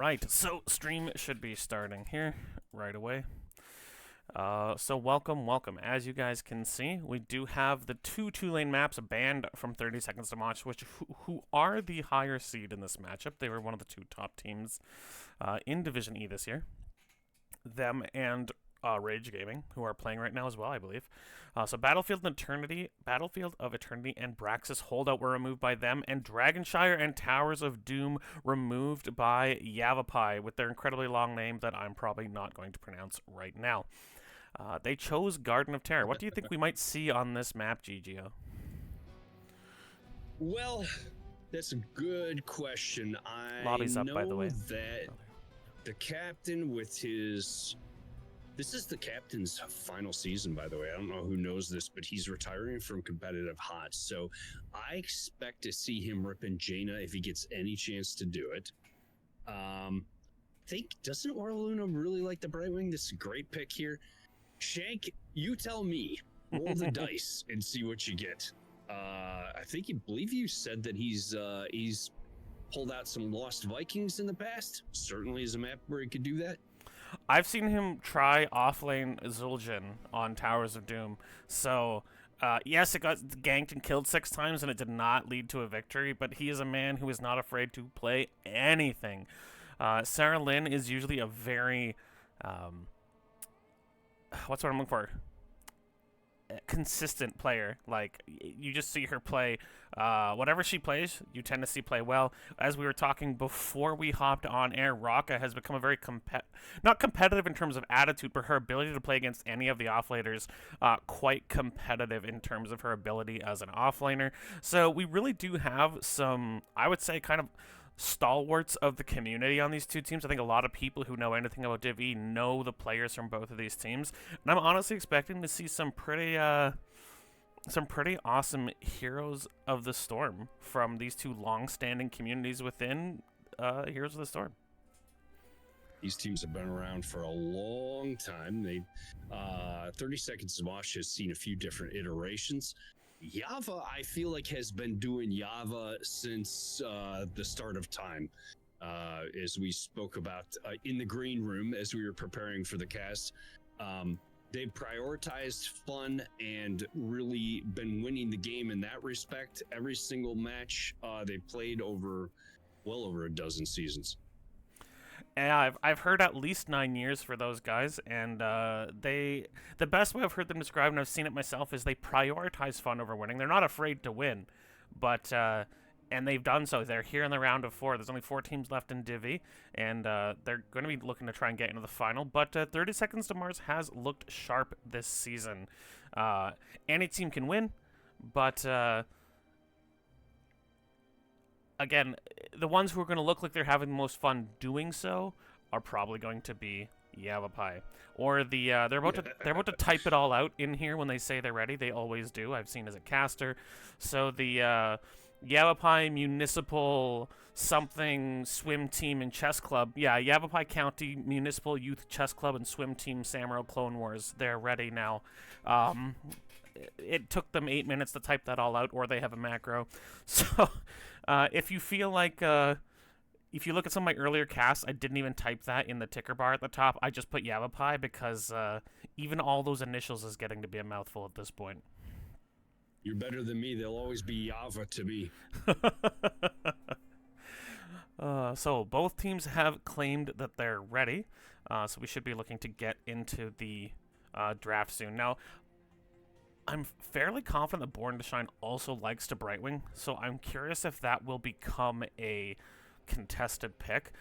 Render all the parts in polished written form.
Right, so stream should be starting here right away. So welcome. As you guys can see, we do have the two lane maps banned from 30 Seconds to Mosh, which who are the higher seed in this matchup. They were one of the two top teams in Division E this year. Them and Rage Gaming, who are playing right now as well, I believe. So Battlefield of Eternity, and Braxis Holdout were removed by them, and Dragonshire and Towers of Doom removed by YavapAYAYA with their incredibly long name that I'm probably not going to pronounce right now. They chose Garden of Terror. What do you think we might see on this map, GGO? Well, that's a good question. I Lobby's up, know by the way. that the captain with his... This is the captain's final season, by the way. I don't know who knows this, but he's retiring from competitive HOTS. So I expect to see him ripping Jaina if he gets any chance to do it. Doesn't Orluna really like the Brightwing? This is a great pick here. Shank, you tell me. Roll the dice and see what you get. I believe you said that he's pulled out some Lost Vikings in the past. Certainly is a map where he could do that. I've seen him try offlane Zul'jin on Towers of Doom. So, yes, it got ganked and killed 6 times, and it did not lead to a victory, but he is a man who is not afraid to play anything. Sarah Lynn is usually a very... what's what I'm looking for? Consistent player. Like, you just see her play whatever she plays, you tend to see play well. As we were talking before we hopped on air, Raka has become a very not competitive in terms of attitude, but her ability to play against any of the offlaners quite competitive in terms of her ability as an offlaner. So we really do have some, I would say, kind of stalwarts of the community on these two teams. I think a lot of people who know anything about Div E know the players from both of these teams, and I'm honestly expecting to see some pretty awesome heroes of the storm from these two long-standing communities within Heroes of the Storm. These teams have been around for a long time. 30 Seconds to Mosh has seen a few different iterations. Yava, I feel like, has been doing Yava since the start of time. As we spoke about in the green room as we were preparing for the cast, they've prioritized fun and really been winning the game in that respect. Every single match they played over well over a dozen seasons. Yeah, I've heard at least 9 years for those guys, and the best way I've heard them described, and I've seen it myself, is they prioritize fun over winning. They're not afraid to win, but and they've done so. They're here in the round of 4. There's only 4 teams left in Div E, and they're going to be looking to try and get into the final. But 30 Seconds to Mars has looked sharp this season. Any team can win, but again, the ones who are going to look like they're having the most fun doing so are probably going to be YavapAYAYA. Or they're about to type it all out in here when they say they're ready. They always do. I've seen as a caster. So the YavapAYAYA Municipal something swim team and chess club. Yeah, YavapAYAYA County Municipal Youth Chess Club and swim team Samuro Clone Wars. They're ready now. It took them 8 minutes to type that all out, or they have a macro. So if you feel like, if you look at some of my earlier casts, I didn't even type that in the ticker bar at the top. I just put YavapAYAYA because even all those initials is getting to be a mouthful at this point. You're better than me. They'll always be Yava to me. So both teams have claimed that they're ready. So we should be looking to get into the draft soon. Now, I'm fairly confident that Born to Shine also likes to Brightwing, so I'm curious if that will become a contested pick.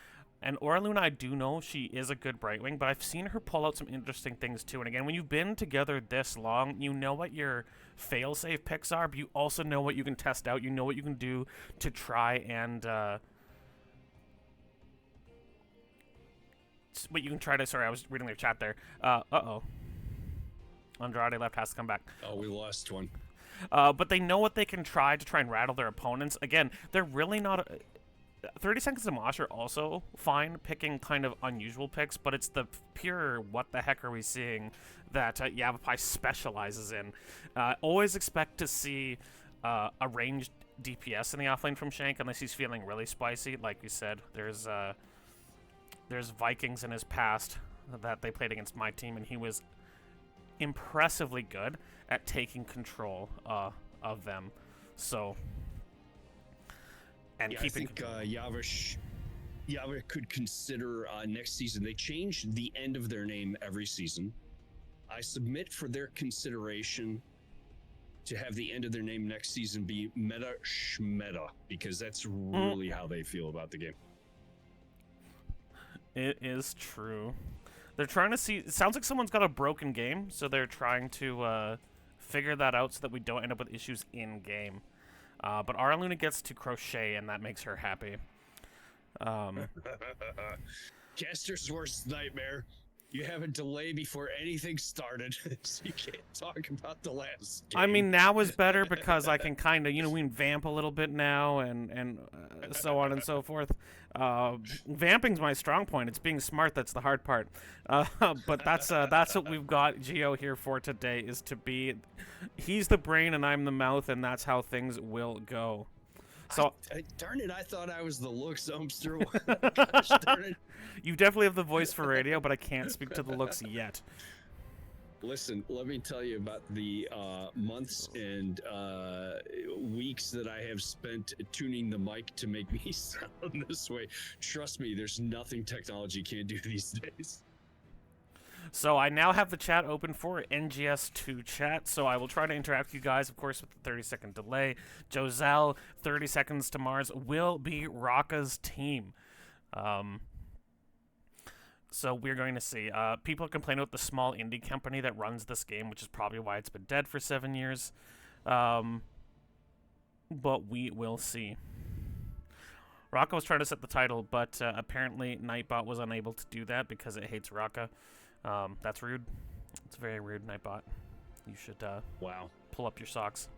And Orluna, I do know she is a good Brightwing, but I've seen her pull out some interesting things too. And again, when you've been together this long, you know what your fail-safe picks are, but you also know what you can test out. You know what you can do to try and... sorry, I was reading their chat there. Uh-oh. Andrade left, has to come back. Oh, we lost one. But they know what they can try to try and rattle their opponents. Again, they're really not... 30 Seconds to Mosh are also fine picking kind of unusual picks, but it's the pure what the heck are we seeing that YavapAYAYA specializes in. Always expect to see a ranged DPS in the offlane from Shank unless he's feeling really spicy. Like we said, there's there's Vikings in his past that they played against my team, and he was impressively good at taking control of them. So, and yeah, keeping. I think Yava could consider next season. They change the end of their name every season. I submit for their consideration to have the end of their name next season be Meta Schmeta, because that's really how they feel about the game. It is true. They're trying to see. It sounds like someone's got a broken game, so they're trying to figure that out so that we don't end up with issues in game. But our Luna gets to crochet, and that makes her happy. Caster's worst nightmare. You have a delay before anything started, so you can't talk about the last game. I mean, now is better because I can kind of, we can vamp a little bit now and so on and so forth. Vamping's my strong point. It's being smart that's the hard part. But that's what we've got Geo here for today, is to be... He's the brain and I'm the mouth, and that's how things will go. So darn it, I thought I was the looks dumpster. Gosh darn it. You definitely have the voice for radio, but I can't speak to the looks yet. Listen, let me tell you about the months and weeks that I have spent tuning the mic to make me sound this way. Trust me, there's nothing technology can't do these days. So I now have the chat open for NGS2 chat, so I will try to interact with you guys, of course, with the 30-second delay. Joselle, 30 Seconds to Mars, will be Rocka's team. So we're going to see. People complain about the small indie company that runs this game, which is probably why it's been dead for 7 years. But we will see. Rocka was trying to set the title, but apparently Nightbot was unable to do that because it hates Rocka. That's rude. It's very rude, Nightbot. You should pull up your socks.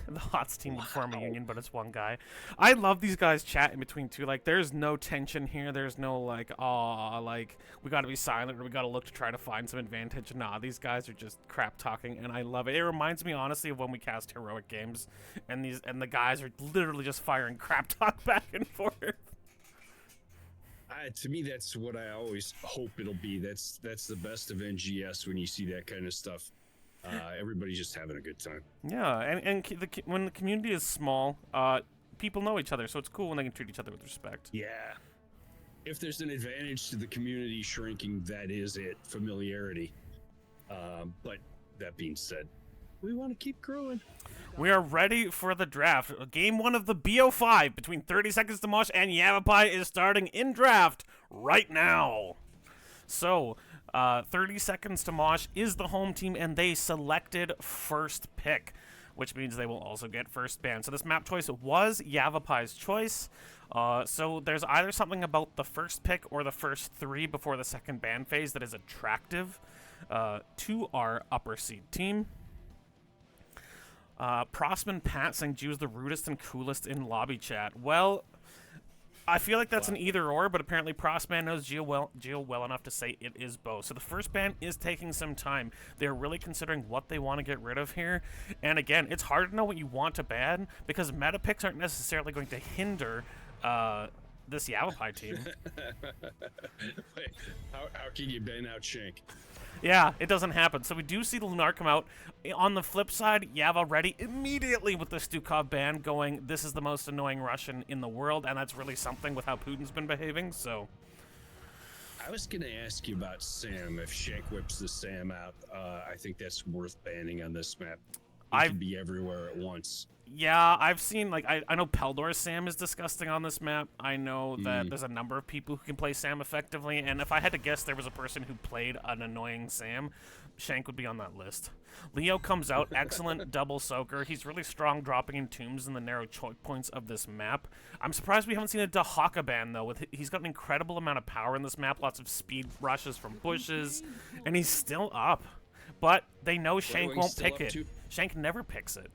The HOTS team would form a union, but it's one guy. I love these guys chat in between too. Like, there's no tension here. There's no like, we gotta be silent or we gotta look to try to find some advantage. Nah, these guys are just crap talking, and I love it. It reminds me honestly of when we cast heroic games, and the guys are literally just firing crap talk back and forth. To me, that's what I always hope it'll be. That's the best of NGS when you see that kind of stuff. Everybody's just having a good time. Yeah, and when the community is small, people know each other, so it's cool when they can treat each other with respect. Yeah. If there's an advantage to the community shrinking, that is it. Familiarity. But that being said, we want to keep growing. We are ready for the draft. Game 1 of the BO5 between 30 Seconds to Mosh and YavapAYAYA is starting in draft right now. So, 30 Seconds to Mosh is the home team, and they selected first pick, which means they will also get first ban. So this map choice was YavapAYAYA's choice. So there's either something about the first pick or the first 3 before the second ban phase that is attractive to our upper seed team. Prosman Pat saying Gio's the rudest and coolest in lobby chat. Well, I feel like that's an either or, but apparently Prosman knows Gio well enough to say it is both. So the first ban is taking some time. They're really considering what they want to get rid of here. And again, it's hard to know what you want to ban because meta picks aren't necessarily going to hinder this YavapAYAYA team. Wait, how can you ban out Shank? Yeah, it doesn't happen. So we do see the Lunar come out. On the flip side, Yava ready immediately with the Stukov ban going, this is the most annoying Russian in the world, and that's really something with how Putin's been behaving, so... I was going to ask you about Sam. If Shank whips the Sam out, I think that's worth banning on this map. It can be everywhere at once. Yeah, I've seen, like, I know Peldor's Sam is disgusting on this map. I know that there's a number of people who can play Sam effectively, and if I had to guess there was a person who played an annoying Sam, Shank would be on that list. Leo comes out, excellent double soaker. He's really strong dropping in tombs in the narrow choke points of this map. I'm surprised we haven't seen a Dahaka ban, though. He's got an incredible amount of power in this map, lots of speed rushes from bushes, and he's still up. But they know Shank won't pick it. Shank never picks it.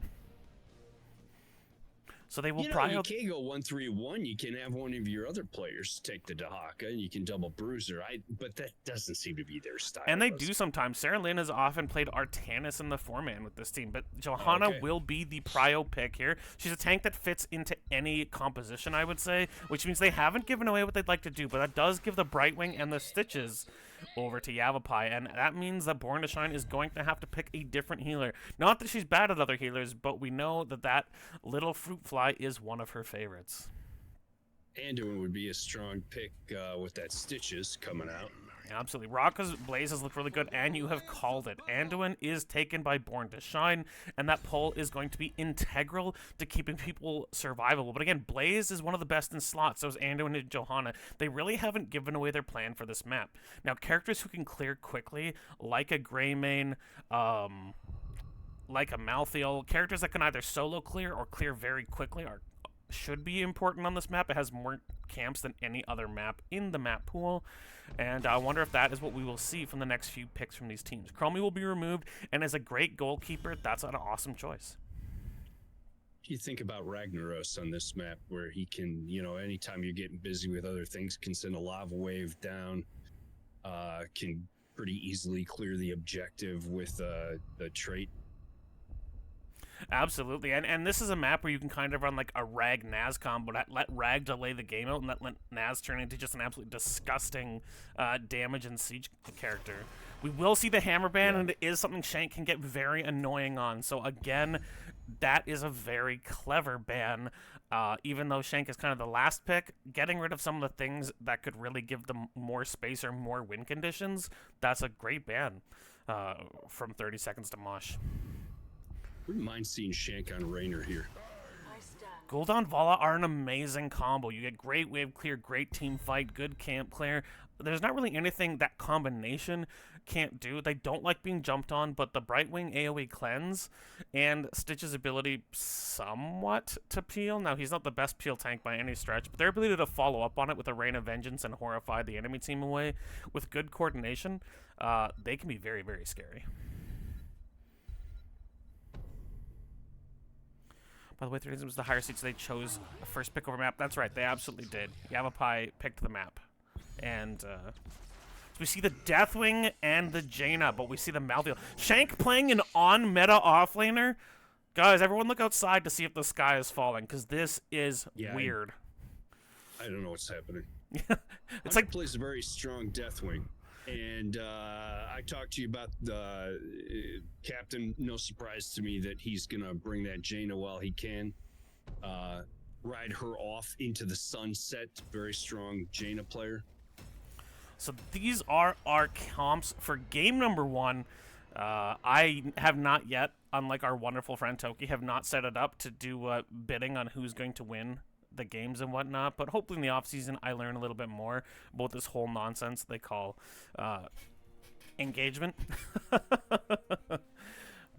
So they will You pry out. can't go 1-3-1. You can have one of your other players take the Dahaka, and you can double bruiser. But that doesn't seem to be their style. And they do sometimes. Sarah Lynn has often played Artanis in the 4-man with this team, but Johanna will be the prio pick here. She's a tank that fits into any composition, I would say, which means they haven't given away what they'd like to do, but that does give the Brightwing and the Stitches over to YavapAYAYA, and that means that Born to Shine is going to have to pick a different healer. Not that she's bad at other healers, but we know that little fruit fly is one of her favorites. Anduin would be a strong pick with that Stitches coming out. Absolutely. Rocka's Blazes look really good, and you have called it. Anduin is taken by Born to Shine, and that pull is going to be integral to keeping people survivable. But again, Blaze is one of the best in slots, so is Anduin and Johanna. They really haven't given away their plan for this map. Now, characters who can clear quickly, like a Greymane, like a Malthael, characters that can either solo clear or clear very quickly should be important on this map. It has more camps than any other map in the map pool, and I wonder if that is what we will see from the next few picks from these teams. Chromie will be removed, and as a great goalkeeper, that's an awesome choice. You think about Ragnaros on this map, where he can, anytime you're getting busy with other things, can send a lava wave down, can pretty easily clear the objective with the trait. Absolutely, and this is a map where you can kind of run like a Rag Naz combo, let Rag delay the game out, and let Naz turn into just an absolutely disgusting damage and siege character. We will see the hammer ban, and it is something Shank can get very annoying on. So again, that is a very clever ban. Even though Shank is kind of the last pick, getting rid of some of the things that could really give them more space or more win conditions, that's a great ban from 30 seconds to Mosh. Wouldn't mind seeing Shank on Raynor here. Gul'dan Vala are an amazing combo. You get great wave clear, great team fight, good camp clear. There's not really anything that combination can't do. They don't like being jumped on, but the Brightwing AoE cleanse and Stitch's ability somewhat to peel. Now, he's not the best peel tank by any stretch, but their ability to follow up on it with a Rain of Vengeance and horrify the enemy team away with good coordination, they can be very, very scary. By the way, 30 was the higher seats. They chose a first pick over map. That's right, they absolutely did. YavapAYAYA picked the map. And so we see the Deathwing and the Jaina, but we see the Malthael. Shank playing an on-meta offlaner. Guys, everyone look outside to see if the sky is falling, because this is weird. I don't know what's happening. It's like plays a very strong Deathwing. And I talked to you about the captain. No surprise to me that he's going to bring that Jaina while he can. Ride her off into the sunset. Very strong Jaina player. So these are our comps for game number 1. I have not yet, unlike our wonderful friend Toki, have not set it up to do bidding on who's going to win the games and whatnot, but hopefully in the off-season I learn a little bit more about this whole nonsense they call engagement.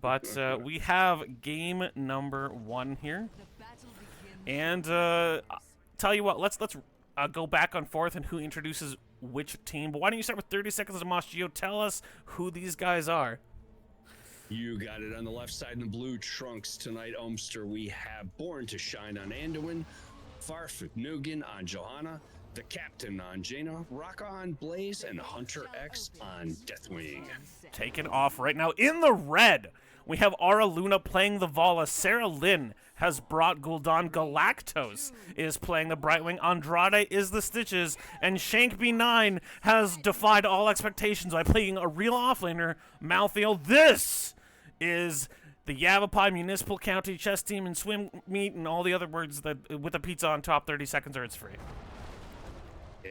But we have game number 1 here, and tell you what, let's go back and forth and who introduces which team. But why don't you start with 30 seconds of Mosh? Geo, tell us who these guys are. You got it. On the left side in the blue trunks tonight, Omster, we have Born to Shine on Anduin, Farf Nugan on Johanna, the Captain on Jaina, Rocka on Blaze, and Hunter X on Deathwing. Taken off right now in the red. We have Aura Luna playing the Vala. Sarah Lynn has brought Gul'dan. Galactos is playing the Brightwing. Andrade is the Stitches. And Shank B9 has defied all expectations by playing a real offlaner, Malthael. This is the YavapAYAYA Municipal County Chess Team and Swim Meet and all the other words that with the pizza on top. 30 seconds or it's free.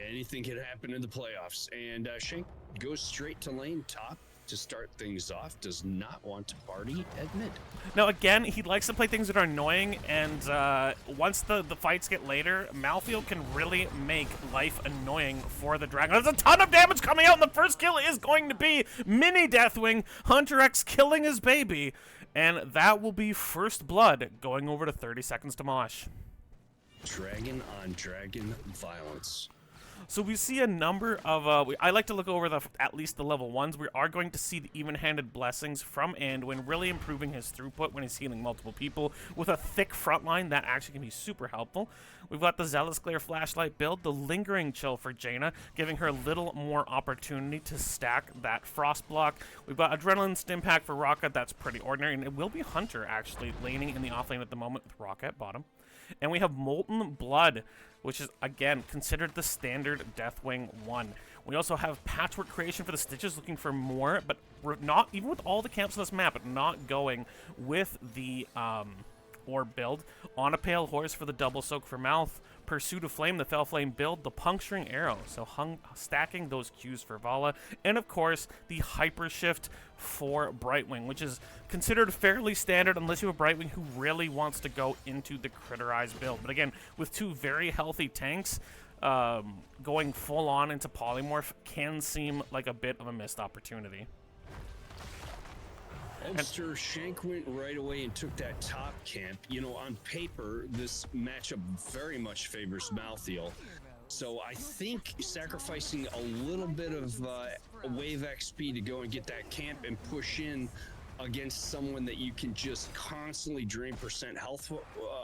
Anything can happen in the playoffs. And Shank goes straight to lane top to start things off. Does not want to party at mid. Now, again, he likes to play things that are annoying, and once the fights get later, Malthael can really make life annoying for the Dragon. There's a ton of damage coming out, and the first kill is going to be Mini Deathwing, Hunter X killing his baby, and that will be first blood going over to 30 seconds to Mosh. Dragon on dragon violence. So we see a number of, I like to look over at least the level 1s. We are going to see the even-handed blessings from Anduin, really improving his throughput when he's healing multiple people. With a thick front line, that actually can be super helpful. We've got the Zealous Glare Flashlight build, the Lingering Chill for Jaina, giving her a little more opportunity to stack that Frost block. We've got Adrenaline Stim Pack for Rocka, that's pretty ordinary, and it will be Hunter, actually, laning in the offlane at the moment with Rocka at bottom. And we have Molten Blood, which is, again, considered the standard Deathwing 1. We also have Patchwork Creation for the Stitches, looking for more, but we're not, even with all the camps on this map, not going with the Orb build. On a Pale Horse for the Double Soak for Mouth. Pursuit of Flame, the Fell Flame build, the Puncturing Arrow, so stacking those Qs for Vala, and of course, the Hyper Shift for Brightwing, which is considered fairly standard unless you have Brightwing who really wants to go into the Critterized build. But again, with two very healthy tanks, going full on into Polymorph can seem like a bit of a missed opportunity. Ulster Shank went right away and took that top camp. You know, on paper, this matchup very much favors Malthael. So I think sacrificing a little bit of wave XP to go and get that camp and push in against someone that you can just constantly drain percent health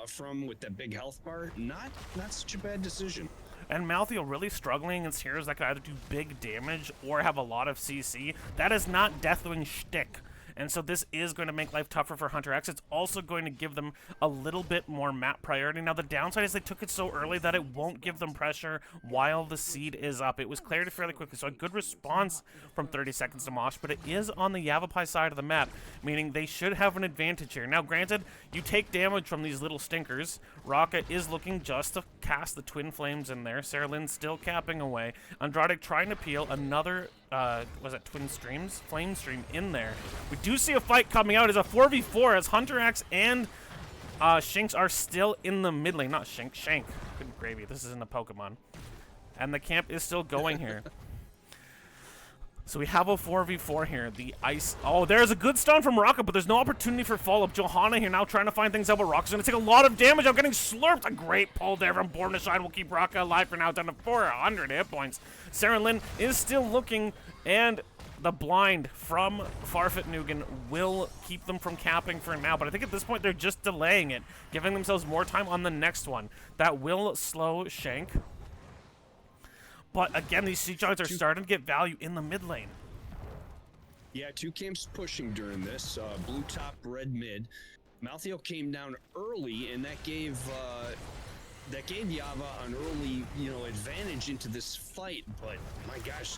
from with that big health bar, not such a bad decision. And Malthael really struggling against heroes that can either do big damage or have a lot of CC. That is not Deathwing shtick. And so this is going to make life tougher for Hunter X. It's also going to give them a little bit more map priority. Now, the downside is they took it so early that it won't give them pressure while the seed is up. It was cleared fairly quickly, so a good response from 30 seconds to Mosh, but it is on the YavapAYAYA side of the map, meaning they should have an advantage here. Now, granted, you take damage from these little stinkers. Rocka is looking just to cast the Twin Flames in there. Sarah Lynn still capping away. Andrade trying to peel another was it Twin Streams? Flame Stream in there. We do see a fight coming out. It's a 4v4 as Hunter X and Shinx are still in the mid lane. Not Shank, Shank. Good gravy. This isn't a Pokemon. And the camp is still going here. So we have a 4v4 here. The ice. Oh, there's a good stun from Rocka, but there's no opportunity for follow-up. Johanna here now trying to find things out, but Rocka's going to take a lot of damage. I'm getting slurped. A great pull there from Born to Shine will keep Rocka alive for now, down to 400 hit points. Sarah Lynn is still looking, and the blind from Farfet Nugan will keep them from capping for now, but I think at this point they're just delaying it, giving themselves more time on the next one. That will slow Shank. But again, these siege giants are starting to get value in the mid lane. Yeah, two camps pushing during this. Blue top, red mid. Malthael came down early, and that gave Yava an early, advantage into this fight. But my gosh,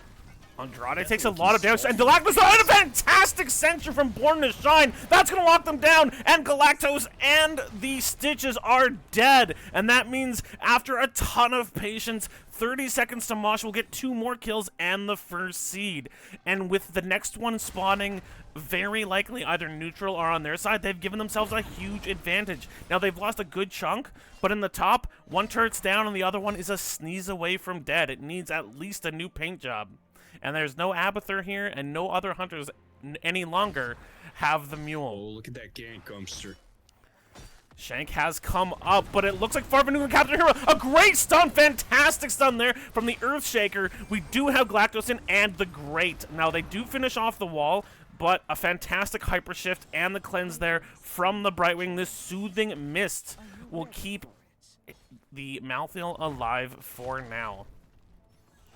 Andrade takes a lot of damage, and Galactus, a fantastic censure from Born to Shine. That's going to lock them down, and Galactos and the Stitches are dead. And that means after a ton of patience, 30 seconds to Mosh will get 2 more kills and the first seed. And with the next one spawning very likely either neutral or on their side, they've given themselves a huge advantage. Now, they've lost a good chunk, but in the top, one turret's down and the other one is a sneeze away from dead. It needs at least a new paint job. And there's no Abathur here, and no other hunters any longer have the mule. Oh, look at that gank, Umster. Shank has come up, but it looks like Farfet Nugan captured hero. A great stun, fantastic stun there from the Earthshaker. We do have Galactos in and the Great. Now, they do finish off the wall, but a fantastic Hyper Shift and the cleanse there from the Brightwing. This Soothing Mist will keep the Malthael alive for now.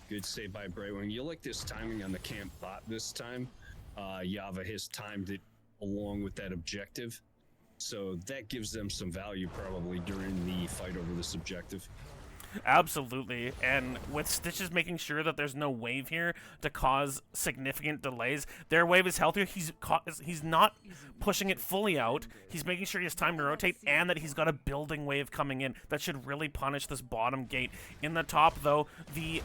Good save by Brightwing. You like this timing on the camp bot this time. Yava has timed it along with that objective. So that gives them some value probably during the fight over this objective. Absolutely, and with Stitches making sure that there's no wave here to cause significant delays, their wave is healthier. He's not pushing it fully out. He's making sure he has time to rotate and that he's got a building wave coming in. That should really punish this bottom gate. In the top, though, the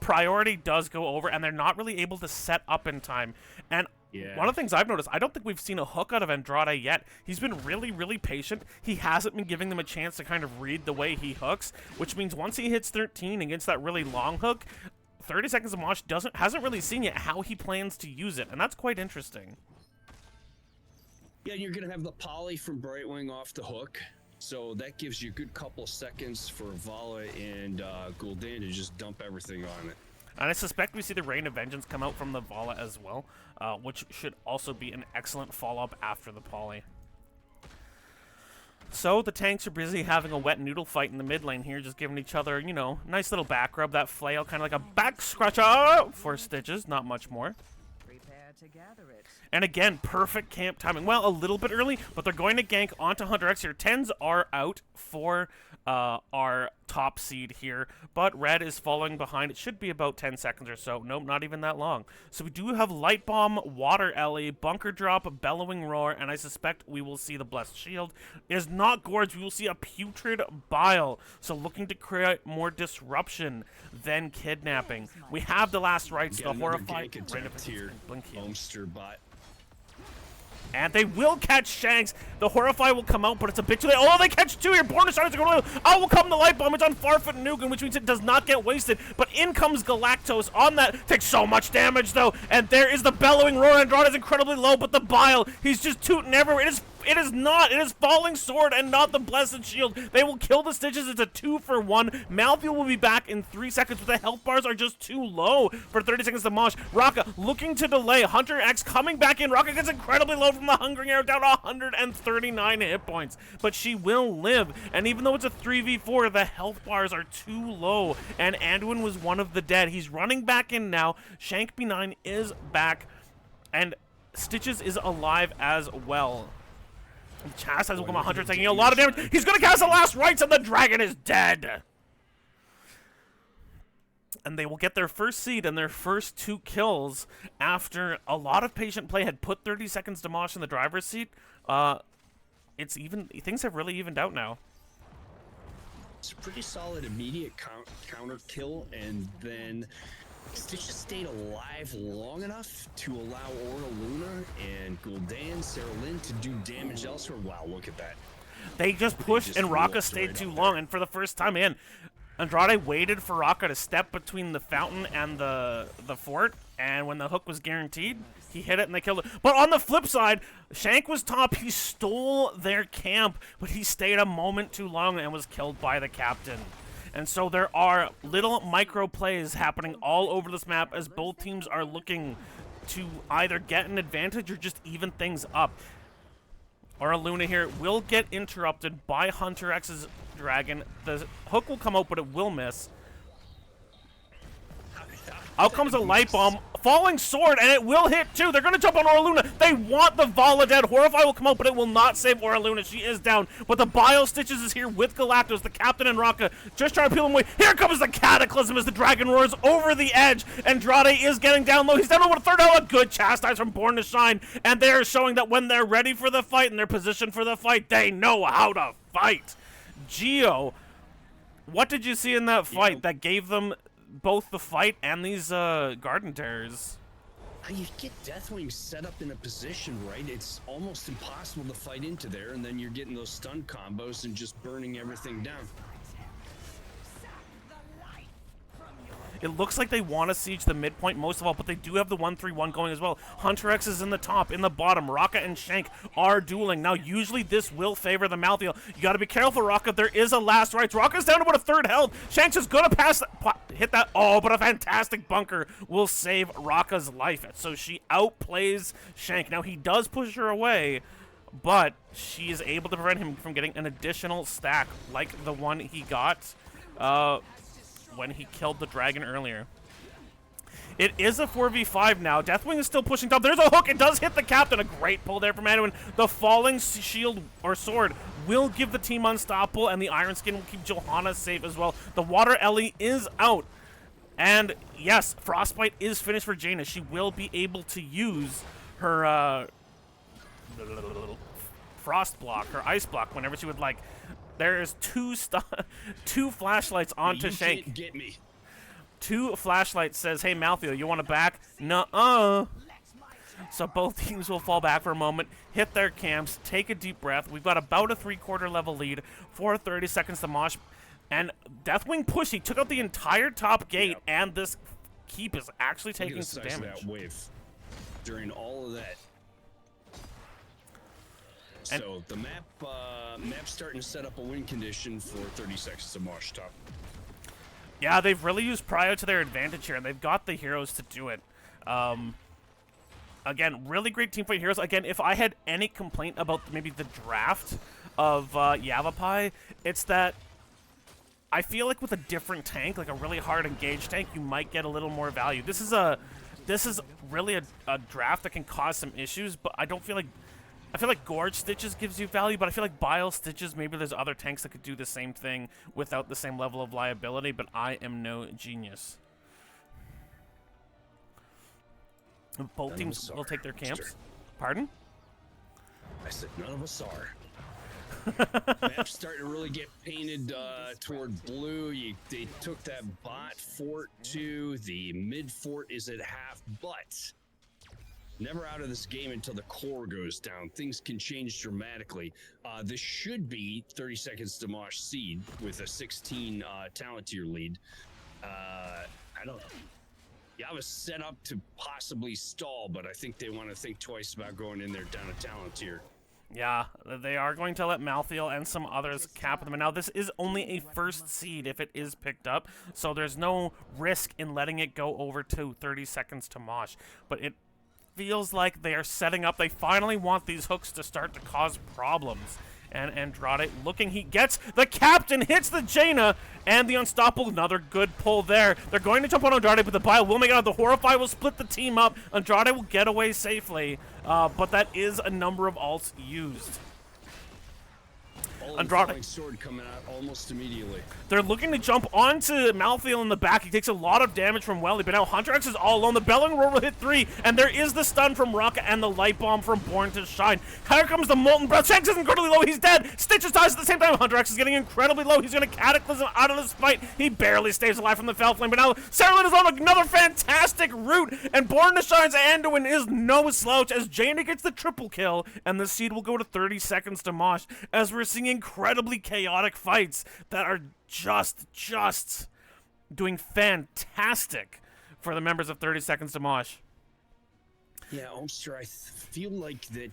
priority does go over, and they're not really able to set up in time. And one of the things I've noticed, I don't think we've seen a hook out of Andrade yet. He's been really, really patient. He hasn't been giving them a chance to kind of read the way he hooks, which means once he hits 13 against that really long hook, 30 seconds of Mosh hasn't really seen yet how he plans to use it, and that's quite interesting. Yeah, and you're going to have the poly from Brightwing off the hook. So that gives you a good couple of seconds for Vala and Gul'dan to just dump everything on it. And I suspect we see the Rain of Vengeance come out from the Vala as well, which should also be an excellent follow-up after the poly. So the tanks are busy having a wet noodle fight in the mid lane here, just giving each other, you know, nice little back rub. That flail, kind of like a back scratcher for Stitches, not much more. To gather it. And again, perfect camp timing. Well, a little bit early, but they're going to gank onto Hunter X here. 10s are out for our top seed here, but red is following behind. It should be about 10 seconds or so. Nope, not even that long. So we do have Light Bomb, Water Ellie, Bunker Drop, Bellowing Roar, and I suspect we will see the Blessed Shield. It is not Gorge. We will see a Putrid Bile. So looking to create more disruption than kidnapping. We have the last rites, the Horrified Blink Homester bot. And they will catch Shanks. The Horrify will come out, but it's a bit too late. Oh, they catch two here. Born to Stars going to go. Oh, will come the Light Bomb. It's on Farfoot and Nugan, which means it does not get wasted. But in comes Galactos on that. Takes so much damage, though. And there is the Bellowing Roar. Andrade is incredibly low, but the Bile, he's just tooting everywhere. It is not. It is Falling Sword and not the Blessed Shield. They will kill the Stitches. It's a 2-for-1. Malthael will be back in 3 seconds, but the health bars are just too low for 30 seconds to Mosh. Raka looking to delay. Hunter X coming back in. Raka gets incredibly low from the Hungering Arrow, down to 139 hit points. But she will live. And even though it's a 3v4, the health bars are too low. And Anduin was one of the dead. He's running back in now. Shank B9 is back. And Stitches is alive as well. Chastise will come 100, taking a lot of damage. He's going to cast the last rites, and the dragon is dead. And they will get their first seed and their first 2 kills after a lot of patient play had put 30 seconds to Mosh in the driver's seat. It's even. Things have really evened out now. It's a pretty solid immediate counter kill, and then Stitches stayed alive long enough to allow Aura Luna and Gul'dan, Sarah Lynn to do damage elsewhere. Wow, look at that. They just pushed, and Raka stayed too long, and for the first time in, Andrade waited for Raka to step between the fountain and the fort, and when the hook was guaranteed, he hit it and they killed it. But on the flip side, Shank was top. He stole their camp, but he stayed a moment too long and was killed by the captain. And so there are little micro plays happening all over this map as both teams are looking to either get an advantage or just even things up. Or Luna here will get interrupted by Hunter X's dragon. The hook will come out, but it will miss. Out comes a Light Bomb, Falling Sword, and it will hit too. They're going to jump on Aura Luna. They want the Vala dead. Horrify will come out, but it will not save Aura Luna. She is down. But the Bile Stitches is here with Galactos, the captain, and Raka just trying to peel him away. Here comes the Cataclysm as the dragon roars over the edge. Andrade is getting down low. He's down to a third health. A good Chastise from Born to Shine. And they are showing that when they're ready for the fight and they're positioned for the fight, they know how to fight. Geo, what did you see in that fight that gave them both the fight and these Garden Terrors? You get Deathwing set up in a position, right? It's almost impossible to fight into there, and then you're getting those stun combos and just burning everything down. It looks like they want to siege the midpoint most of all, but they do have the 1-3-1 going as well. Hunter X is in the top, in the bottom. Raka and Shank are dueling. Now, usually this will favor the Malthael. You got to be careful, Raka. There is a last rites. Raka's down to about a third health. Shank's is going to pass, hit that. Oh, but a fantastic bunker will save Raka's life. So she outplays Shank. Now, he does push her away, but she is able to prevent him from getting an additional stack like the one he got when he killed the dragon earlier. It is a 4v5 now. Deathwing is still pushing top. There's a hook. It does hit the captain. A great pull there from Anduin. The falling shield or sword will give the team unstoppable, and the Iron Skin will keep Johanna safe as well. The Water Ellie is out. And yes, Frostbite is finished for Jaina. She will be able to use her Frost block, her Ice block, whenever she would like. There is two flashlights onto Shank. You can't get me. 2 flashlights says, hey, Malthael, you want to back? Nuh-uh. So both teams will fall back for a moment, hit their camps, take a deep breath. We've got about a 3/4 level lead for 30 seconds to Mosh. And Deathwing push. He took out the entire top gate, and this keep is actually taking some damage. That wave during all of that. So the map's starting to set up a win condition for 30 seconds to Mosh top. Yeah, they've really used Prio to their advantage here, and they've got the heroes to do it. Again, really great teamfight heroes. Again, if I had any complaint about maybe the draft of YavapAYAYA, it's that I feel like with a different tank, like a really hard engaged tank, you might get a little more value. This is really a draft that can cause some issues, but I feel like Gorge Stitches gives you value, but I feel like Bile Stitches, maybe there's other tanks that could do the same thing without the same level of liability, but I am no genius. Both teams will take their camps. Pardon? I said none of us are. Map's starting to really get painted toward blue. They took that bot fort too. The mid fort is at half, but never out of this game until the core goes down. Things can change dramatically. This should be 30 seconds to Mosh seed with a 16 talent tier lead. I don't know. Yava's set up to possibly stall, but I think they want to think twice about going in there down a talent tier. Yeah, they are going to let Malthael and some others cap them. And now this is only a first seed if it is picked up, so there's no risk in letting it go over to 30 seconds to Mosh. But it feels like they are setting up. They finally want these hooks to start to cause problems. And Andrade looking, he gets the captain, hits the Jaina, and the Unstoppable, another good pull there. They're going to jump on Andrade, but the Bile will make it out. The Horrify will split the team up. Andrade will get away safely, but that is a number of ults used. Andrade sword coming out almost immediately. They're looking to jump onto Malthael in the back. He takes a lot of damage from Welly, but now Hunter X is all alone. The Belling Roar will hit 3, and there is the stun from Rocket and the Light Bomb from Born to Shine. Here comes the Molten Breath. Shanks is incredibly low. He's dead. Stitches dies at the same time. Hunter X is getting incredibly low. He's going to Cataclysm out of this fight. He barely stays alive from the Fell Flame, but now Sarah is on another fantastic route, and Born to Shine's Anduin is no slouch as Jaina gets the triple kill, and the seed will go to 30 seconds to Mosh as we're seeing incredibly chaotic fights that are just doing fantastic for the members of 30 Seconds to Mosh. Yeah, Ulster, I feel like that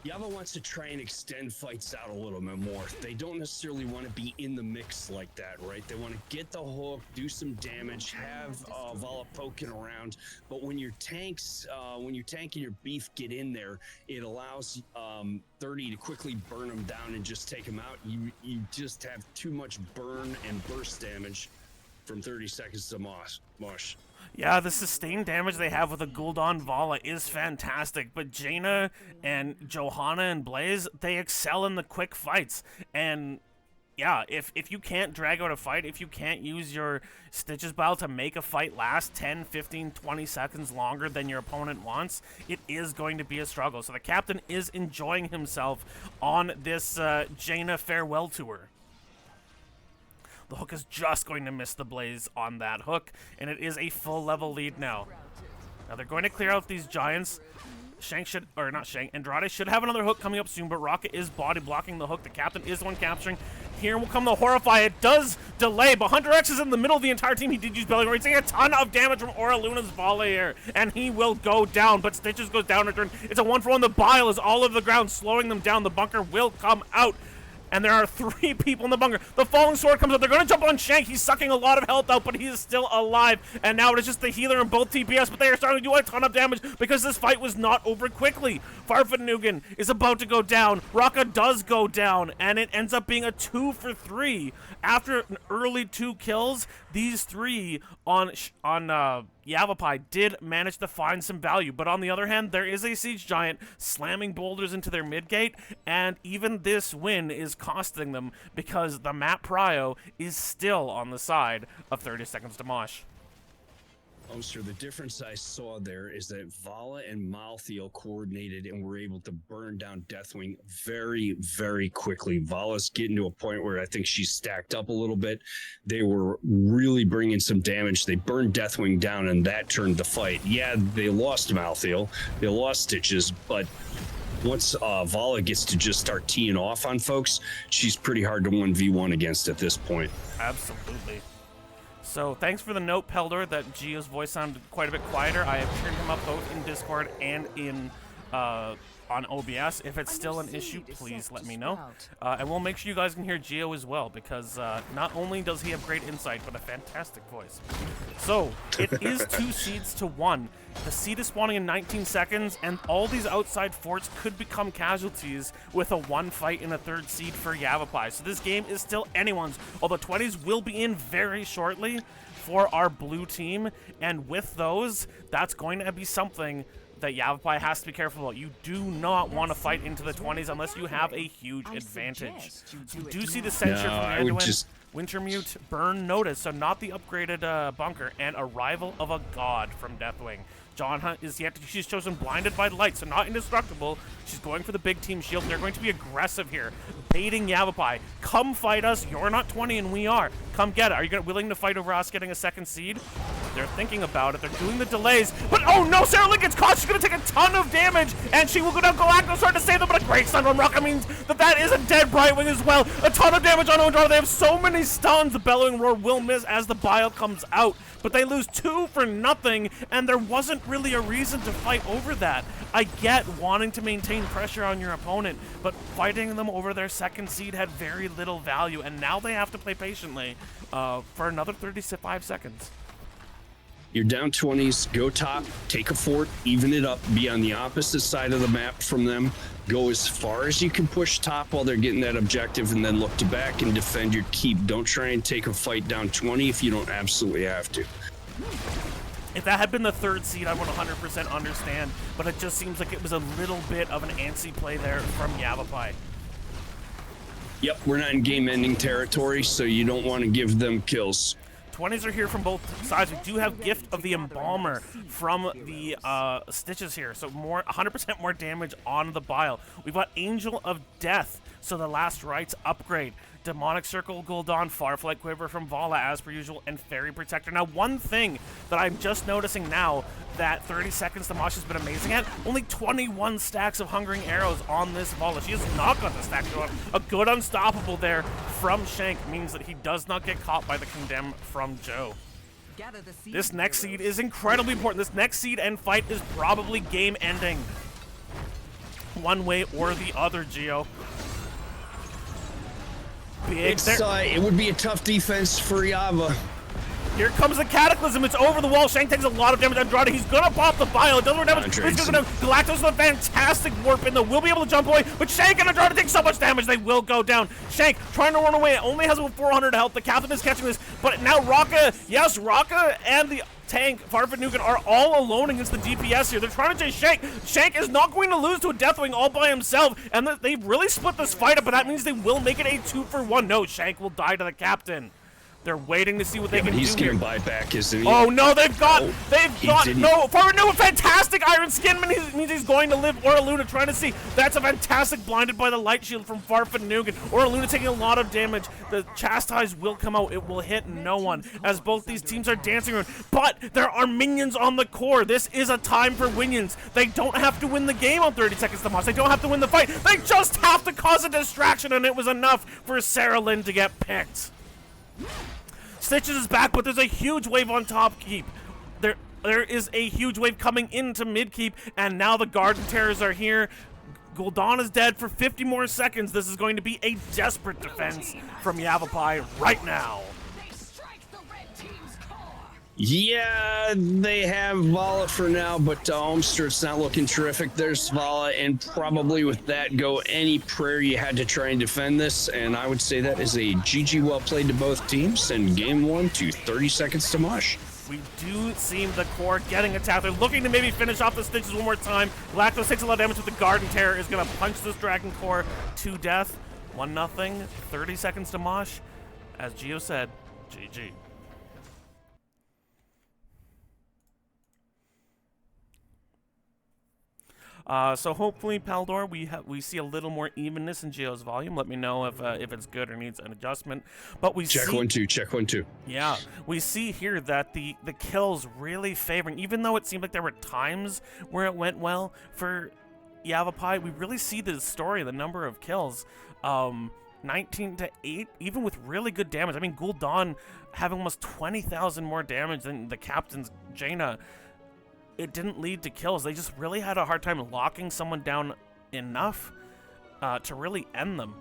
Yava wants to try and extend fights out a little bit more. They don't necessarily want to be in the mix like that, right? They want to get the hook, do some damage, have Vala poking around. But when your tanks, when your tank and your beef get in there, it allows 30 to quickly burn them down and just take them out. You just have too much burn and burst damage from 30 seconds to Mosh. Yeah, the sustained damage they have with a Gul'dan Vala is fantastic, but Jaina and Johanna and Blaze, they excel in the quick fights. And yeah, if you can't drag out a fight, if you can't use your Stitches Bile to make a fight last 10, 15, 20 seconds longer than your opponent wants, it is going to be a struggle. So the captain is enjoying himself on this Jaina farewell tour. The hook is just going to miss the Blaze on that hook, and it is a full level lead now. Now they're going to clear out these giants. Andrade should have another hook coming up soon, but Rocket is body blocking the hook. The captain is the one capturing. Here will come the Horrify. It does delay, but Hunter X is in the middle of the entire team. He did use Belly Roar. He's taking a ton of damage from Aura Luna's volley here, and he will go down, but Stitches goes down in turn. It's a 1-for-1. The Bile is all over the ground, slowing them down. The bunker will come out. And there are 3 people in the bunker. The Falling Sword comes out. They're going to jump on Shank. He's sucking a lot of health out, but he is still alive. And now it is just the healer and both TPS, but they are starting to do a ton of damage because this fight was not over quickly. Farfanugan is about to go down. Raka does go down, and it ends up being a 2 for 3. After an early 2 kills, these 3 on YavapAYAYA did manage to find some value, but on the other hand, there is a Siege Giant slamming boulders into their mid-gate, and even this win is costing them because the map prio is still on the side of 30 Seconds to Mosh. Sir, the difference I saw there is that Vala and Malthael coordinated and were able to burn down Deathwing very, very quickly. Vala's getting to a point where I think she's stacked up a little bit. They were really bringing some damage. They burned Deathwing down, and that turned the fight. Yeah, they lost Malthael. They lost Stitches, but once Vala gets to just start teeing off on folks, she's pretty hard to 1v1 against at this point. Absolutely. So thanks for the note, Peldor, that Gio's voice sounded quite a bit quieter. I have turned him up both in Discord and in on OBS. If it's still an issue, please let me know. And we'll make sure you guys can hear Gio as well, because not only does he have great insight, but a fantastic voice. So, it is 2 seeds to 1. The seed is spawning in 19 seconds, and all these outside forts could become casualties with a 1 fight in a 3rd seed for YavapAYAYA. So this game is still anyone's, although 20s will be in very shortly for our blue team, and with those, that's going to be something that YavapAYAYA has to be careful about. You do not want to fight into the 20s unless you have a huge advantage. So you do see the censure from Anduin, Wintermute, Burn Notice, so not the upgraded bunker, and Arrival of a God from Deathwing. John Hunt is yet to, she's chosen Blinded by Light, so not indestructible. She's going for the big team shield. They're going to be aggressive here, baiting YavapAYAYA. Come fight us. You're not 20 and we are. Come get it. Are you willing to fight over us getting a 2nd seed? They're thinking about it. They're doing the delays. But oh no, Sarah Lynn gets caught. She's going to take a ton of damage, and she will go down Galactus trying to save them, but a great stun from Rocket means that is a dead Brightwing as well. A ton of damage on Undra. They have so many stuns. The Bellowing Roar will miss as the bile comes out, but they lose 2 for nothing, and there wasn't really a reason to fight over that. I get wanting to maintain pressure on your opponent, but fighting them over their 2nd seed had very little value, and now they have to play patiently for another 35 seconds. You're down 20s, go top, take a fort, even it up, be on the opposite side of the map from them, go as far as you can push top while they're getting that objective, and then look to back and defend your keep. Don't try and take a fight down 20 if you don't absolutely have to. If that had been the 3rd seed, I would 100% understand, but it just seems like it was a little bit of an antsy play there from YavapAYAYA. Yep, we're not in game-ending territory, so you don't want to give them kills. 20s are here from both sides. We do have Gift of the Embalmer from the Stitches here, so 100% more damage on the bile. We've got Angel of Death, so the Last Rites upgrade. Demonic Circle, Gul'dan, Farflight Quiver from Vala as per usual, and Fairy Protector. Now, one thing that I'm just noticing now that 30 seconds the Mosh has been amazing at, only 21 stacks of Hungering Arrows on this Vala. She has not got the stack going. A good Unstoppable there from Shank means that he does not get caught by the Condemn from Joe. This next seed is incredibly important. This next seed and fight is probably game-ending. One way or the other, Gio. It would be a tough defense for Yava. Here comes the Cataclysm. It's over the wall. Shank takes a lot of damage. Andrade, he's gonna pop the bile. It does more damage. He's gonna Galactus with a fantastic warp in, though. Will be able to jump away, but Shank and Andrade take so much damage. They will go down. Shank trying to run away. It only has about 400 health. The Captain is catching this, but now Raka, yes, Raka and the tank, Farfetnugan, are all alone against the DPS here. They're trying to chase Shank. Shank is not going to lose to a Deathwing all by himself, and they've really split this fight up, but that means they will make it a 2-for-1. No, Shank will die to the Captain. They're waiting to see what they can do. He's gonna buy back, isn't he? Oh no, they've got no, Farfetnugan, fantastic Iron Skin means he's going to live. Oraluna trying to see. That's a fantastic Blinded by the Light Shield from Farfetnugan. Oraluna taking a lot of damage. The Chastise will come out. It will hit no one as both these teams are dancing around. But there are minions on the core. This is a time for minions. They don't have to win the game on 30 seconds to Mosh. They don't have to win the fight. They just have to cause a distraction, and it was enough for Sarah Lynn to get picked. Stitches is back, but there's a huge wave on top keep. There is a huge wave coming into mid keep, and now the Garden Terrors are here. Gul'dan is dead for 50 more seconds. This is going to be a desperate defense from YavapAYAYA right now. Yeah, they have Vala for now, but Olmster, it's not looking terrific. There's Vala, and probably with that go any prayer you had to try and defend this, and I would say that is a GG well played to both teams, and game 1 to 30 seconds to Mosh. We do seem the core getting attacked. They're looking to maybe finish off the Stitches one more time. Galactus takes a lot of damage, but the Garden Terror is going to punch this Dragon Core to death. 1-0, 30 seconds to Mosh. As Gio said, GG. So hopefully, Paldor, we see a little more evenness in Gio's volume. Let me know if it's good or needs an adjustment. But we check 1 2, check 1 2. Yeah, we see here that the kills really favoring, even though it seemed like there were times where it went well for YavapAYAYA, we really see the story, the number of kills. 19-8, even with really good damage. I mean, Gul'dan having almost 20,000 more damage than the Captain's Jaina. it didn't lead to kills. They just really had a hard time locking someone down enough to really end them.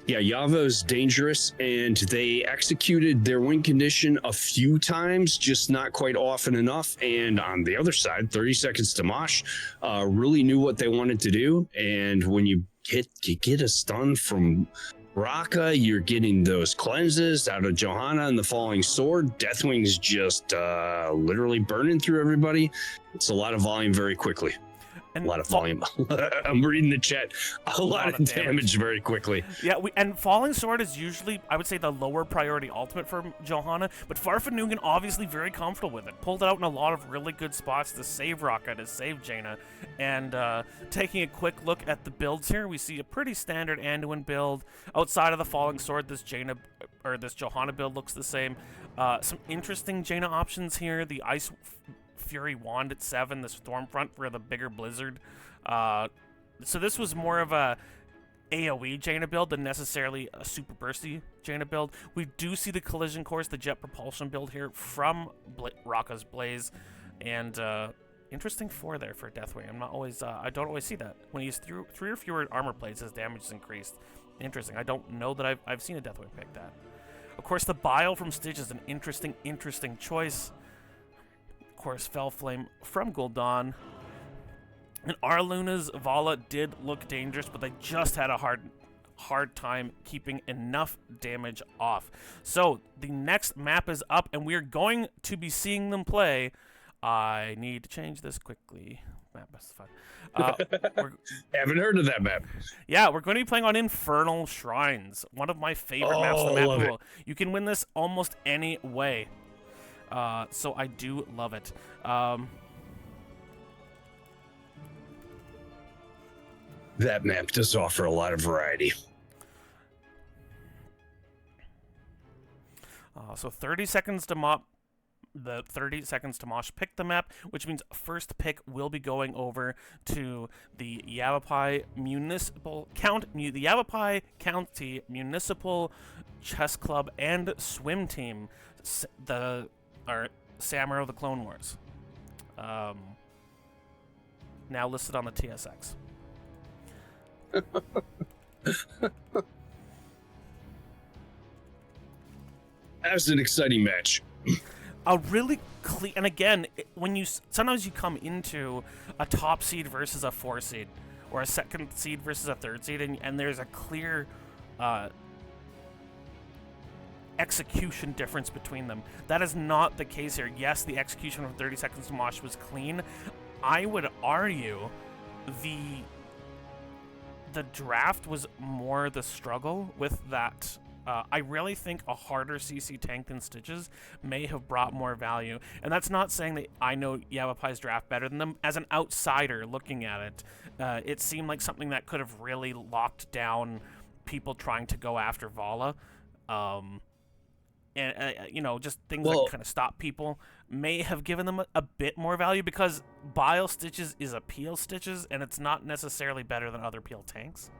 Yeah, Yava's dangerous, and they executed their win condition a few times, just not quite often enough. And on the other side, 30 seconds to Mosh really knew what they wanted to do. And when you get a stun from Raka, you're getting those cleanses out of Johanna and the Falling Sword. Deathwing's just literally burning through everybody. It's a lot of volume very quickly. And a lot of volume. I'm reading the chat. A lot of damage very quickly. Yeah, and Falling Sword is usually, I would say, the lower priority ultimate for Johanna, but Farfanugan obviously very comfortable with it. Pulled it out in a lot of really good spots to save Raka, to save Jaina. And taking a quick look at the builds here, we see a pretty standard Anduin build. Outside of the Falling Sword, this Johanna build looks the same. Some interesting Jaina options here. The Ice Fury Wand at 7, the Stormfront for the bigger Blizzard. So this was more of a AoE Jaina build than necessarily a super bursty Jaina build. We do see the Collision Course, the Jet Propulsion build here from Raka's Blaze, and interesting 4 there for Deathwing. I don't always see that. When he's through 3 or fewer armor plates, his damage is increased. Interesting. I don't know that I've seen a Deathwing pick that. Of course, the Bile from Stitch is an interesting choice. Of course, Fell Flame from Gul'dan. And Arluna's Vala did look dangerous, but they just had a hard time keeping enough damage off. So the next map is up, and we're going to be seeing them play. I need to change this quickly. Map is fun. Haven't heard of that map. Yeah, we're going to be playing on Infernal Shrines, one of my favorite maps in the map pool. You can win this almost any way. So I do love it. That map does offer a lot of variety. So 30 seconds to Mosh pick the map, which means first pick will be going over to the YavapAYAYA County Municipal Chess Club and Swim Team, Samurai of the Clone Wars. Now listed on the TSX. That was an exciting match. A really clean, and again, sometimes you come into a top seed versus a 4 seed, or a second seed versus a 3rd seed, and there's a clear execution difference between them. That is not the case here. Yes, the execution from 30 seconds to Mosh was clean. I would argue the draft was more the struggle with that. I really think a harder CC tank than Stitches may have brought more value. And that's not saying that I know YavapAYAYA's draft better than them. As an outsider looking at it, it seemed like something that could have really locked down people trying to go after Vala. Just things that kind of stop people may have given them a bit more value, because Bile Stitches is a peel Stitches, and it's not necessarily better than other peel tanks.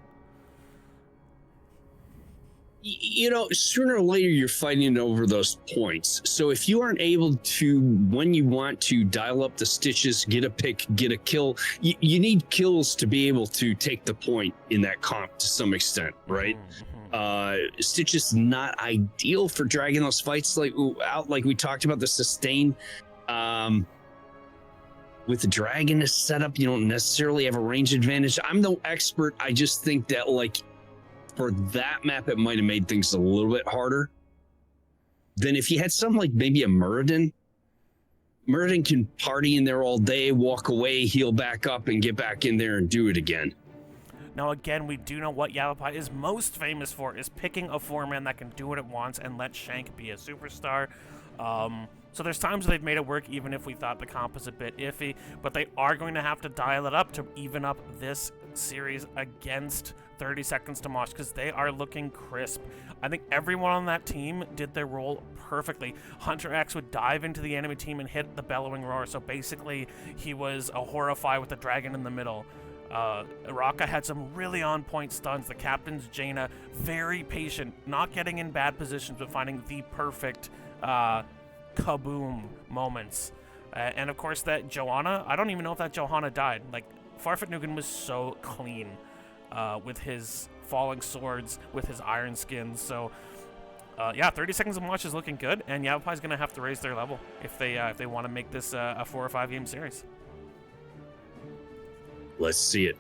Sooner or later you're fighting over those points. So if you aren't able to, when you want to dial up the Stitches, get a pick, get a kill, you need kills to be able to take the point in that comp to some extent, right? Mm-hmm. Stitch is not ideal for dragging those fights out, like we talked about the sustain. With the dragon setup, you don't necessarily have a range advantage. I'm no expert. I just think that for that map, it might have made things a little bit harder than if you had something like maybe a Muradin. Muradin can party in there all day, walk away, heal back up, and get back in there and do it again. Now, again, we do know what YavapAYAYA is most famous for, is picking a 4-man that can do what it wants and let Shank be a superstar. So there's times they've made it work, even if we thought the comp was a bit iffy, but they are going to have to dial it up to even up this series against 30 seconds to Mosh, because they are looking crisp. I think everyone on that team did their role perfectly. Hunter X would dive into the enemy team and hit the Bellowing Roar, so basically he was a Horrify with a dragon in the middle. Raka had some really on-point stuns. The captain's Jaina, very patient, not getting in bad positions, but finding the perfect kaboom moments. And of course that Johanna, I don't even know if that Johanna died. Like, Farfet Nugan was so clean with his falling swords, with his iron skins. So, yeah, 30 seconds of Mosh is looking good, and YavapAYAYA's going to have to raise their level if they want to make this a 4 or 5 game series. Let's see it.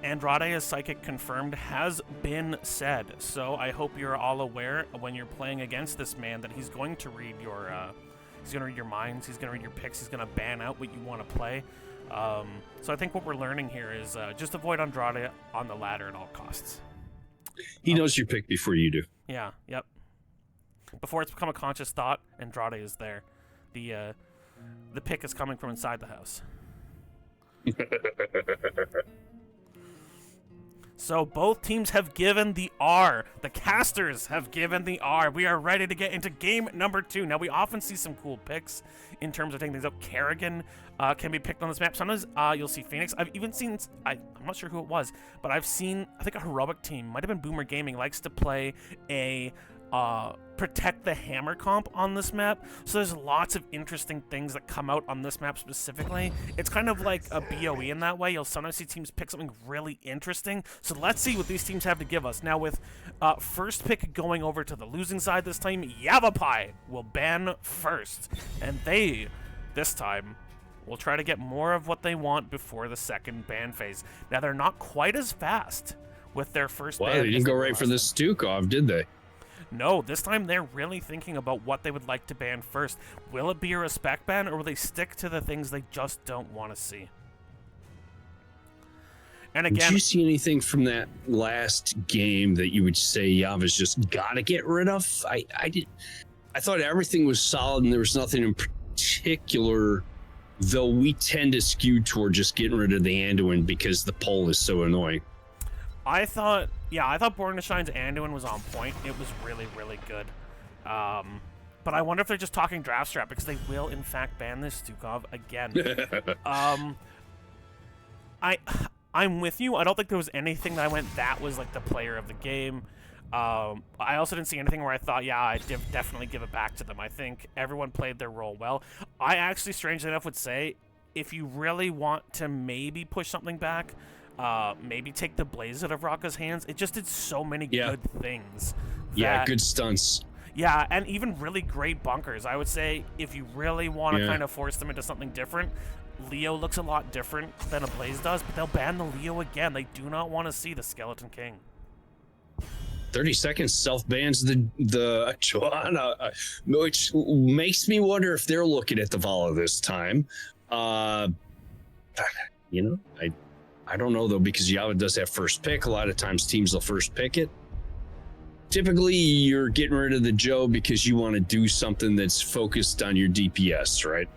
Andrade's Psychic confirmed has been said, so I hope you're all aware when you're playing against this man that he's going to read your minds, he's going to read your picks, he's going to ban out what you want to play. So I think what we're learning here is just avoid Andrade on the ladder at all costs. He knows your pick before you do. Yeah, yep. Before it's become a conscious thought, Andrade is there. The pick is coming from inside the house. So both teams have given the R. The casters have given the R. We are ready to get into game number 2. Now, we often see some cool picks in terms of taking things out. Kerrigan can be picked on this map. Sometimes you'll see Phoenix. I've even seen, I'm not sure who it was, but I've seen, I think a heroic team, might have been Boomer Gaming, likes to play a protect the hammer comp on this map. So there's lots of interesting things that come out on this map specifically. It's kind of like a BOE in that way. You'll sometimes see teams pick something really interesting. So let's see what these teams have to give us. Now with first pick going over to the losing side this time, YavapAYAYA will ban first. And they, this time, will try to get more of what they want before the second ban phase. Now they're not quite as fast with their first ban. Wow, they didn't go right for the Stukov, did they? No, this time they're really thinking about what they would like to ban first. Will it be a respect ban, or will they stick to the things they just don't want to see? And again, did you see anything from that last game that you would say Yava's just got to get rid of? I did. I thought everything was solid and there was nothing in particular, though we tend to skew toward just getting rid of the Anduin because the poll is so annoying. I thought Born to Shine's Anduin was on point. It was really, really good. But I wonder if they're just talking draft strap, because they will, in fact, ban this Stukov again. I'm with you. I don't think there was anything that I went, that was like the player of the game. I also didn't see anything where I thought, yeah, I'd definitely give it back to them. I think everyone played their role well. I actually, strangely enough, would say, if you really want to maybe push something back, maybe take the Blaze out of Rocka's hands. It just did so many good things. Yeah, good stunts. Yeah, and even really great bunkers. I would say if you really want to kind of force them into something different, Leo looks a lot different than a Blaze does, but they'll ban the Leo again. They do not want to see the Skeleton King. 30 seconds self-bans the Johanna, which makes me wonder if they're looking at the Vala this time. You know, I don't know, though, because Yava does have first pick. A lot of times teams will first pick it. Typically, you're getting rid of the Joe because you want to do something that's focused on your DPS, right?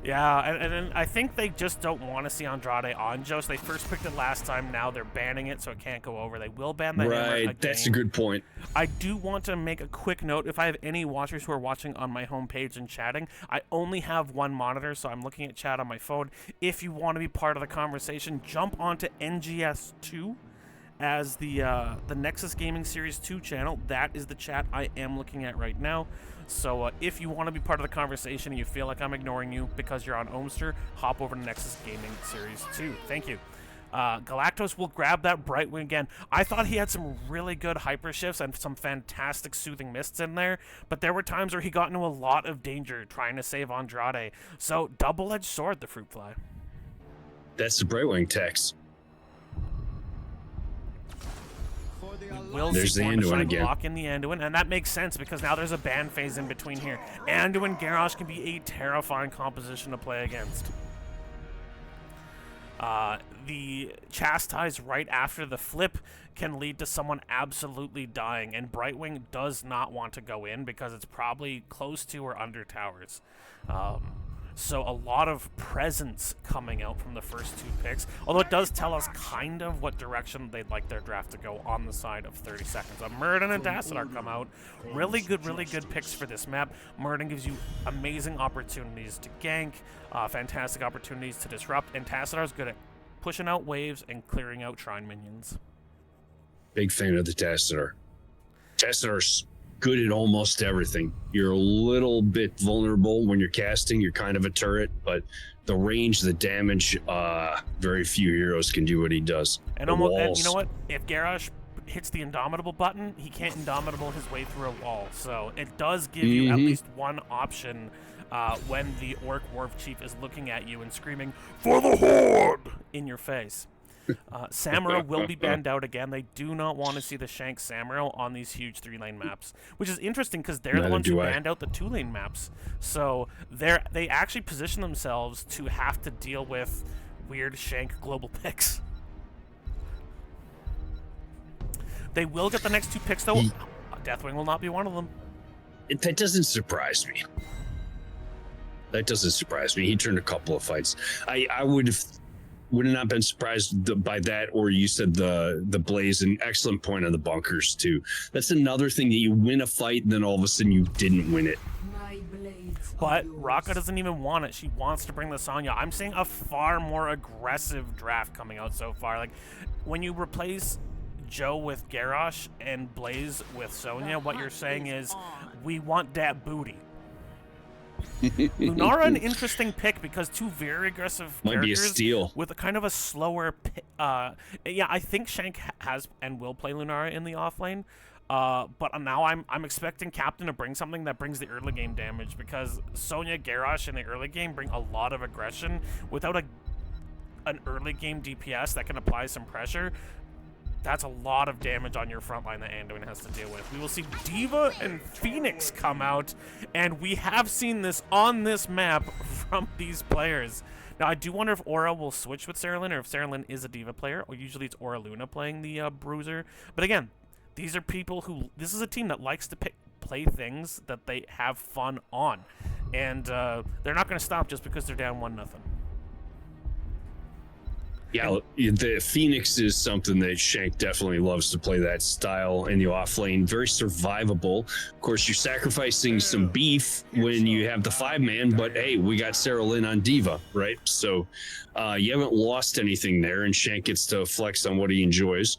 Yeah, and I think they just don't want to see Andrade on Joe, so they first picked it last time. Now they're banning it, so it can't go over. They will ban the hammer again. That's a good point. I do want to make a quick note. If I have any watchers who are watching on my homepage and chatting, I only have one monitor, so I'm looking at chat on my phone. If you want to be part of the conversation, jump onto NGS 2 as the Nexus Gaming Series 2 channel. That is the chat I am looking at right now. So if you want to be part of the conversation and you feel like I'm ignoring you because you're on Ohmster, hop over to Nexus Gaming Series 2. Thank you. Galactos will grab that Brightwing again. I thought he had some really good hyper shifts and some fantastic soothing mists in there, but there were times where he got into a lot of danger trying to save Andrade. So double-edged sword, the Fruit Fly. That's the Brightwing text. Will there's the Anduin again. Lock in the Anduin, and that makes sense because now there's a ban phase in between here. Anduin Garrosh can be a terrifying composition to play against. The Chastise right after the flip can lead to someone absolutely dying, and Brightwing does not want to go in because it's probably close to or under towers. So a lot of presence coming out from the first two picks, although it does tell us kind of what direction they'd like their draft to go on the side of 30 seconds. Murden and Tassadar come out. Really good picks for this map. Murden gives you amazing opportunities to gank, fantastic opportunities to disrupt, and Tassadar's good at pushing out waves and clearing out shrine minions. Big fan of the Tassadar. Tessar's good at almost everything. You're a little bit vulnerable when you're casting. You're kind of a turret, but the range, the damage, very few heroes can do what he does. And you know what? If Garrosh hits the Indomitable button, he can't Indomitable his way through a wall. So it does give you at least one option when the Orc Wharf Chief is looking at you and screaming, "For the Horde!" in your face. Samuro will be banned out again. They do not want to see the Shank Samuro on these huge 3-lane maps, which is interesting because they're the ones who banned out the 2-lane maps. So they actually position themselves to have to deal with weird Shank global picks. They will get the next 2 picks, though. Deathwing will not be one of them. That doesn't surprise me. That doesn't surprise me. He turned a couple of fights. I would have not been surprised by that, or you said the Blaze, an excellent point on the bunkers too. That's another thing that you win a fight and then all of a sudden you didn't win it. But Raka doesn't even want it. She wants to bring the Sonya. I'm seeing a far more aggressive draft coming out so far. Like, when you replace Joe with Garrosh and Blaze with Sonya, what you're saying is, we want that booty. Lunara, an interesting pick because 2 very aggressive might be a characters steal with a kind of a slower. Yeah, I think Shank has and will play Lunara in the offlane. But now I'm expecting Captain to bring something that brings the early game damage, because Sonya, Garrosh in the early game bring a lot of aggression without an early game DPS that can apply some pressure. That's a lot of damage on your front line that Anduin has to deal with. We will see D.Va and Phoenix come out, and we have seen this on this map from these players. Now, I do wonder if Aura will switch with Sarah Lynn, or if Sarah Lynn is a D.Va player, or usually it's Aura Luna playing the Bruiser. But again, these are people who... This is a team that likes to play things that they have fun on. And they're not going to stop just because they're down 1-0. Yeah, the Phoenix is something that Shank definitely loves to play, that style in the offlane. Very survivable. Of course, you're sacrificing some beef when you have the 5-man, but hey, we got Sarah Lynn on D.Va, right? So you haven't lost anything there, and Shank gets to flex on what he enjoys.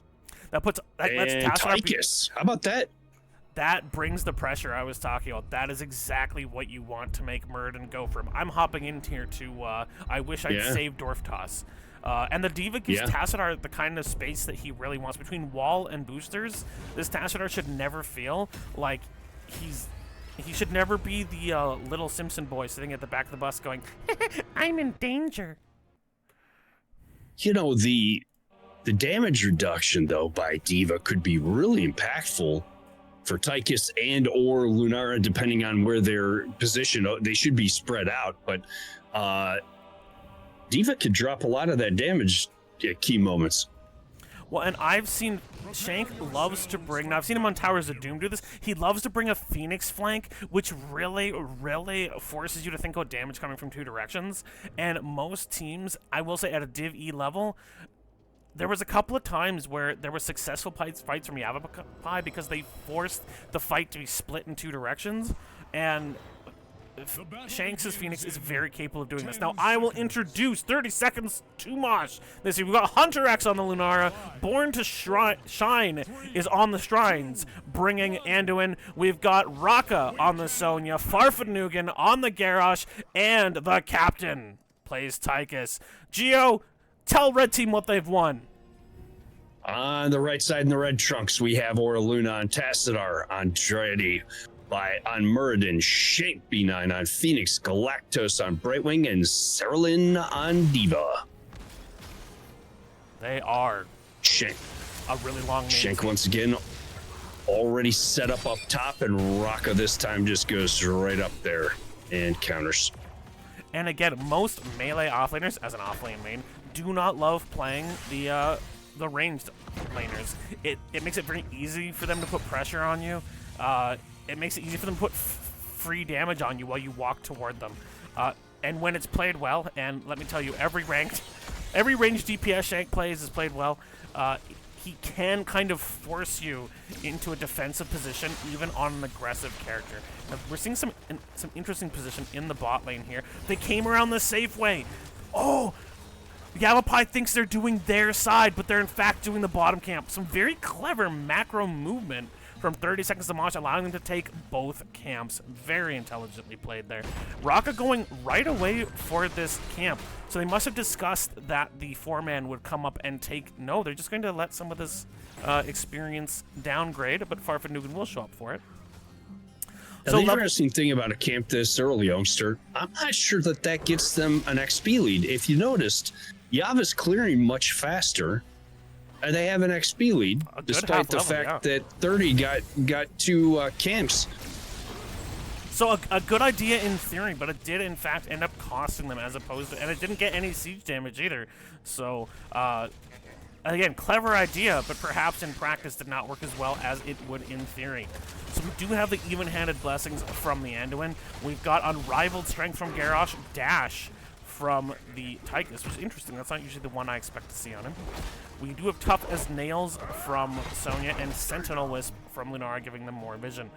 That puts... And Tychus, how about that? That brings the pressure I was talking about. That is exactly what you want to make Muradin go from. I'm hopping in here to, I wish I'd saved Dwarf Toss. And the D.Va gives Tassadar the kind of space that he really wants. Between wall and boosters, this Tassadar should never feel like he should never be the little Simpson boy sitting at the back of the bus going, I'm in danger. You know, the damage reduction, though, by D.Va could be really impactful for Tychus and or Lunara, depending on where they're positioned. They should be spread out, but D.Va could drop a lot of that damage at key moments. Well, and I've seen Shank loves to bring... Now, I've seen him on Towers of Doom do this. He loves to bring a Phoenix flank, which really, really forces you to think about damage coming from 2 directions. And most teams, I will say at a Div E level, there was a couple of times where there were successful fights from YavapAYAYA because they forced the fight to be split in 2 directions. And Shanks' Phoenix is very capable of doing this. Now, I will introduce 30 seconds to Mosh. This we've got Hunter X on the Lunara. Born to Shine is on the Shrines, bringing Anduin. We've got Raka on the Sonya, Farfanugan on the Garrosh, and the Captain plays Tychus. Geo, tell Red Team what they've won. On the right side in the red trunks, we have Aura Luna on Tassadar, on Dreddy, on Muradin, Shank B9 on Phoenix, Galactos on Brightwing, and Serlin on D.Va. They are Shank. A really long name. Shank once again already set up top, and Raka this time just goes right up there and counters. And again, most melee offlaners, as an offlane main, do not love playing the ranged laners. It makes it very easy for them to put pressure on you. It makes it easy for them to put free damage on you while you walk toward them. And when it's played well, and let me tell you, every ranged DPS Shank plays is played well, he can kind of force you into a defensive position, even on an aggressive character. Now, we're seeing some interesting position in the bot lane here. They came around the safe way. Oh! YavapAYAYA thinks they're doing their side, but they're in fact doing the bottom camp. Some very clever macro movement from 30 seconds to Mosh, allowing them to take both camps. Very intelligently played there. Raka going right away for this camp. So they must have discussed that the 4-man would come up and take... No, they're just going to let some of this experience downgrade, but Farfanugan will show up for it. Now, the interesting thing about a camp this early, youngster, I'm not sure that gets them an XP lead. If you noticed, Yava's clearing much faster, and they have an XP lead, despite the fact that 30 got 2 camps. So a good idea in theory, but it did in fact end up costing them as opposed to, and it didn't get any siege damage either. So again, clever idea, but perhaps in practice did not work as well as it would in theory. So we do have the even-handed blessings from the Anduin. We've got unrivaled strength from Garrosh, dash from the Tychus, which is interesting. That's not usually the one I expect to see on him. We do have tough as nails from Sonya and Sentinel Wisp from Lunara, giving them more vision.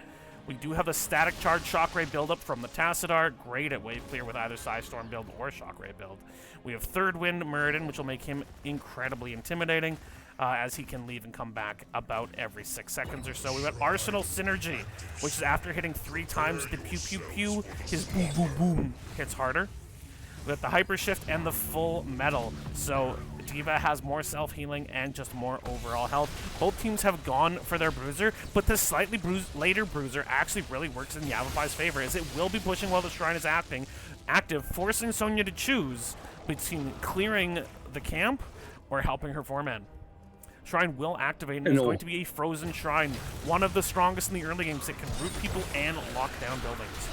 We do have a static charge Shockwave buildup from the Tassadar, great at wave clear with either Psystorm build or Shockwave build. We have Third Wind Muradin, which will make him incredibly intimidating, as he can leave and come back about every 6 seconds or so. We've got Arsenal Synergy, which is after hitting 3 times the pew pew pew, his boom boom boom hits harder. We've got the Hyper Shift and the Full Metal, so D.Va has more self-healing and just more overall health. Both teams have gone for their Bruiser, but this slightly later Bruiser actually really works in YavapAYA's favor, as it will be pushing while the Shrine is active, forcing Sonya to choose between clearing the camp or helping her 4-man. Shrine will activate, and it's going to be a frozen Shrine, one of the strongest in the early games that can root people and lock down buildings.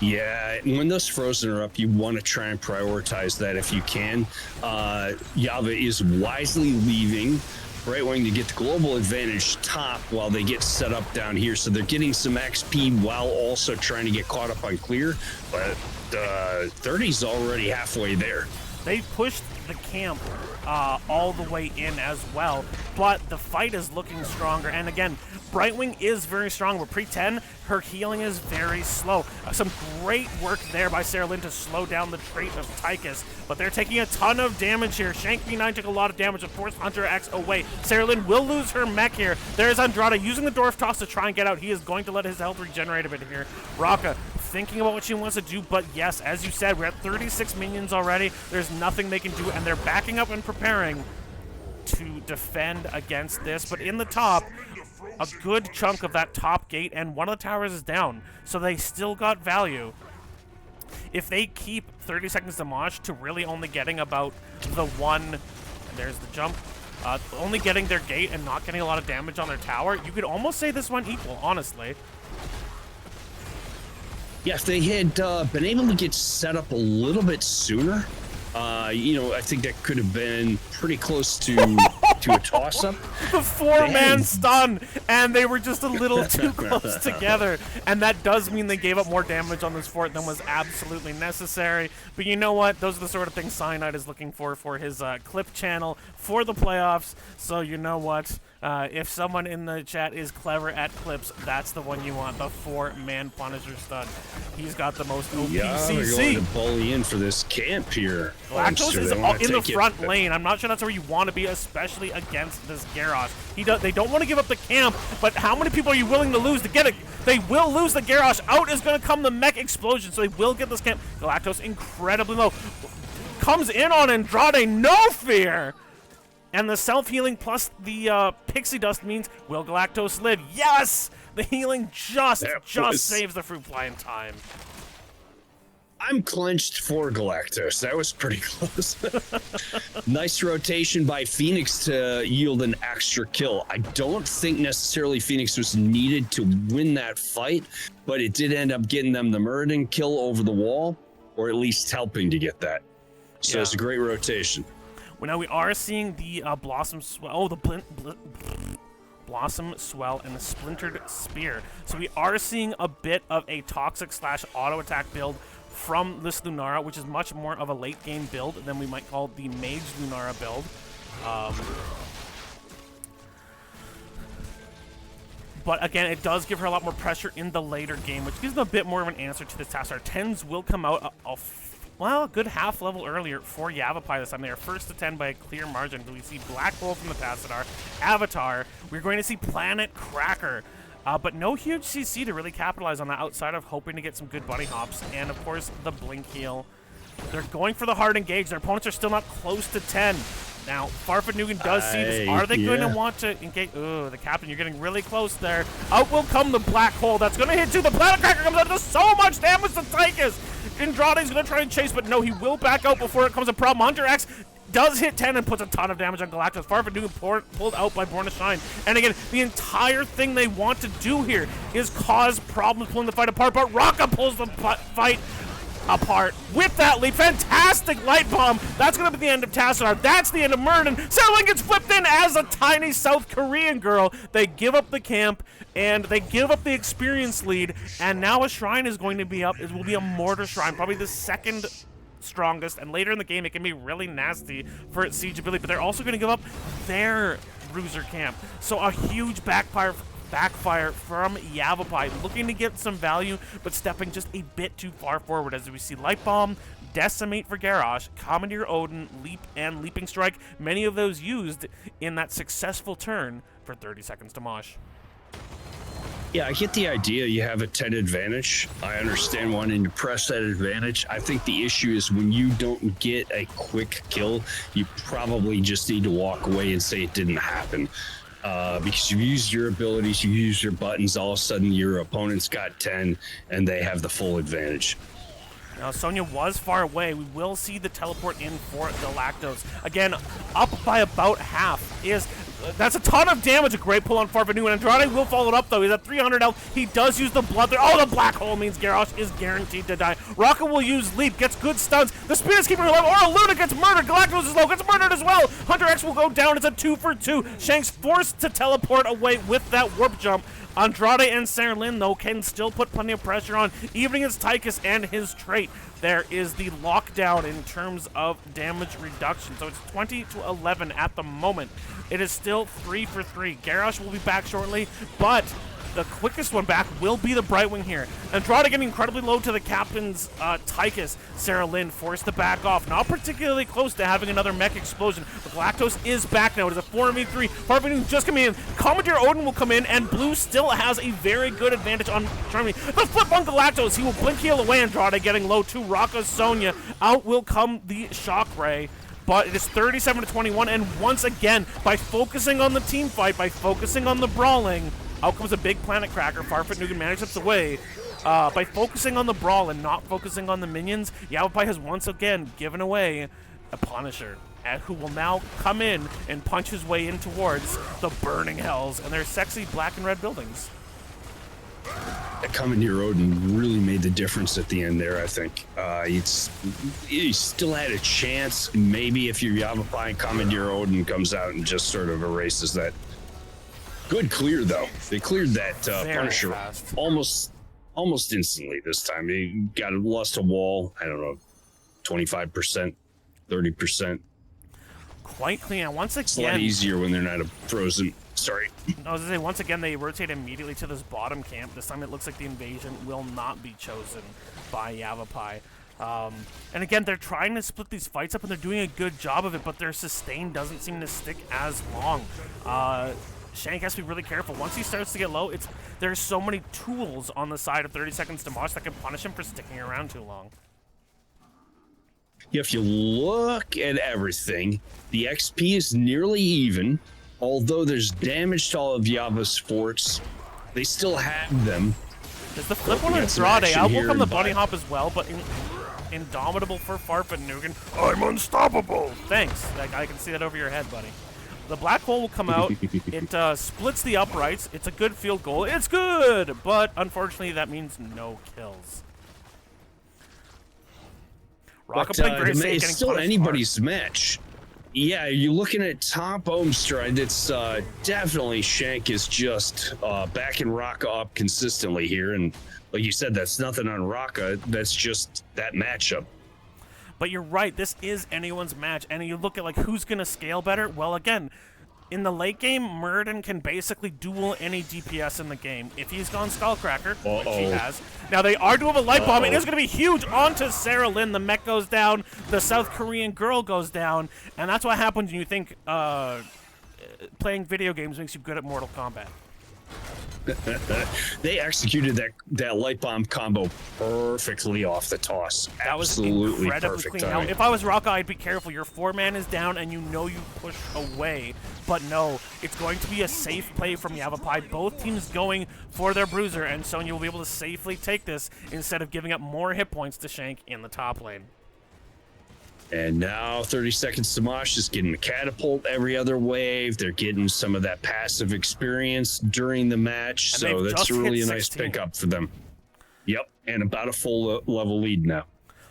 Yeah, when those frozen are up, you want to try and prioritize that if you can. Yava is wisely leaving right wing to get the global advantage top while they get set up down here. So they're getting some XP while also trying to get caught up on clear. But 30's already halfway there. They pushed the camp all the way in as well, but the fight is looking stronger. And again, Brightwing is very strong. We're pre-10. Her healing is very slow. Some great work there by Sarah Lynn to slow down the trait of Tychus, but they're taking a ton of damage here. Shank B9 took a lot of damage and forced Hunter X away. Sarah Lynn will lose her mech here. There's Andrada using the Dwarf Toss to try and get out. He is going to let his health regenerate a bit here. Raka thinking about what she wants to do, but yes, as you said, we're at 36 minions already. There's nothing they can do, and they're backing up and preparing to defend against this. But in the top, a good chunk of that top gate, and one of the towers is down, so they still got value. If they keep 30 seconds to Mosh to really only getting about the one, there's the jump, only getting their gate and not getting a lot of damage on their tower, you could almost say this one equal, honestly. Yeah, if they had been able to get set up a little bit sooner, you know, I think that could have been pretty close to a toss-up. The 4-man stun, and they were just a little too close together. And that does mean they gave up more damage on this fort than was absolutely necessary. But you know what? Those are the sort of things Cyanide is looking for his clip channel for the playoffs. So you know what? If someone in the chat is clever at clips, that's the one you want, the 4-man Punisher stun. He's got the most OP Yeah, CC. we're going to bully in for this camp here. Galactus is in the front lane. I'm not sure that's where you want to be, especially against this Garrosh. They don't want to give up the camp, but how many people are you willing to lose to get it? They will lose the Garrosh. Out is going to come the mech explosion, so they will get this camp. Galactus incredibly low. Comes in on Andrade, no fear! And the self-healing plus the pixie dust means, will Galactus live? Yes! The healing just saves the fruit fly in time. I'm clenched for Galactus. That was pretty close. Nice rotation by Phoenix to yield an extra kill. I don't think necessarily Phoenix was needed to win that fight, but it did end up getting them the Muradin kill over the wall, or at least helping to get that. So it's a great rotation. Well, now we are seeing the Blossom Swell. Oh, the Blossom Swell and the Splintered Spear. So we are seeing a bit of a toxic / auto attack build from this Lunara, which is much more of a late game build than we might call the Mage Lunara build. But again, it does give her a lot more pressure in the later game, which gives them a bit more of an answer to this task. Our 10s will come out. well, a good half level earlier for YavapAYAYA this time. They are first to 10 by a clear margin. We see Black Hole from the Tassadar, Avatar. We're going to see Planet Cracker. But no huge CC to really capitalize on that outside of hoping to get some good bunny hops. And, of course, the Blink Heal. They're going for the hard engage. Their opponents are still not close to 10. Now, Farfadnugan does see this. Are they going to want to engage? Ooh, the captain, you're getting really close there. Out will come the Black Hole. That's going to hit too. The Planet Cracker comes out, does so much damage to Tychus. Andrade's going to try and chase, but no, he will back out before it comes a problem. Hunter X does hit 10 and puts a ton of damage on Galactus. Farfadnugan pulled out by Born to Shine. And again, the entire thing they want to do here is cause problems pulling the fight apart, but Raka pulls the fight apart with that lead. Fantastic light bomb. That's going to be the end of Tassadar. That's the end of Murden. Sarah gets flipped in as a tiny South Korean girl. They give up the camp and they give up the experience lead. And now a shrine is going to be up. It will be a mortar shrine, probably the second strongest. And later in the game, it can be really nasty for its siege ability. But they're also going to give up their bruiser camp. So a huge backfire from YavapAYAYA, looking to get some value, but stepping just a bit too far forward as we see Light Bomb, Decimate for Garrosh, Commandeer Odin, Leap, and Leaping Strike, many of those used in that successful turn for 30 seconds to Mosh. Yeah, I get the idea you have a 10 advantage. I understand wanting to press that advantage. I think the issue is when you don't get a quick kill, you probably just need to walk away and say it didn't happen. Because you've used your abilities, you've used your buttons, all of a sudden your opponent's got 10 and they have the full advantage. Now, Sonya was far away. We will see the teleport in for Galactus. Again, up by about half. That's a ton of damage. A great pull on Farfadnugan. Andrade will follow it up, though. He's at 300 health. He does use the blood there. Oh, the Black Hole means Garrosh is guaranteed to die. Raka will use Leap, gets good stuns. The Speed is keeping her alive. Or Luna gets murdered. Galactus is low, gets murdered as well. Hunter X will go down. It's a 2 for 2. Shank's forced to teleport away with that warp jump. Andrade and Sarah Lynn, though, can still put plenty of pressure on, even against Tychus and his trait. There is the lockdown in terms of damage reduction. So it's 20 to 11 at the moment. It is still 3 for 3. Garrosh will be back shortly, but the quickest one back will be the Brightwing here. Andrade getting incredibly low to the captain's Tychus. Sarah Lynn forced to back off. Not particularly close to having another mech explosion. But Galactus is back now. It is a 4v3. Farfadnugan just coming in. Commandeer Odin will come in, and Blue still has a very good advantage on Germany. The flip on Galactus. He will blink heal away. Andrade getting low to Raka Sonya. Out will come the Shock Ray. But it is 37 to 21, and once again, by focusing on the team fight, by focusing on the brawling, out comes a big Planet Cracker. Farfadnugan manages away. By focusing on the brawl and not focusing on the minions, YavapAYAYA has once again given away a Punisher, who will now come in and punch his way in towards the Burning Hells and their sexy black and red buildings. That Commandeer Odin really made the difference at the end there, I think. He still had a chance. Maybe if you're YavapAYAYA, Commandeer Odin comes out and just sort of erases that. Good clear, though. They cleared that Punisher fast. almost instantly this time. He lost a wall, I don't know, 25%, 30%. Quite clean. And once It's a lot again, easier when they're not a frozen. Sorry. I was going to say, once again, they rotate immediately to this bottom camp. This time it looks like the invasion will not be chosen by YavapAYAYA. And again, they're trying to split these fights up, and they're doing a good job of it, but their sustain doesn't seem to stick as long. Shank has to be really careful. Once he starts to get low, there's so many tools on the side of 30 seconds to Mosh that can punish him for sticking around too long. If you look at everything, the XP is nearly even. Although there's damage to all of Yava's forts, they still have them. There's the flip on Andrade. Out will come the bunny hop as well, but Indomitable for Farfadnugan. I'm unstoppable! Thanks. I can see that over your head, buddy. The Black Hole will come out. It splits the uprights. It's a good field goal. It's good! But unfortunately, that means no kills. Rocket playing very safe, it's getting still punished anybody's hard. match. Yeah, you're looking at top Ohmstride. It's definitely Shank is just backing Raka up consistently here. And like you said, that's nothing on Raka. That's just that matchup. But you're right, this is anyone's match. And you look at like who's going to scale better. Well, again, in the late game, Murden can basically duel any DPS in the game. If he's gone Skullcracker, which he has. Now they are doing a light bomb. It is going to be huge onto Sarah Lynn. The mech goes down. The South Korean girl goes down. And that's what happens when you think playing video games makes you good at Mortal Kombat. They executed that light bomb combo perfectly off the toss. That was Absolutely incredibly perfect clean. Now, timing. if I was Rocka, I'd be careful. Your 4-man is down, and you know you push away. But no, it's going to be a safe play from YavapAYAYA. Both teams going for their bruiser, and Sonya will be able to safely take this instead of giving up more hit points to Shank in the top lane. And now 30 seconds to Mosh is getting the catapult every other wave. They're getting some of that passive experience during the match. And So they've that's just really hit a nice 16. pickup for them. Yep. And about a full level lead now.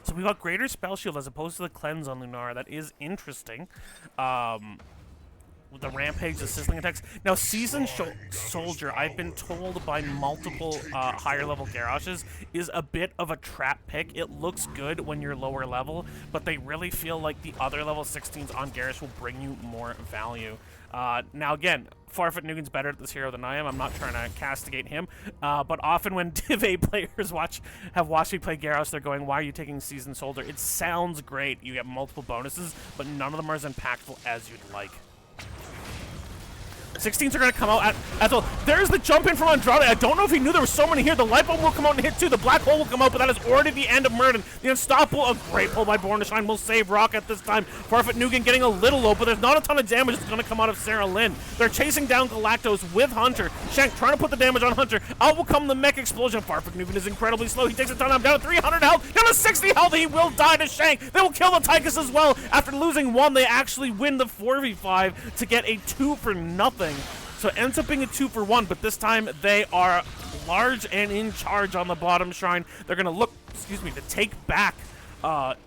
So we got greater spell shield as opposed to the cleanse on Lunara. That is interesting. With the rampage, the sizzling attacks. Now, Seasoned Soldier, I've been told by multiple higher level Garroshes, is a bit of a trap pick. It looks good when you're lower level, but they really feel like the other level 16s on Garrosh will bring you more value. Now, again, Farfet Nugan's better at this hero than I am. I'm not trying to castigate him, but often when Div A players have watched me play Garrosh, they're going, why are you taking Seasoned Soldier? It sounds great. You get multiple bonuses, but none of them are as impactful as you'd like. 16s are going to come out as well. There's the jump in from Andrade. I don't know if he knew there were so many here. The light bulb will come out and hit too. The black hole will come out, but that is already the end of Murden. The unstoppable, a great pull by Born to Shine will save Rock at this time. Farfet Nugan getting a little low, but there's not a ton of damage that's going to come out of Sarah Lynn. They're chasing down Galactos with Hunter. Shank trying to put the damage on Hunter. Out will come the mech explosion. Farfet Nugan is incredibly slow. He takes a ton. I'm down to 300 health, down to 60 health. He will die to Shank. They will kill the Tychus as well. After losing one, they actually win the 4v5 to get a 2-for-0. So it ends up being a 2-for-1, but this time they are large and in charge on the bottom shrine. They're going to look, to take back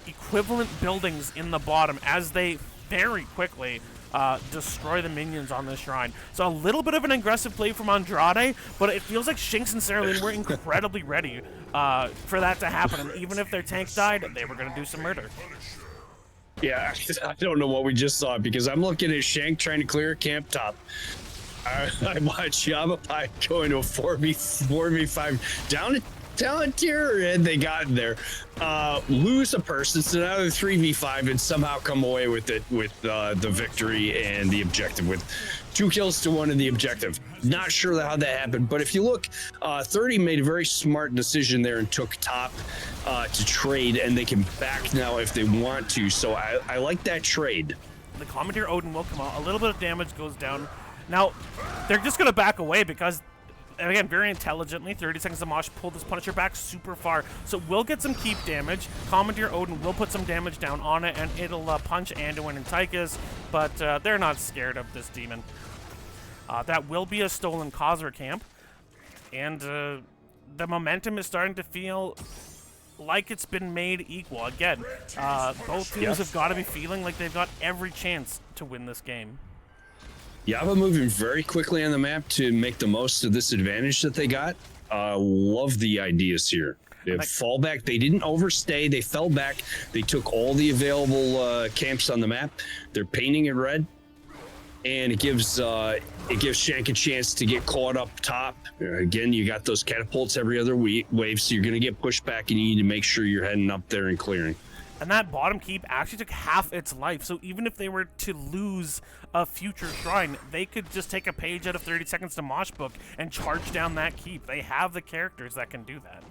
equivalent buildings in the bottom as they very quickly destroy the minions on this shrine. So a little bit of an aggressive play from Andrade, but it feels like Shinx and Sarah Lynn were incredibly ready for that to happen. And even if their tank died, they were going to do some murder. Yeah, I don't know what we just saw because I'm looking at Shank trying to clear a camp top. I watched YavapAYAYA go into a 4v5 down to talent tier, and they got in there. Lose a person, so now they're 3v5 and somehow come away with it with the victory and the objective with 2 kills to 1 in the objective. Not sure how that happened, but if you look, 30 made a very smart decision there and took top to trade, and they can back now if they want to. So I like that trade. The Commandeer Odin will come out. A little bit of damage goes down. Now, they're just going to back away because, and again, very intelligently, 30 seconds to Mosh pulled this Punisher back super far. So we'll get some keep damage. Commandeer Odin will put some damage down on it, and it'll punch Anduin and Tychus, but they're not scared of this demon. That will be a stolen Khazra camp, and the momentum is starting to feel like it's been made equal. Again, both teams have got to be feeling like they've got every chance to win this game. Yava moving very quickly on the map to make the most of this advantage that they got. Love the ideas here. They have fallback. They didn't overstay. They fell back. They took all the available camps on the map. They're painting it red, and it gives Shank a chance to get caught up top. Again, you got those catapults every other wave, so you're going to get pushed back, and you need to make sure you're heading up there and clearing. And that bottom keep actually took half its life. So even if they were to lose a future shrine, they could just take a page out of 30 seconds to Mosh book and charge down that keep. They have the characters that can do that.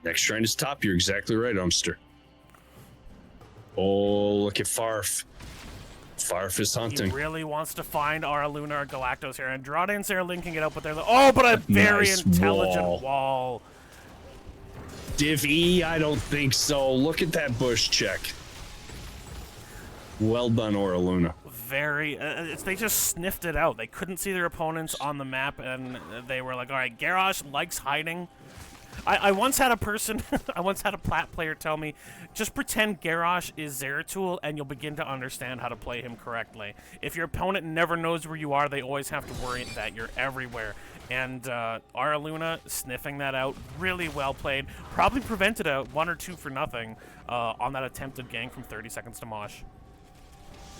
Next shrine is top. You're exactly right, Umster. Oh, look at Farf. Farf is hunting. He really wants to find our Luna or Galactos here. Andrade and Sarah Lynn can get out, but they're like, oh, but a very nice intelligent wall. Div E, I don't think so. Look at that bush check. Well done, Aura Luna. Very, they just sniffed it out. They couldn't see their opponents on the map, and they were like, all right, Garrosh likes hiding. I once had a person, I once had a plat player tell me, just pretend Garrosh is Zeratul and you'll begin to understand how to play him correctly. If your opponent never knows where you are, they always have to worry that you're everywhere. And Aura Luna sniffing that out, really well played. Probably prevented a 1 or 2 for nothing on that attempted gank from 30 seconds to Mosh.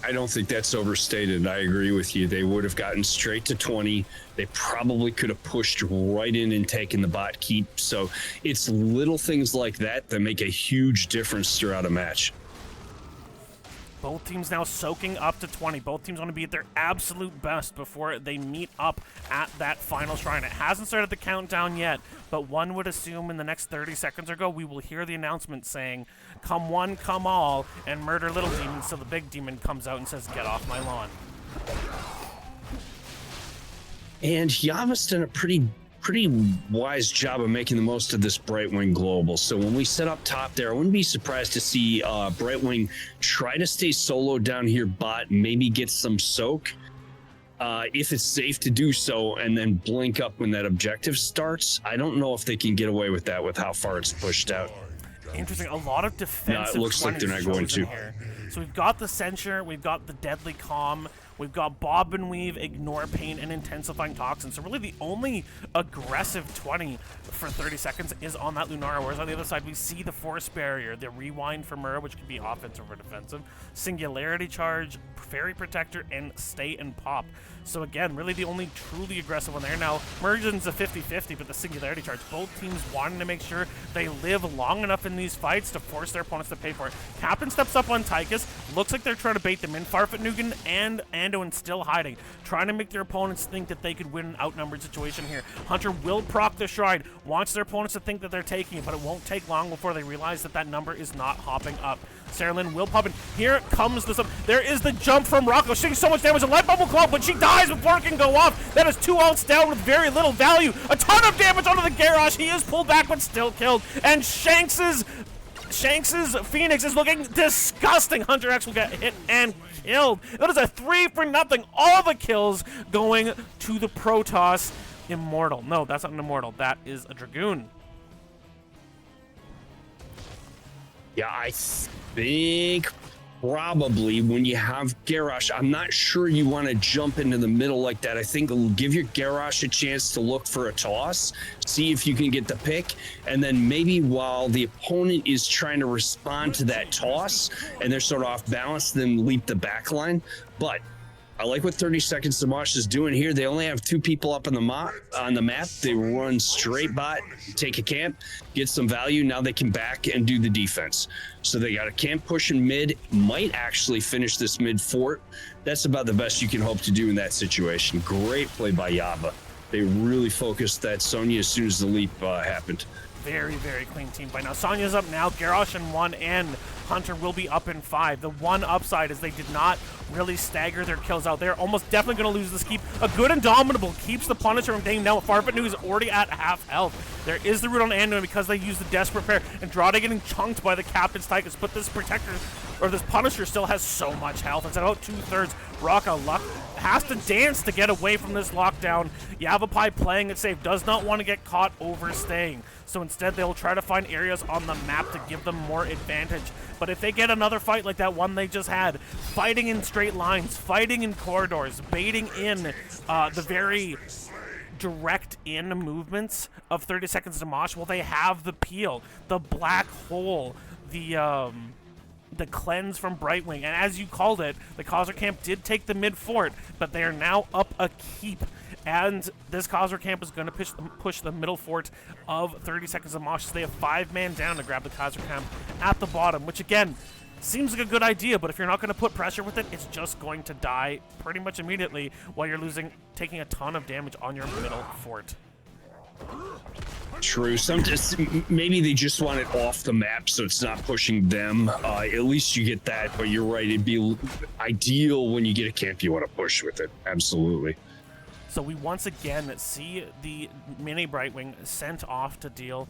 I don't think that's overstated. I agree with you. They would have gotten straight to 20. They probably could have pushed right in and taken the bot keep. So it's little things like that that make a huge difference throughout a match. Both teams now soaking up to 20. Both teams want to be at their absolute best before they meet up at that final shrine. It hasn't started the countdown yet, but one would assume in the next 30 seconds or go, we will hear the announcement saying, come one, come all, and murder little demons. So the big demon comes out and says, get off my lawn. And Yava's done a pretty wise job of making the most of this Brightwing Global. So when we set up top there, I wouldn't be surprised to see Brightwing try to stay solo down here bot, maybe get some soak if it's safe to do so, and then blink up when that objective starts. I don't know if they can get away with that with how far it's pushed out. Interesting. A lot of defensive. No, it looks like they're not going to. Here. So we've got the Censure, we've got the Deadly Calm, we've got Bob and Weave, Ignore Pain, and Intensifying Toxin. So really the only aggressive 20 for 30 seconds is on that Lunara, whereas on the other side we see the Force Barrier, the Rewind for Murrah, which can be offensive or defensive, Singularity Charge, Fairy Protector, and Stay and Pop. So again, really the only truly aggressive one there. Now, Mergen's a 50-50, but the Singularity Charge, both teams wanting to make sure they live long enough in these fights to force their opponents to pay for it. Captain steps up on Tychus. Looks like they're trying to bait them in. Farfetch'd Nugan and Anduin still hiding, trying to make their opponents think that they could win an outnumbered situation here. Hunter will proc the Shrine, wants their opponents to think that they're taking it, but it won't take long before they realize that that number is not hopping up. Sarah Lynn will pop in. Here comes the sub. There is the jump from Rocco. She's so much damage. A light bulb will come up, but she dies before it can go off. That is 2 ults down with very little value. A ton of damage onto the Garrosh. He is pulled back, but still killed. And Shanks's Phoenix is looking disgusting. Hunter X will get hit and killed. That is a 3-for-0. All the kills going to the Protoss Immortal. No, that's not an Immortal. That is a Dragoon. Yeah, I think probably when you have Garrosh, I'm not sure you want to jump into the middle like that. I think give your Garrosh a chance to look for a toss, see if you can get the pick, and then maybe while the opponent is trying to respond to that toss and they're sort of off balance, then leap the back line. But I like what 30 Seconds to Mosh is doing here. They only have 2 people up on the map. They run straight bot, take a camp, get some value. Now they can back and do the defense. So they got a camp push in mid, might actually finish this mid fort. That's about the best you can hope to do in that situation. Great play by Yava. They really focused that Sonya as soon as the leap happened. Very, very clean team by now. Sonya's up now, Garrosh in 1, and Hunter will be up in 5. The one upside is they did not really stagger their kills out. They're almost definitely going to lose this keep. A good Indomitable keeps the Punisher from getting down. Farfetch'd Nugan is already at half health. There is the root on Anduin because they use the Desperate Pair. Andrade getting chunked by the Captain's Tychus, but this Protector, or this Punisher still has so much health. It's at about 2/3. Rocca Luck has to dance to get away from this lockdown. YavapAYAYA playing it safe, does not want to get caught overstaying. So instead, they'll try to find areas on the map to give them more advantage. But if they get another fight like that one they just had, fighting in straight lines, fighting in corridors, baiting in the very direct in movements of 30 Seconds to Mosh, well, they have the peel, the black hole, the cleanse from Brightwing. And as you called it, the Khazar camp did take the mid fort, but they are now up a keep. And this Khazar camp is going to push the middle fort of 30 Seconds of Mosh. So they have 5-man down to grab the Khazar camp at the bottom, which again, seems like a good idea, but if you're not going to put pressure with it, it's just going to die pretty much immediately while you're taking a ton of damage on your middle fort. True. Maybe they just want it off the map so it's not pushing them. At least you get that, but you're right. It'd be ideal when you get a camp you want to push with it. Absolutely. So we once again see the mini Brightwing sent off to deal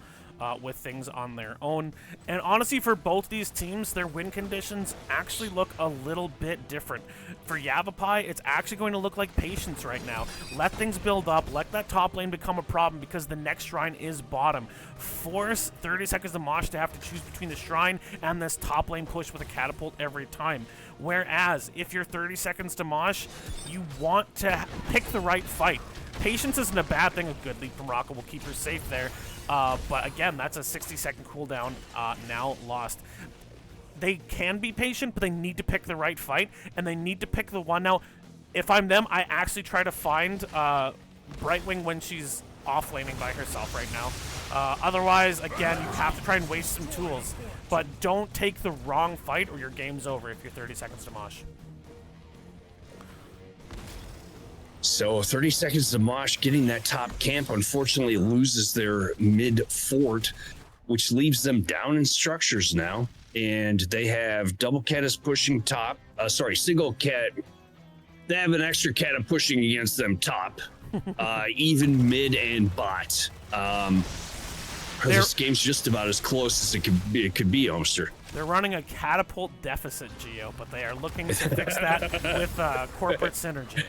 with things on their own. And honestly, for both these teams, their win conditions actually look a little bit different. For YavapAYAYA, it's actually going to look like patience right now. Let things build up, let that top lane become a problem because the next shrine is bottom. Force 30 Seconds to Mosh to have to choose between the shrine and this top lane push with a catapult every time. Whereas, if you're 30 Seconds to Mosh, you want to pick the right fight. Patience isn't a bad thing. A good lead from Rocco will keep her safe there. But again, that's a 60-second cooldown now lost. they can be patient, but they need to pick the right fight, and they need to pick the one. Now, if I'm them, I actually try to find Brightwing when she's off-laning by herself right now. Otherwise, again, you have to try and waste some tools. But don't take the wrong fight or your game's over if you're 30 seconds to Mosh. So 30 seconds to Mosh getting that top camp unfortunately loses their mid fort, which leaves them down in structures now. And they have double Cata pushing top. Single cat. They have an extra Cata pushing against them top. Even mid and bot. This game's just about as close as it could be, Omster. They're running a catapult deficit, Geo, but they are looking to fix that with corporate synergy.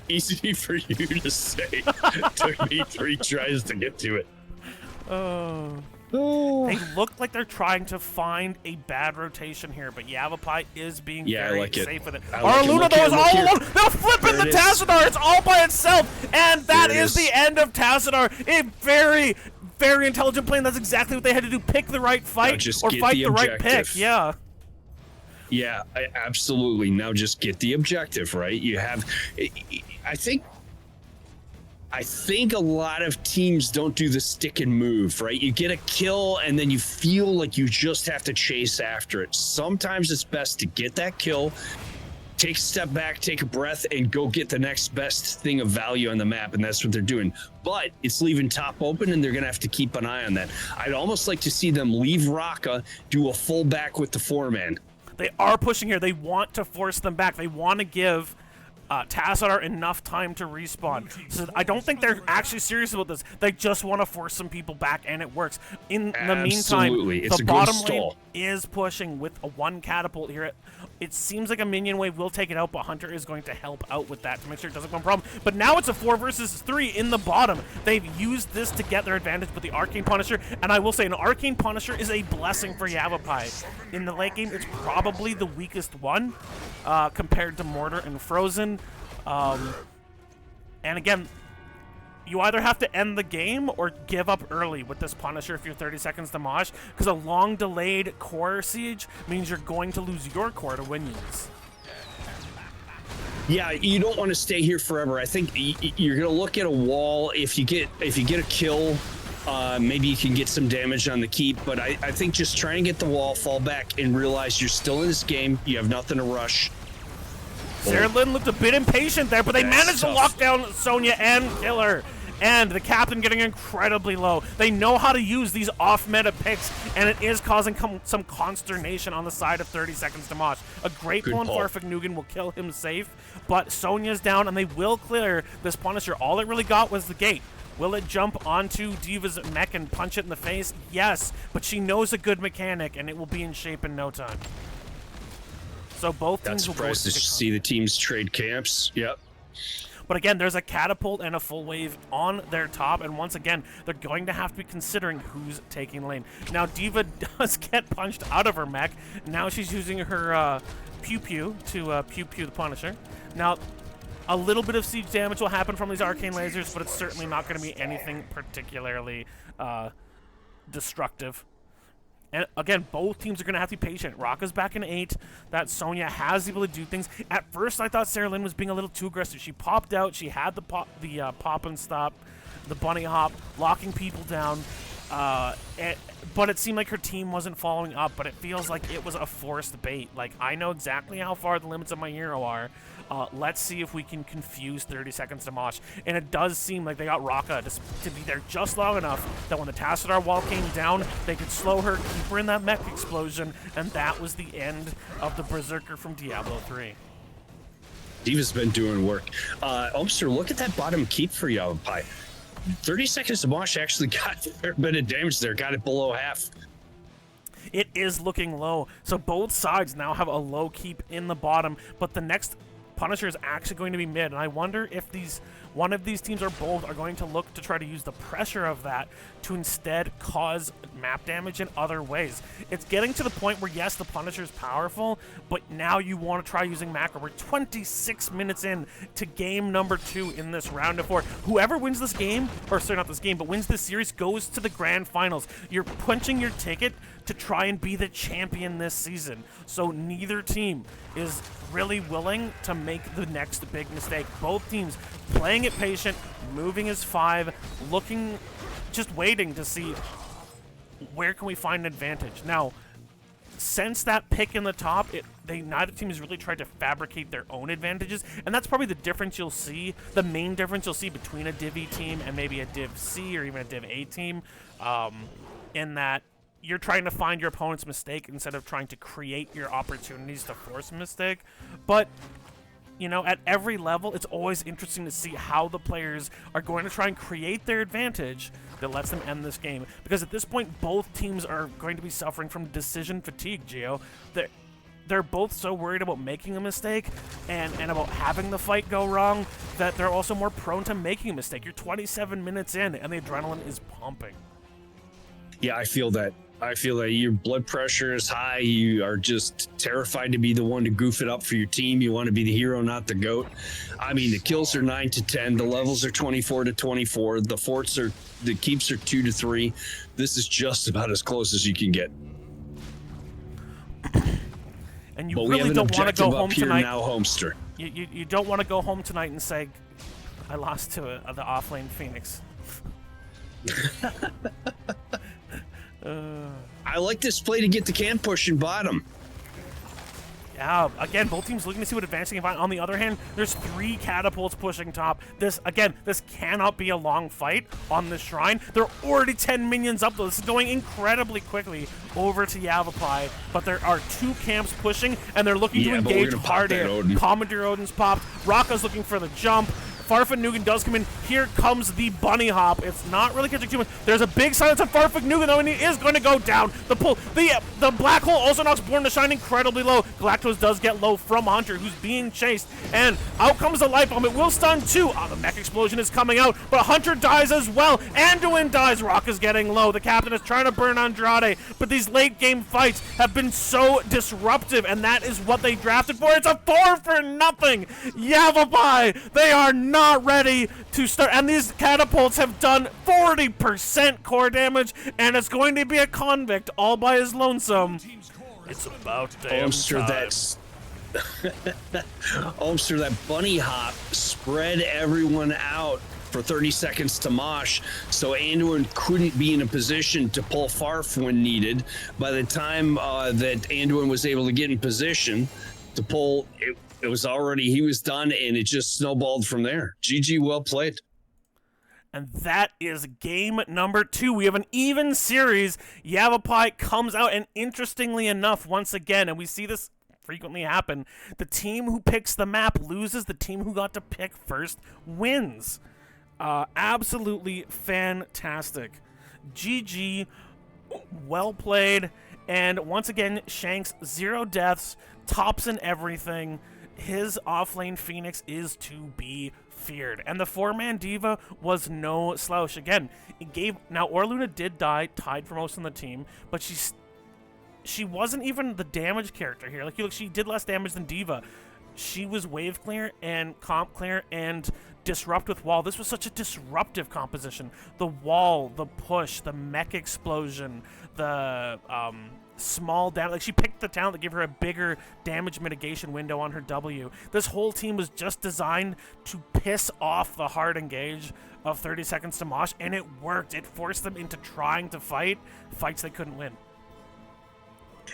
Easy for you to say. Took me 3 tries to get to it. They look like they're trying to find a bad rotation here, but YavapAYAYA is being very safe with it. Luna, though, is all alone. They'll flip into Tassadar. It's all by itself, and that is the end of Tassadar. A very, very intelligent play, and that's exactly what they had to do. Pick the right fight or fight the right pick. Yeah. Yeah, absolutely. Now just get the objective, right? You have, I think a lot of teams don't do the stick and move, right? You get a kill and then you feel like you just have to chase after it. Sometimes it's best to get that kill, take a step back, take a breath, and go get the next best thing of value on the map, and that's what they're doing. But it's leaving top open, and they're going to have to keep an eye on that. I'd almost like to see them leave Raka, do a full back with the 4-man. They are pushing here. They want to force them back. They want to give Tassadar enough time to respawn. So I don't think they're actually serious about this. They just want to force some people back, and it works. In the meantime, the bottom lane is pushing with a 1 catapult here. It seems like a minion wave will take it out, but Hunter is going to help out with that to make sure it doesn't become a problem. But now it's a 4 versus 3 in the bottom. They've used this to get their advantage with the Arcane Punisher, and I will say an Arcane Punisher is a blessing for YavapAYAYA. In the late game, it's probably the weakest one compared to Mortar and Frozen. And again, you either have to end the game or give up early with this Punisher if you're 30 seconds to Mosh, because a long delayed core siege means you're going to lose your core to minions. Yeah, you don't want to stay here forever. I think you're going to look at a wall. If you get a kill, maybe you can get some damage on the keep, but I think just try and get the wall, fall back, and realize you're still in this game. You have nothing to rush. Sarah Lynn looked a bit impatient there, but they managed to lock down Sonya and kill her. And the captain getting incredibly low. They know how to use these off-meta picks, and it is causing some consternation on the side of 30 seconds to Mosh. A great pull for Fagnugan will kill him safe, but Sonya's down, and they will clear this Punisher. All it really got was the gate. Will it jump onto Diva's mech and punch it in the face? Yes, but she knows a good mechanic, and it will be in shape in no time. So both teams will surprised to see the teams trade camps. Yep. But again, there's a catapult and a full wave on their top, and once again, they're going to have to be considering who's taking lane. Now, Diva does get punched out of her mech. Now she's using her pew-pew to pew-pew the Punisher. Now, a little bit of siege damage will happen from these arcane lasers, but it's certainly not going to be anything particularly destructive. And again, both teams are going to have to be patient. Raka's back in 8. That Sonya has the ability to do things. At first, I thought Sarah Lynn was being a little too aggressive. She popped out. She had the pop and stop, the bunny hop, locking people down. But it seemed like her team wasn't following up. But it feels like it was a forced bait. Like, I know exactly how far the limits of my hero are. Let's see if we can confuse 30 seconds to Mosh. And it does seem like they got Raka to be there just long enough that when the Tassadar wall came down, they could slow her, keep her in that mech explosion, and that was the end of the Berserker from Diablo 3. Diva's been doing work. Omster, look at that bottom keep for YavapAYAYA. 30 seconds to Mosh actually got a fair bit of damage there, got it below half. It is looking low. So both sides now have a low keep in the bottom, but the next Punisher is actually going to be mid, and I wonder if one of these teams or both are going to look to try to use the pressure of that to instead cause map damage in other ways. It's getting to the point where, yes, the Punisher is powerful, but now you want to try using macro. We're 26 minutes in to game number 2 in this round of 4. Whoever wins this game, or sorry, not this game, but wins this series, goes to the grand finals. You're punching your ticket to try and be the champion this season. So neither team is really willing to make the next big mistake. Both teams playing it patient, moving as 5, looking, just waiting to see where can we find an advantage. Now, since that pick in the top, neither team has really tried to fabricate their own advantages, and that's probably the difference you'll see, the main difference you'll see between a Div E team and maybe a Div C or even a Div A team, in that you're trying to find your opponent's mistake instead of trying to create your opportunities to force a mistake. But, you know, at every level, it's always interesting to see how the players are going to try and create their advantage that lets them end this game. Because at this point, both teams are going to be suffering from decision fatigue, Gio. They're both so worried about making a mistake and about having the fight go wrong that they're also more prone to making a mistake. You're 27 minutes in, and the adrenaline is pumping. Yeah, I feel that. Your blood pressure is high. You are just terrified to be the one to goof it up for your team. You want to be the hero, not the GOAT. I mean, the kills are 9 to 10. The levels are 24 to 24. The keeps are 2 to 3. This is just about as close as you can get. And you really don't want to go home tonight. Now, Homester. You don't want to go home tonight and say, I lost to the offlane Phoenix. I like this play to get the can push in bottom. Yeah, again, both teams looking to see what advancing can find. On the other hand, there's 3 catapults pushing top. This cannot be a long fight on this shrine. There are already 10 minions up, though. This is going incredibly quickly over to YavapAYAYA, but there are 2 camps pushing, and they're looking to engage hard here. Commandeer Odin's popped. Raka's looking for the jump. Farfignugan does come in. Here comes the bunny hop. It's not really catching too much. There's a big silence on Farfignugan, though, and he is going to go down. The pull, the black hole also knocks Born to Shine incredibly low. Galactos does get low from Hunter, who's being chased, and out comes the life bomb. It will stun too. The mech explosion is coming out, but Hunter dies as well. Anduin dies. Rock is getting low. The captain is trying to burn Andrade, but these late game fights have been so disruptive, and that is what they drafted for. It's a 4 for nothing. YavapAYAYA, they are not ready to start, and these catapults have done 40% core damage, and it's going to be a convict all by his lonesome. It's about damn time. Omster, that bunny hop spread everyone out for 30 seconds to Mosh, so Anduin couldn't be in a position to pull Farf when needed. By the time that Anduin was able to get in position to pull, it was already, he was done, and it just snowballed from there. GG, well played. And that is game number 2. We have an even series. YavapAYAYA comes out, and interestingly enough, once again, and we see this frequently happen, the team who picks the map loses. The team who got to pick first wins. Absolutely fantastic. GG, well played. And once again, Shanks, 0 deaths, tops in everything. His offlane Phoenix is to be feared. And the 4-man Diva was no slouch. Again, now Orluna did die, tied for most on the team, but she wasn't even the damage character here. Like, look, she did less damage than Diva. She was wave clear and comp clear and disrupt with wall. This was such a disruptive composition. The wall, the push, the mech explosion, the small damage. Like, she picked the talent that gave her a bigger damage mitigation window on her W. This whole team was just designed to piss off the hard engage of 30 seconds to Mosh, and it worked. It forced them into trying to fights they couldn't win.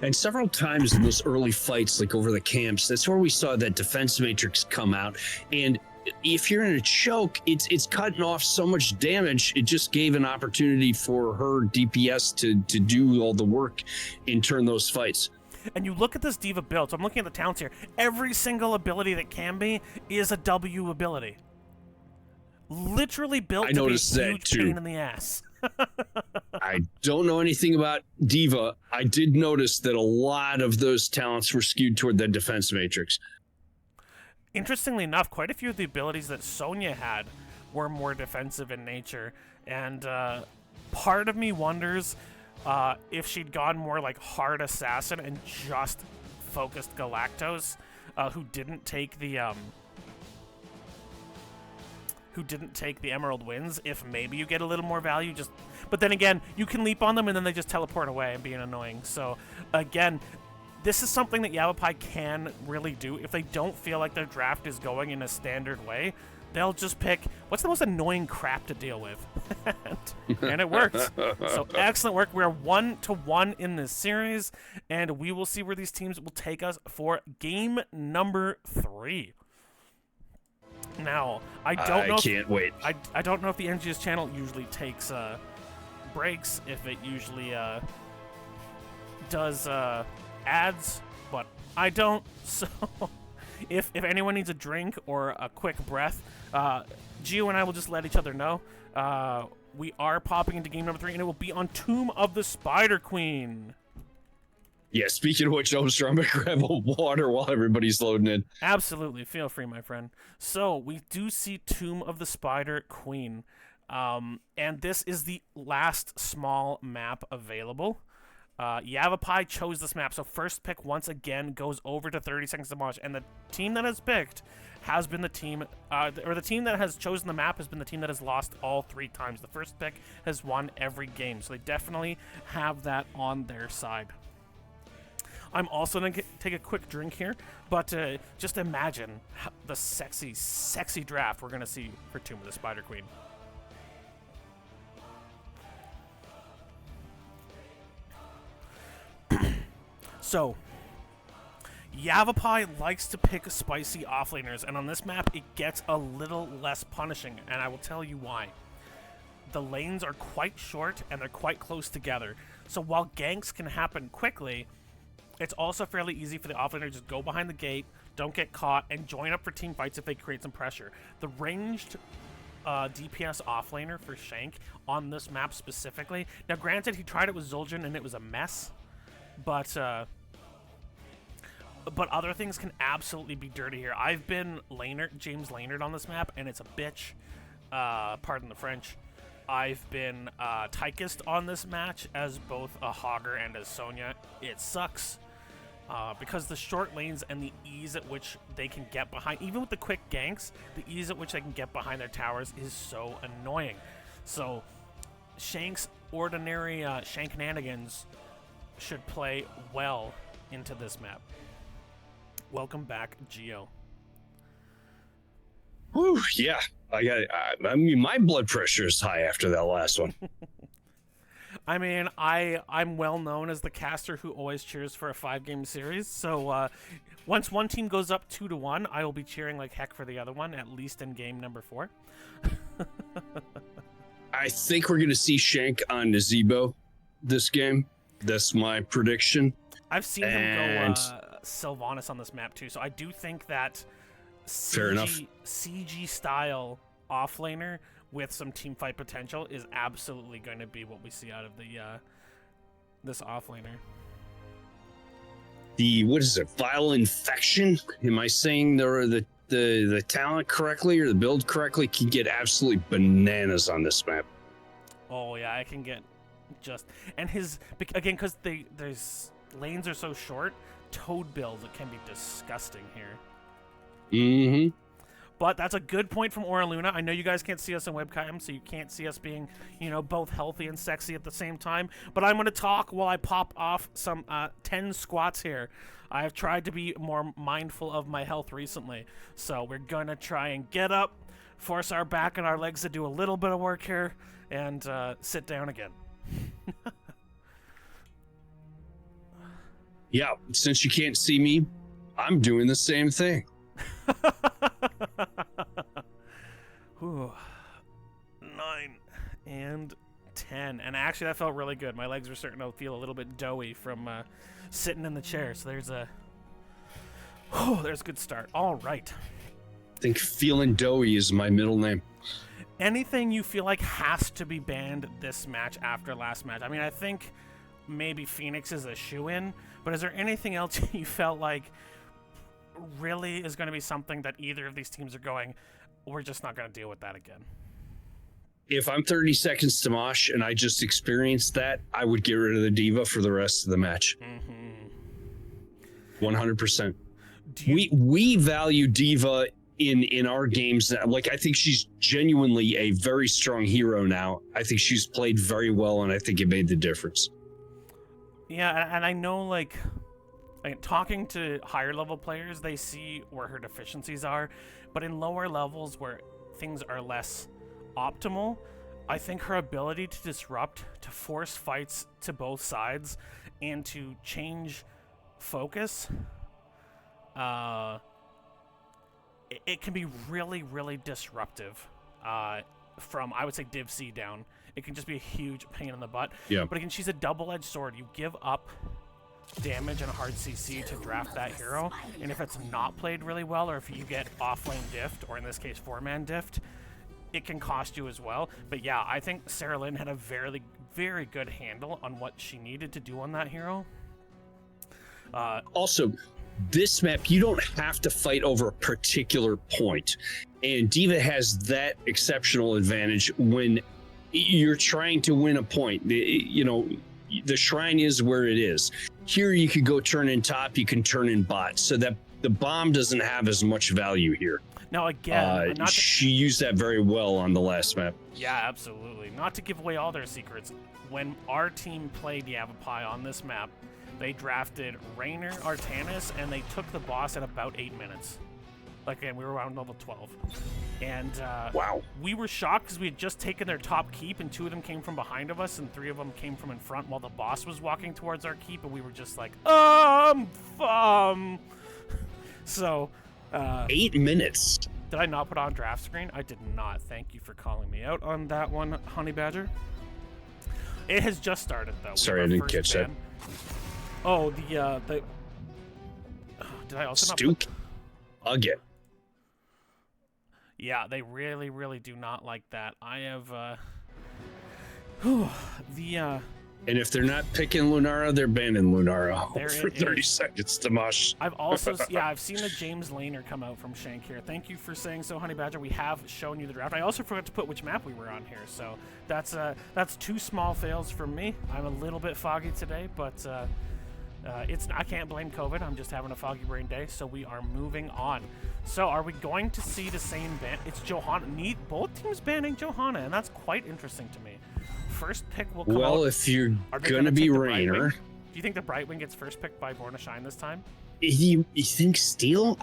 And several times in those early fights, like over the camps, that's where we saw that defense matrix come out. And if you're in a choke, it's cutting off so much damage. It just gave an opportunity for her DPS to do all the work and turn those fights. And you look at this Diva build, so I'm looking at the talents here. Every single ability that can be is a W ability. Literally built to be a huge pain in the ass. I don't know anything about Diva. I did notice that a lot of those talents were skewed toward the defense matrix. interestingly enough, quite a few of the abilities that Sonya had were more defensive in nature, and part of me wonders if she'd gone more like hard assassin and just focused Galactos, who didn't take the Emerald Winds, if maybe you get a little more value. But then again, you can leap on them and then they just teleport away and being annoying. So again, this is something that YavapAYAYA can really do. If they don't feel like their draft is going in a standard way, they'll just pick what's the most annoying crap to deal with. And it works. So excellent work. We're 1-1 in this series, and we will see where these teams will take us for game number 3. Now, I can't wait. I don't know if the NGS channel usually takes breaks, if it usually does ads, but I don't. So if anyone needs a drink or a quick breath, Gio and I will just let each other know. We are popping into game number 3, and it will be on Tomb of the Spider Queen. Yeah, speaking of which, I'm going to grab a water while everybody's loading in. Absolutely. Feel free, my friend. So, we do see Tomb of the Spider Queen. And this is the last small map available. YavapAYAYA chose this map, so first pick once again goes over to 30 seconds to Mosh, and the team that has picked has been the team, or the team that has chosen the map has been the team that has lost all 3 times. The first pick has won every game, so they definitely have that on their side. I'm also going to take a quick drink here, but just imagine the sexy, sexy draft we're going to see for Tomb of the Spider Queen. So, YavapAYAYA likes to pick spicy offlaners, and on this map, it gets a little less punishing, and I will tell you why. The lanes are quite short, and they're quite close together, so while ganks can happen quickly, it's also fairly easy for the offlaner to just go behind the gate, don't get caught, and join up for team fights if they create some pressure. The ranged DPS offlaner for Shank on this map specifically, now granted, he tried it with Zul'jin and it was a mess, but other things can absolutely be dirty here. I've been James Laynard on this map, and it's a bitch. Pardon the French. I've been Tykist on this match as both a Hogger and as Sonya. It sucks because the short lanes and the ease at which they can get behind, even with the quick ganks, the ease at which they can get behind their towers is so annoying. So Shank's ordinary Shankananigans should play well into this map. Welcome back, Gio. Whew, yeah. I mean, my blood pressure is high after that last one. I mean, I'm well known as the caster who always cheers for a 5-game series. So once one team goes up 2-1, I will be cheering like heck for the other one, at least in game number 4. I think we're going to see Shank on Nazebo this game. That's my prediction. I've seen him go Sylvanas on this map too, so I do think that CG style offlaner with some team fight potential is absolutely going to be what we see out of the this offlaner. What is it? Vile Infection? Am I saying the talent correctly or the build correctly? Can get absolutely bananas on this map. Oh yeah, I can get and his again because there's lanes are so short. Toad builds, it can be disgusting here. Mm-hmm. But that's a good point from Oraluna. I know you guys can't see us in webcam, so you can't see us being, both healthy and sexy at the same time. But I'm going to talk while I pop off some 10 squats here. I've tried to be more mindful of my health recently. So we're going to try and get up, force our back and our legs to do a little bit of work here, and sit down again. Yeah, since you can't see me, I'm doing the same thing. Whew. 9 and 10. And actually, that felt really good. My legs were starting to feel a little bit doughy from sitting in the chair. So there's a good start. All right. I think feeling doughy is my middle name. Anything you feel like has to be banned this match after last match? I mean, I think maybe Phoenix is a shoo-in, but is there anything else you felt like really is going to be something that either of these teams are going, we're just not going to deal with that again. If I'm 30 seconds to Mosh and I just experienced that, I would get rid of the diva for the rest of the match. 100%. We value diva in our games. Like, I think she's genuinely a very strong hero now. I think she's played very well, and I think it made the difference. Yeah, and I know, like talking to higher level players, they see where her deficiencies are, but in lower levels where things are less optimal, I think her ability to disrupt, to force fights to both sides, and to change focus, it can be really, really disruptive from, I would say, Div C down. It can just be a huge pain in the butt. Yeah. But again, she's a double-edged sword. You give up damage and hard CC to draft that hero, and if it's not played really well, or if you get off-lane diffed, or in this case 4-man diffed, it can cost you as well. But yeah, I think Sarah Lynn had a very, very good handle on what she needed to do on that hero. Also, this map, you don't have to fight over a particular point, and Diva has that exceptional advantage when you're trying to win a point. You know, the shrine is where it is. Here you could go turn in top, you can turn in bot, so that the bomb doesn't have as much value here. Now again, she used that very well on the last map. Yeah, absolutely. Not to give away all their secrets, when our team played YavapAYAYA on this map, they drafted Raynor, Artanis, and they took the boss at about 8 minutes. Like, again, we were around level 12. And wow, we were shocked because we had just taken their top keep, and 2 of them came from behind of us, and 3 of them came from in front while the boss was walking towards our keep, and we were just like, So, 8 minutes. Did I not put on draft screen? I did not. Thank you for calling me out on that one, Honey Badger. It has just started, though. Sorry, I didn't catch that. Oh, did I also Stuke again? Yeah, they really, really do not like that. I have and if they're not picking Lunara, they're banning Lunara for 30 seconds to Mosh. I've also I've seen the James Laner come out from Shank here. Thank you for saying so, Honey Badger. We have shown you the draft. I also forgot to put which map we were on here, so that's 2 small fails from me. I'm a little bit foggy today, but I can't blame COVID. I'm just having a foggy brain day, so we are moving on. So are we going to see the same ban? It's Johanna. Both teams banning Johanna, and that's quite interesting to me. First pick will come out. Well, if you're gonna be Raynor, do you think the Brightwing gets first pick by Born to Shine this time? You think Steel?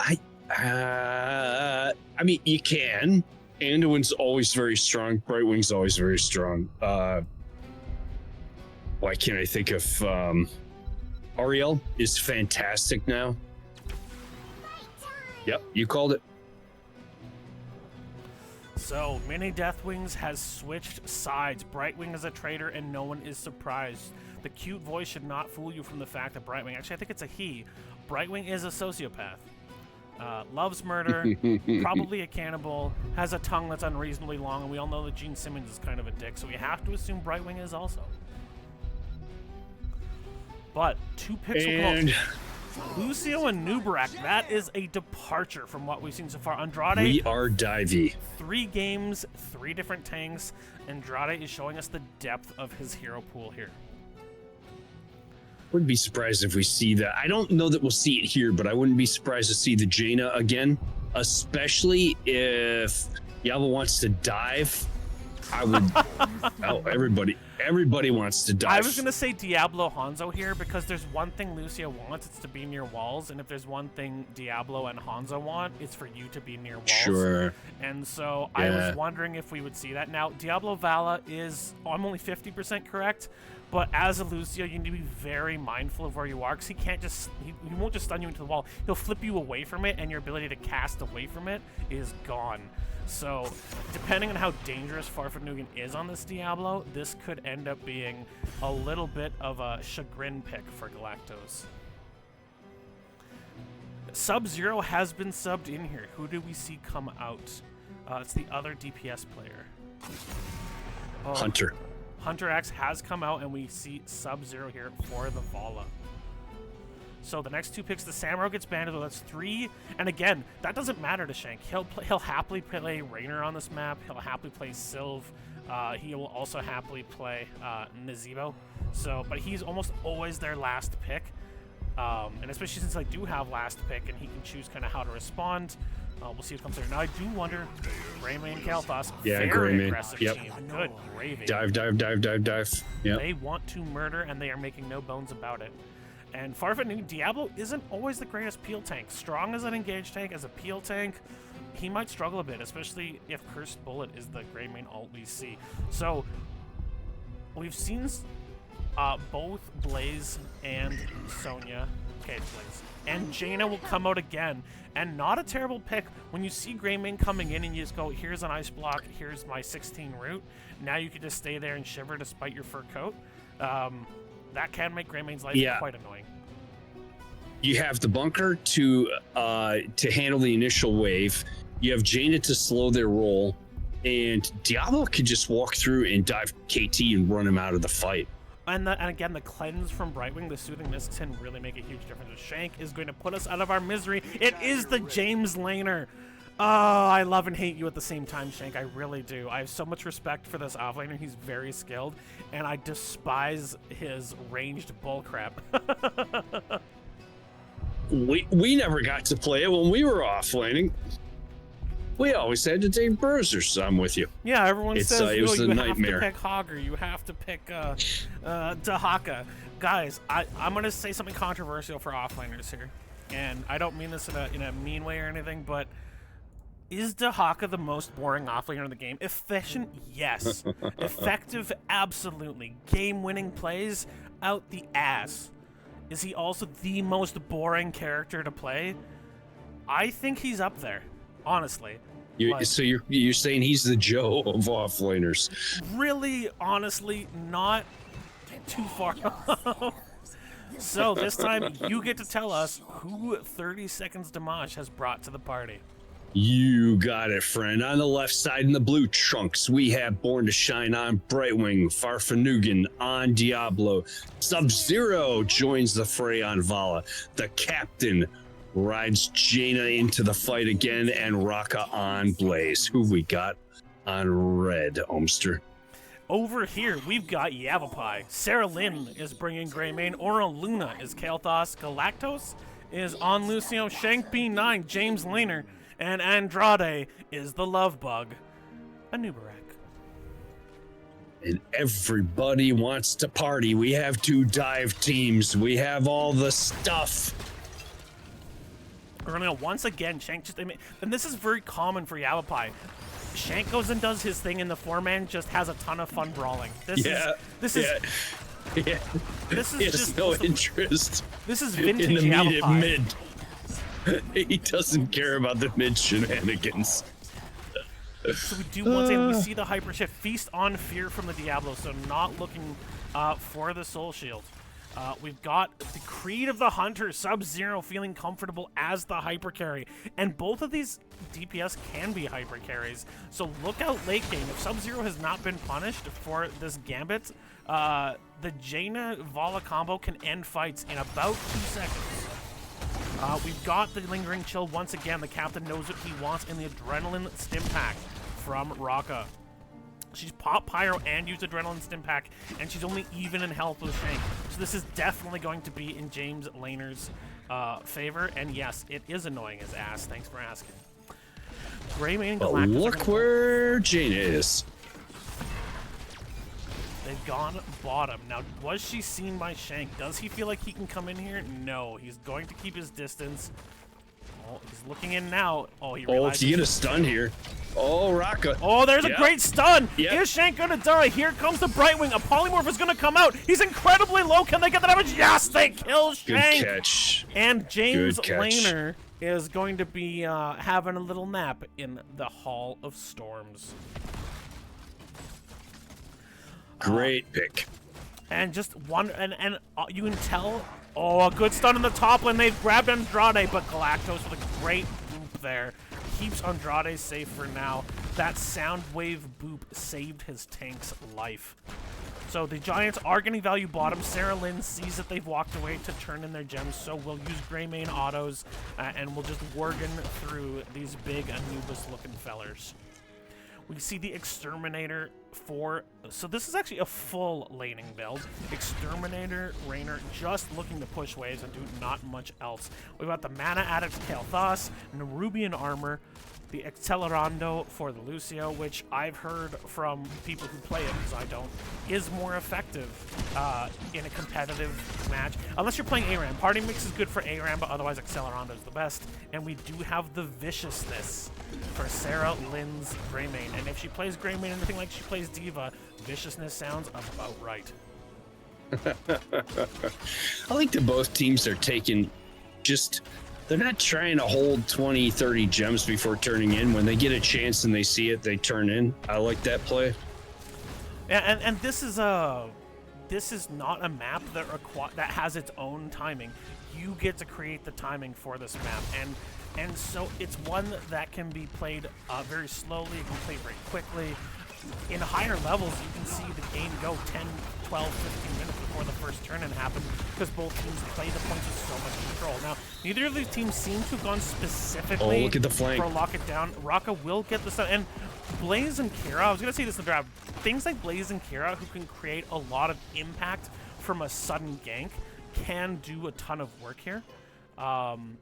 I mean, you can. Anduin's always very strong. Brightwing's always very strong. Why can't I think of Ariel is fantastic now. Yep, you called it. So, Mini Deathwings has switched sides. Brightwing is a traitor, and no one is surprised. The cute voice should not fool you from the fact that Brightwing, actually I think it's a he, Brightwing is a sociopath. Loves murder, probably a cannibal, has a tongue that's unreasonably long, and we all know that Gene Simmons is kind of a dick, so we have to assume Brightwing is also. But 2 picks will come out. Lucio and Nubarak, that is a departure from what we've seen so far. Andrade, we are divey. 3 games, 3 different tanks. Andrade is showing us the depth of his hero pool here. Wouldn't be surprised if we see that. I don't know that we'll see it here, but I wouldn't be surprised to see the Jaina again, especially if Yava wants to dive. I would. Oh, everybody wants to dive. I was gonna say Diablo Hanzo here because there's one thing Lucio wants, it's to be near walls, and if there's one thing Diablo and Hanzo want, it's for you to be near walls. Sure. And so yeah. I was wondering if we would see that. Now Diablo Vala is, I'm only 50% correct, but as a Lucio, you need to be very mindful of where you are because he can't just, he won't just stun you into the wall. He'll flip you away from it, and your ability to cast away from it is gone. So, depending on how dangerous Farfetnugan is on this Diablo, this could end up being a little bit of a chagrin pick for Galactos. Sub-Zero has been subbed in here. Who do we see come out? It's the other DPS player. Oh, Hunter. Hunter X has come out, and we see Sub-Zero here for the Vala. So the next 2 picks, the Samuro gets banded, that's 3. And again, that doesn't matter to Shank. He'll happily play Raynor on this map. He'll happily play Sylv. He will also happily play Nazebo. So, but he's almost always their last pick. And especially since I do have last pick and he can choose kind of how to respond. We'll see what comes there. Now I do wonder, Greymane, Kael'thas, very Greymane. aggressive Yep. team. Good gravy. Dive. Yeah. They want to murder, and they are making no bones about it. And Farfetch'd Diablo isn't always the greatest peel tank. Strong as an engage tank, as a peel tank, he might struggle a bit, especially if Cursed Bullet is the Greymane ult we see. So, we've seen both Blaze and Sonya, okay, Blaze, and Jaina will come out again. And not a terrible pick when you see Greymane coming in and you just go, here's an ice block, here's my 16 root. Now you can just stay there and shiver despite your fur coat. That can make Greymane's life quite annoying. You have the bunker to handle the initial wave. You have Jaina to slow their roll, and Diablo could just walk through and dive KT and run him out of the fight. And again, the cleanse from Brightwing, the Soothing Mist can really make a huge difference. Shank is going to put us out of our misery. It is the James Laner. Oh, I love and hate you at the same time, Shank. I really do. I have so much respect for this offlaner. He's very skilled, and I despise his ranged bullcrap. We never got to play it when we were offlaning. We always had to take bruisers. I'm with you. Yeah, everyone says it was a you nightmare. have to pick Hogger, you have to pick Dahaka. Guys, I'm going to say something controversial for offlaners here, and I don't mean this in a mean way or anything, but is Dahaka the most boring offlaner in the game? Efficient? Yes. Effective? Absolutely. Game-winning plays? Out the ass. Is he also the most boring character to play? I think he's up there. Honestly. So you're saying he's the Joe of offlaners? Really, honestly, not too far off. So this time, you get to tell us who 30 Seconds to Mosh has brought to the party. You got it, friend. On the left side in the blue trunks, we have Born to Shine on Brightwing, Farfetch'd on Diablo. Sub-Zero joins the fray on Vala. The captain rides Jaina into the fight again, and Raka on Blaze. Who we got on red, Omster? Over here, we've got YavapAYAYA. Sarah Lynn is bringing Greymane. Aura Luna is Kael'thas. Galactos is on Lucio. Shank B9, James Laner. And Andrade is the love bug, Anubarak. And everybody wants to party. We have 2 dive teams. We have all the stuff. Earlier, once again, Shank just... and this is very common for YavapAYAYA. Shank goes and does his thing in the 4-man, just has a ton of fun brawling. This is he has no interest. This is vintage in the YavapAYAYA. mid. He doesn't care about the mid shenanigans. So we do once again, we see the hyper shift, feast on fear from the Diablo, so not looking for the soul shield. We've got the Creed of the Hunter, Sub-Zero feeling comfortable as the hyper carry, and both of these DPS can be hyper carries. So look out late game. If Sub-Zero has not been punished for this gambit, the Jaina Vala combo can end fights in about 2 seconds. We've got the Lingering Chill once again. The captain knows what he wants in the Adrenaline Stim Pack from Raka. She's popped Pyro and used Adrenaline Stim Pack, and she's only even in health with Shank. So this is definitely going to be in James Laner's favor, and yes, it is annoying as ass. Thanks for asking. Greymane and Galactus. Look where Jaina is. They've gone bottom. Now, was she seen by Shank? Does he feel like he can come in here? No. He's going to keep his distance. Oh, he's looking in now. Oh, he realized... Oh, to get a stun here. Oh, Raka. Oh, there's a great stun. Yep. Is Shank going to die? Here comes the Brightwing. A Polymorph is going to come out. He's incredibly low. Can they get the damage? Yes, they kill Shank. Good catch. And James Laner is going to be having a little nap in the Hall of Storms. Great pick. And just one, and you can tell, oh, a good stun in the top lane. They've grabbed Andrade, but Galactos with a great boop there. Keeps Andrade safe for now. That sound wave boop saved his tank's life. So the Giants are getting value bottom. Sarah Lynn sees that they've walked away to turn in their gems, so we'll use Greymane autos, and we'll just Worgen through these big Anubis-looking fellers. We see the Exterminator for... So this is actually a full laning build. Exterminator, Raynor, just looking to push waves and do not much else. We've got the Mana Addict Kael'thas, Nerubian Armor, the Accelerando for the Lucio, which I've heard from people who play it, because I don't, is more effective in a competitive match. Unless you're playing ARAM. Party Mix is good for ARAM, but otherwise Accelerando is the best. And we do have the Viciousness for Sarah Lynn's Greymane. And if she plays Greymane anything like she plays Diva, Viciousness sounds about right. I like that both teams are taking just... They're not trying to hold 20, 30 gems before turning in. When they get a chance and they see it, they turn in. I like that play. Yeah, and this is not a map that has its own timing. You get to create the timing for this map, and so it's one that can be played very slowly, can play very quickly. In higher levels, you can see the game go 10, 12, 15 minutes before the first turn-in happens, because both teams play the points with so much control. Now, neither of these teams seem to have gone specifically look at the flank. for lock it down. Raka will get this done, and Blaze and Kira, I was going to say this in the draft, things like Blaze and Kira, who can create a lot of impact from a sudden gank, can do a ton of work here.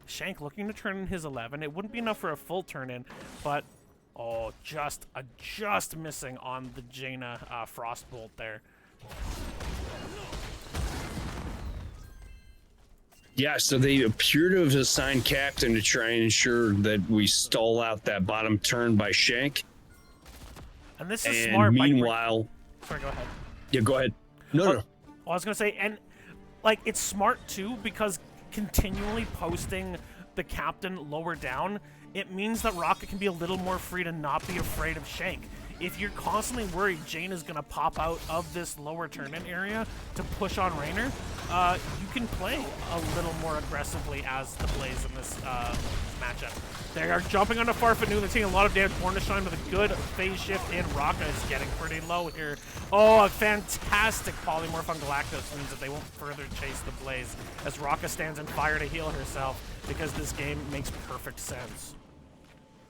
Shank looking to turn in his 11. It wouldn't be enough for a full turn-in, but... Oh, just missing on the Jaina Frostbolt there. Yeah, so they appear to have assigned Captain to try and ensure that we stall out that bottom turn by Shank. And this is smart. Meanwhile... Sorry, go ahead. Yeah, go ahead. No. I was going to say, and like it's smart too, because continually posting the Captain lower down, it means that Rocket can be a little more free to not be afraid of Shank. If you're constantly worried Jane is going to pop out of this lower turn-in area to push on Raynor, you can play a little more aggressively as the Blaze in this matchup. They are jumping onto Farfanu. They're taking a lot of damage. Born to Shine with a good phase shift in. Raka is getting pretty low here. Oh, a fantastic polymorph on Galactus means that they won't further chase the Blaze as Raka stands in fire to heal herself, because this game makes perfect sense.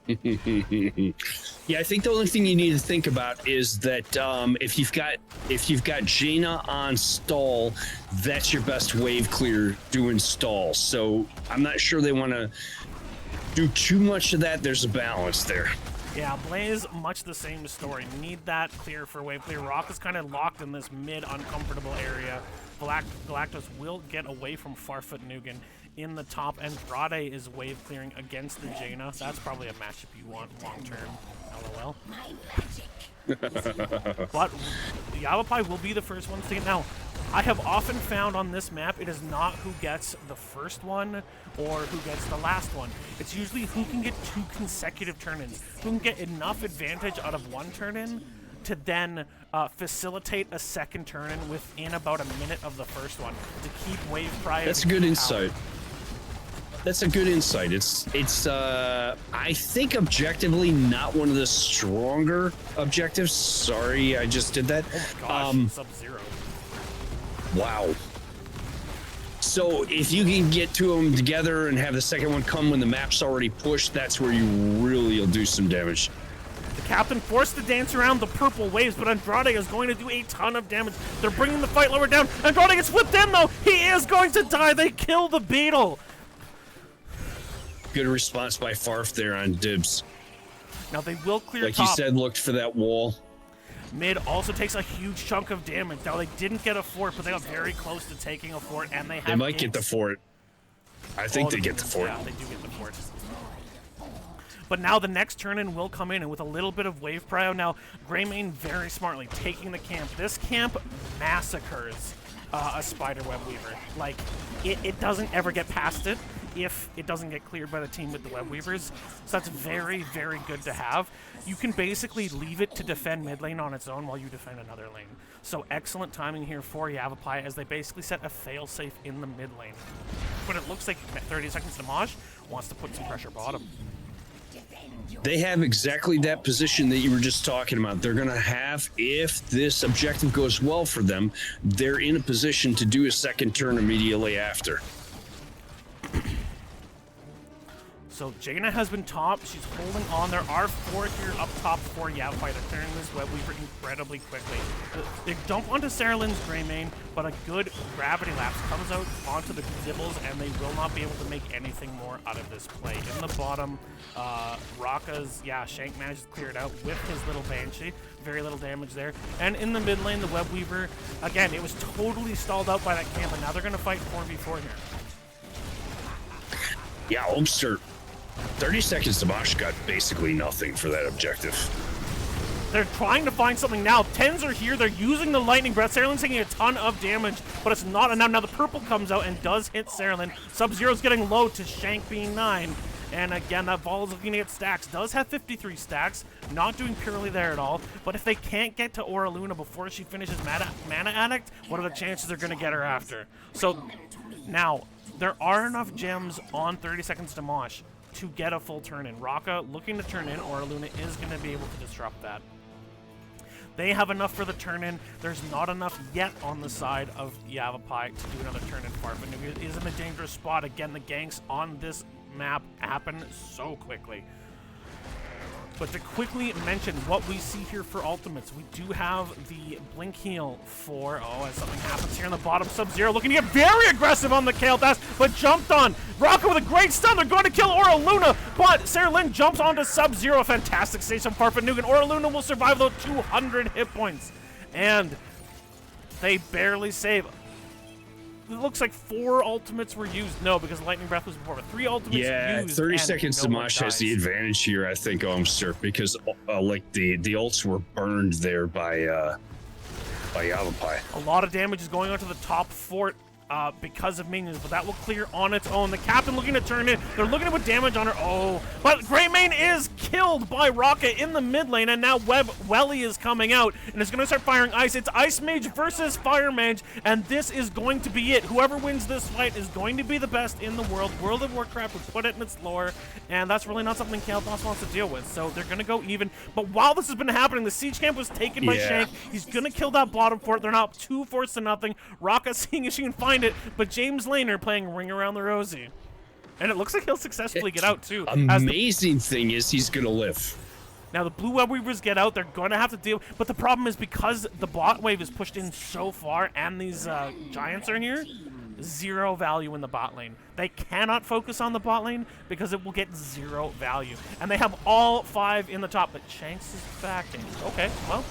Yeah, I think the only thing you need to think about is that if you've got Jaina on stall, that's your best wave clear doing stall. So I'm not sure they want to do too much of that. There's a balance there. Yeah, Blaze, much the same story. Need that clear for wave clear. Rock is kind of locked in this mid uncomfortable area. Galactus will get away from Farfoot Nugan in the top, and Brade is wave clearing against the Jaina. That's probably a matchup you want long term. LOL. But YavapAYAYA will be the first one to get. Now, I have often found on this map, it is not who gets the first one or who gets the last one. It's usually who can get 2 consecutive turn-ins, who can get enough advantage out of one turn-in to then facilitate a second turn-in within about a minute of the first one to keep wave prior. That's a good insight. That's a good insight. It's I think objectively not one of the stronger objectives. Sorry, I just did that. Oh my gosh, Sub-Zero. Wow. So if you can get 2 of them together and have the second one come when the map's already pushed, that's where you really will do some damage. The Captain forced to dance around the purple waves, but Andrade is going to do a ton of damage. They're bringing the fight lower down. Andrade gets flipped in, though. He is going to die. They kill the Beetle. Good response by Farf there on dibs. Now they will clear like top. you said, looked for that wall. Mid also takes a huge chunk of damage. Now they didn't get a fort, but they got very close to taking a fort, and they have. They might get the fort. I think they get the fort. Yeah, they do get the fort. But now the next turn-in will come in, and with a little bit of wave prio, now Greymane very smartly taking the camp. This camp massacres a Spiderweb Weaver. Like, it doesn't ever get past it if it doesn't get cleared by the team with the Web Weavers. So that's very, very good to have. You can basically leave it to defend mid lane on its own while you defend another lane. So excellent timing here for YavapAYAYA as they basically set a failsafe in the mid lane. But it looks like 30 seconds to Mosh wants to put some pressure bottom. They have exactly that position that you were just talking about. They're going to have, if this objective goes well for them, they're in a position to do a second turn immediately after. So Jaina has been top. She's holding on. There are 4 here up top for YavapAYAYA. They're clearing this web weaver incredibly quickly. They dump onto Sarah-Lynn's Greymane, but a good gravity lapse comes out onto the Dibbles, and they will not be able to make anything more out of this play. In the bottom, Raka's, Shank managed to clear it out with his little Banshee. Very little damage there. And in the mid lane, the web weaver, again, it was totally stalled out by that camp, and now they're going to fight 4v4 here. Yeah, Ulster. 30 seconds to Mosh got basically nothing for that objective. They're trying to find something now. 10s are here. They're using the Lightning Breath. Sarah-Lynn's taking a ton of damage, but it's not enough. Now the purple comes out and does hit Sarah-Lynn. Sub-Zero's getting low to Shank being 9. And again, that Vol is looking to get stacks. Does have 53 stacks. Not doing purely there at all. But if they can't get to Aura Luna before she finishes Mana Addict, what are the chances they're going to get her after? So now, there are enough gems on 30 seconds to Mosh to get a full turn in. Raka looking to turn in, Aura Luna is going to be able to disrupt that. They have enough for the turn in. There's not enough yet on the side of YavapAYAYA to do another turn in far, but it is in a dangerous spot. Again, the ganks on this map happen so quickly. But to quickly mention what we see here for ultimates, we do have the blink heal for, as something happens here in the bottom. Sub-Zero looking to get very aggressive on the Kael'thas, but jumped on. Raka with a great stun. They're going to kill Aura Luna, but Sarah-Lynn jumps onto Sub-Zero. A fantastic save from Farfanugan. Aura Luna will survive those 200 hit points. And they barely save. It looks like 4 ultimates were used. No, because Lightning Breath was before, but 3 ultimates used. Yeah, 30 seconds to Mosh has the advantage here, I think, Omster, because like the ults were burned there by YavapAYAYA. A lot of damage is going on to the top fort because of minions, but that will clear on its own. The captain looking to turn in. They're looking to put damage on her. But Greymane is killed by Raka in the mid lane, and now Welly is coming out, and it's going to start firing ice. It's Ice Mage versus Fire Mage, and this is going to be it. Whoever wins this fight is going to be the best in the world. World of Warcraft would put it in its lore, and that's really not something Kael'thas wants to deal with, so they're going to go even. But while this has been happening, the siege camp was taken by Shank. He's going to kill that bottom fort. They're now up 2 forts to nothing. Raka seeing if she can find it, but James Laner playing Ring Around the Rosie. And it looks like he'll successfully get out too. Amazing thing is he's going to live. Now the blue web weavers get out, they're going to have to deal, but the problem is because the bot wave is pushed in so far and these giants are here, 0 value in the bot lane. They cannot focus on the bot lane because it will get 0 value. And they have all 5 in the top, but Shanks is backing. Okay, well,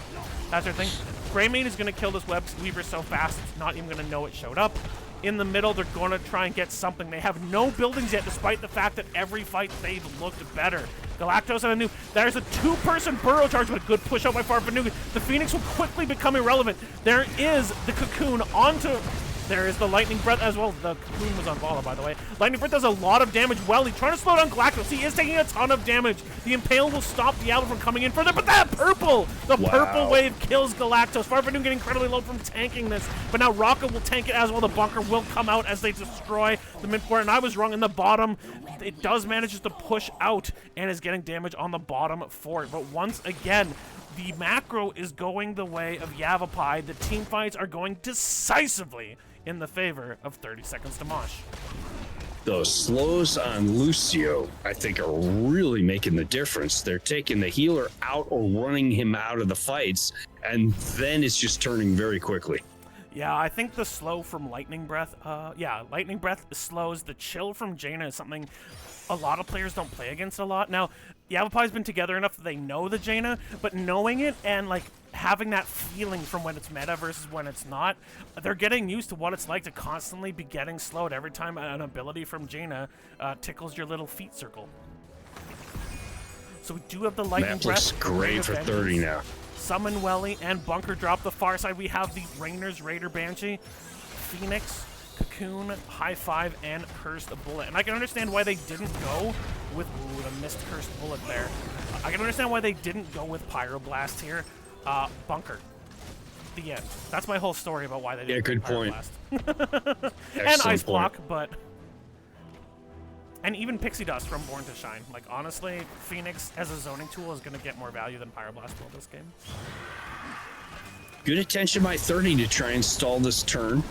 that's their thing. Greymane is going to kill this web weaver so fast it's not even going to know it showed up. In the middle, they're going to try and get something. They have no buildings yet, despite the fact that every fight they've looked better. Galactos and a new. There's a 2-person burrow charge, but a good push out by Farfanugan. The Phoenix will quickly become irrelevant. There is the Cocoon onto. There is the Lightning Breath as well. The Cocoon was on Vala, by the way. Lightning Breath does a lot of damage. Welly trying to slow down Galactos. He is taking a ton of damage. The Impale will stop the Diablo from coming in further, but that purple! The purple wave kills Galactos. Farfanugan getting incredibly low from tanking this, but now Raka will tank it as well. The bunker will come out as they destroy the mid fort, and I was wrong in the bottom. It does manage to push out and is getting damage on the bottom fort, but once again, the macro is going the way of YavapAYAYA. The team fights are going decisively in the favor of 30 seconds to Mosh. Those slows on Lucio, I think, are really making the difference. They're taking the healer out or running him out of the fights, and then it's just turning very quickly. Yeah, I think the slow from Lightning Breath, Lightning Breath slows. The chill from Jaina is something a lot of players don't play against a lot. Now, YavapAYAYA's been together enough that they know the Jaina, but knowing it and like having that feeling from when it's meta versus when it's not, they're getting used to what it's like to constantly be getting slowed every time an ability from Jaina tickles your little feet circle. So we do have the Lightning Map Breath. looks great for 30 now. Summon Welly and Bunker drop. The far side, we have the Rainer's Raider Banshee, Phoenix, Cocoon, High Five, and Cursed Bullet. And I can understand why they didn't go with the missed Cursed Bullet there. I can understand why they didn't go with Pyroblast here. Bunker. The end. That's my whole story about why they didn't good point. Pyroblast. And Ice Block, but And even Pixie Dust from Born to Shine. Like, honestly, Phoenix as a zoning tool is going to get more value than Pyroblast will this game. Good attention by 30 to try and stall this turn.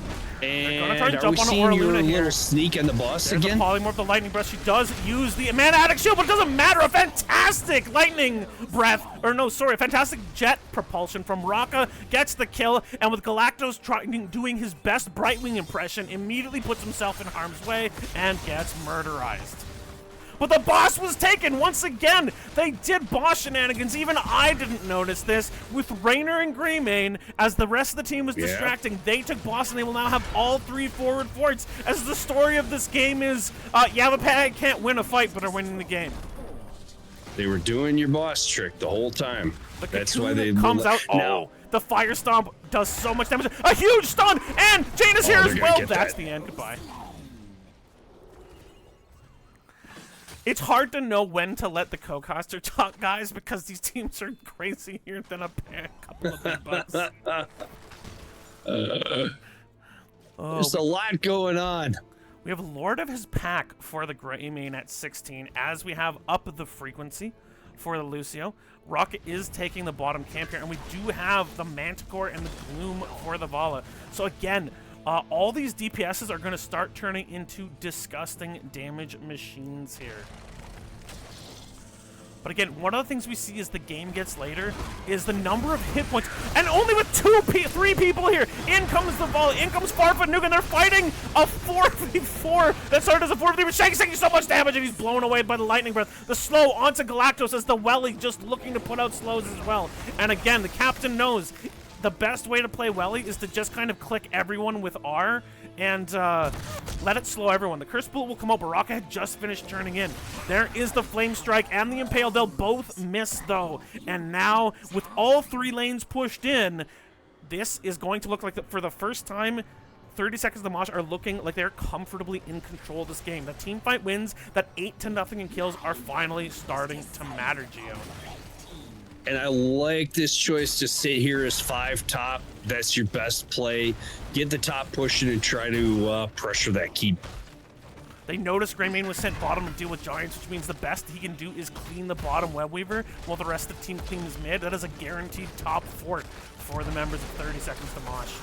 And try to are jump we on seeing your Orluna here. little sneak on the boss There's again? a polymorph, the lightning breath. She does use the mana addict shield, but it doesn't matter. A fantastic lightning breath, or no, sorry, a fantastic jet propulsion from Raka gets the kill, and with Galactos doing his best Brightwing impression, immediately puts himself in harm's way and gets murderized. But the boss was taken once again. They did boss shenanigans. Even I didn't notice this with Raynor and Greymane. As the rest of the team was distracting, they took boss, and they will now have all 3 forward forts. As the story of this game is, YavapAYAYA can't win a fight, but are winning the game. They were doing your boss trick the whole time. That's why they comes out. Oh, the fire stomp does so much damage. A huge stun, and Jane is here as well. That's the end. Goodbye. It's hard to know when to let the co-caster talk, guys, because these teams are crazier than a couple of big butts. There's a lot going on. We have Lord of his Pack for the Greymane at 16, as we have up the frequency for the Lucio. Rocket is taking the bottom camp here, and we do have the Manticore and the Gloom for the Vala. So again, all these DPSs are going to start turning into disgusting damage machines here. But again, one of the things we see as the game gets later is the number of hit points. And only with 3 people here. In comes the Vala, in comes Farfa Nuke, they're fighting a 4v4 that started as a 4v3, but Shank's taking so much damage, and he's blown away by the lightning breath. The slow onto Galactos as the Welly just looking to put out slows as well. And again, the captain knows the best way to play Welly is to just kind of click everyone with R and let it slow everyone. The Curse Bullet will come out. Baraka had just finished turning in. There is the Flame Strike and the Impale. They'll both miss, though. And now, with all 3 lanes pushed in, this is going to look like, for the first time, 30 Seconds to Mosh are looking like they're comfortably in control of this game. The team fight wins, that 8-0 in kills are finally starting to matter, Gio. And I like this choice to sit here as 5 top. That's your best play. Get the top pushing and try to pressure that keep. They noticed Greymane was sent bottom to deal with Giants, which means the best he can do is clean the bottom Webweaver while the rest of the team cleans mid. That is a guaranteed top fort for the members of 30 Seconds to Mosh.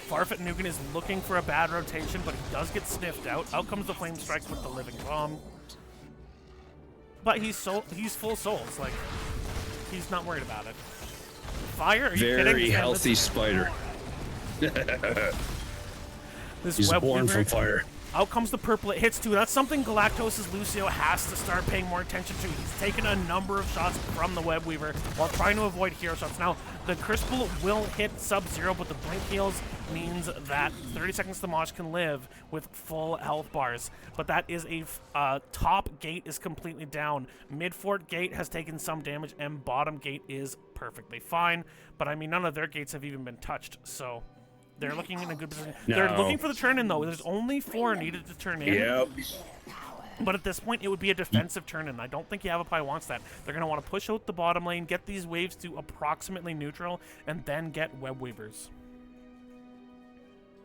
Farfet Nukin is looking for a bad rotation, but he does get sniffed out. Out comes the Flame Strike with the Living Bomb. But he's full souls. Like, he's not worried about it. Fire? Are you kidding? Very healthy spider. He's born from fire. Out comes the purple. It hits too. That's something Galactos' Lucio has to start paying more attention to. He's taken a number of shots from the Webweaver while trying to avoid hero shots. Now, the Curse Bullet will hit Sub-Zero, but the Blink heals means that 30 Seconds to Mosh can live with full health bars. But that is a top gate is completely down. Mid-fort gate has taken some damage, and bottom gate is perfectly fine. But I mean, none of their gates have even been touched, so they're looking in a good position. No. They're looking for the turn-in, though. There's only 4 needed to turn in. Yep. But at this point, it would be a defensive turn-in. I don't think YavapAYAYA wants that. They're going to want to push out the bottom lane, get these waves to approximately neutral, and then get Web Weavers.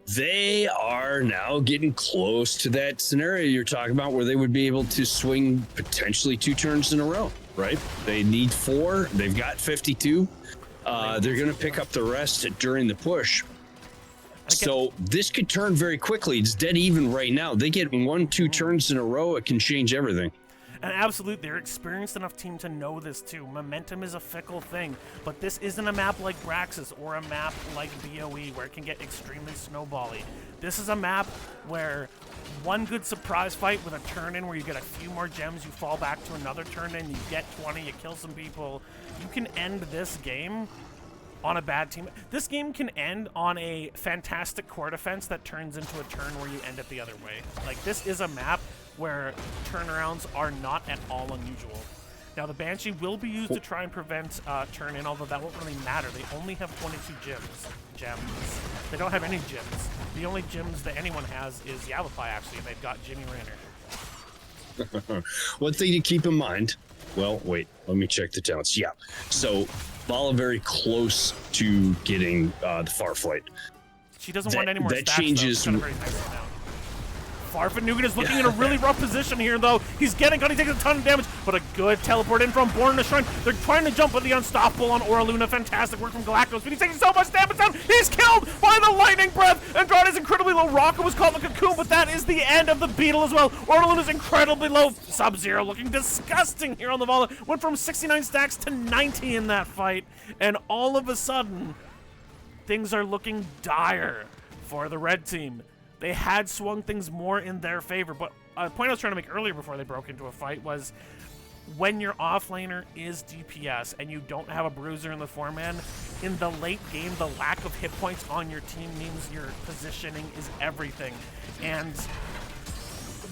They are now getting close to that scenario you're talking about where they would be able to swing potentially 2 turns in a row, right? They need 4. They've got 52. They're going to pick up the rest during the push. So this could turn very quickly. It's dead even right now. They get 1-2 turns in a row, it can change everything. And absolutely, they're experienced enough team to know this too. Momentum is a fickle thing, but this isn't a map like Braxis or a map like BOE where it can get extremely snowbally. This is a map where one good surprise fight with a turn-in where you get a few more gems, you fall back to another turn-in, you get 20, you kill some people. You can end this game on a bad team. This game can end on a fantastic core defense that turns into a turn where you end it the other way. Like, this is a map where turnarounds are not at all unusual. Now, the Banshee will be used to try and prevent turn-in, although that won't really matter. They only have 22 gems. They don't have any gems. The only gems that anyone has is YavapAYAYA, actually, and they've got Jimmy Raynor. One thing to keep in mind, well, wait, let me check the talents. Yeah, so Vala very close to getting the Farflight. She doesn't want any more that stats, changes. though. It's very nice now. Farfanugan is looking in a really rough position here, though. He's getting cut. He takes a ton of damage, but a good teleport in from Born in the Shrine. They're trying to jump with the Unstoppable on Oraluna. Fantastic work from Galactus, but he's taking so much damage down. He's killed by the Lightning Breath. Andrade is incredibly low. Rocka was caught in the cocoon, but that is the end of the Beetle as well. Oraluna's incredibly low. Sub-Zero looking disgusting here on the Vala. Went from 69 stacks to 90 in that fight, and all of a sudden, things are looking dire for the red team. They had swung things more in their favor, but a point I was trying to make earlier before they broke into a fight was when your offlaner is DPS and you don't have a bruiser in the 4-man, in the late game, the lack of hit points on your team means your positioning is everything. And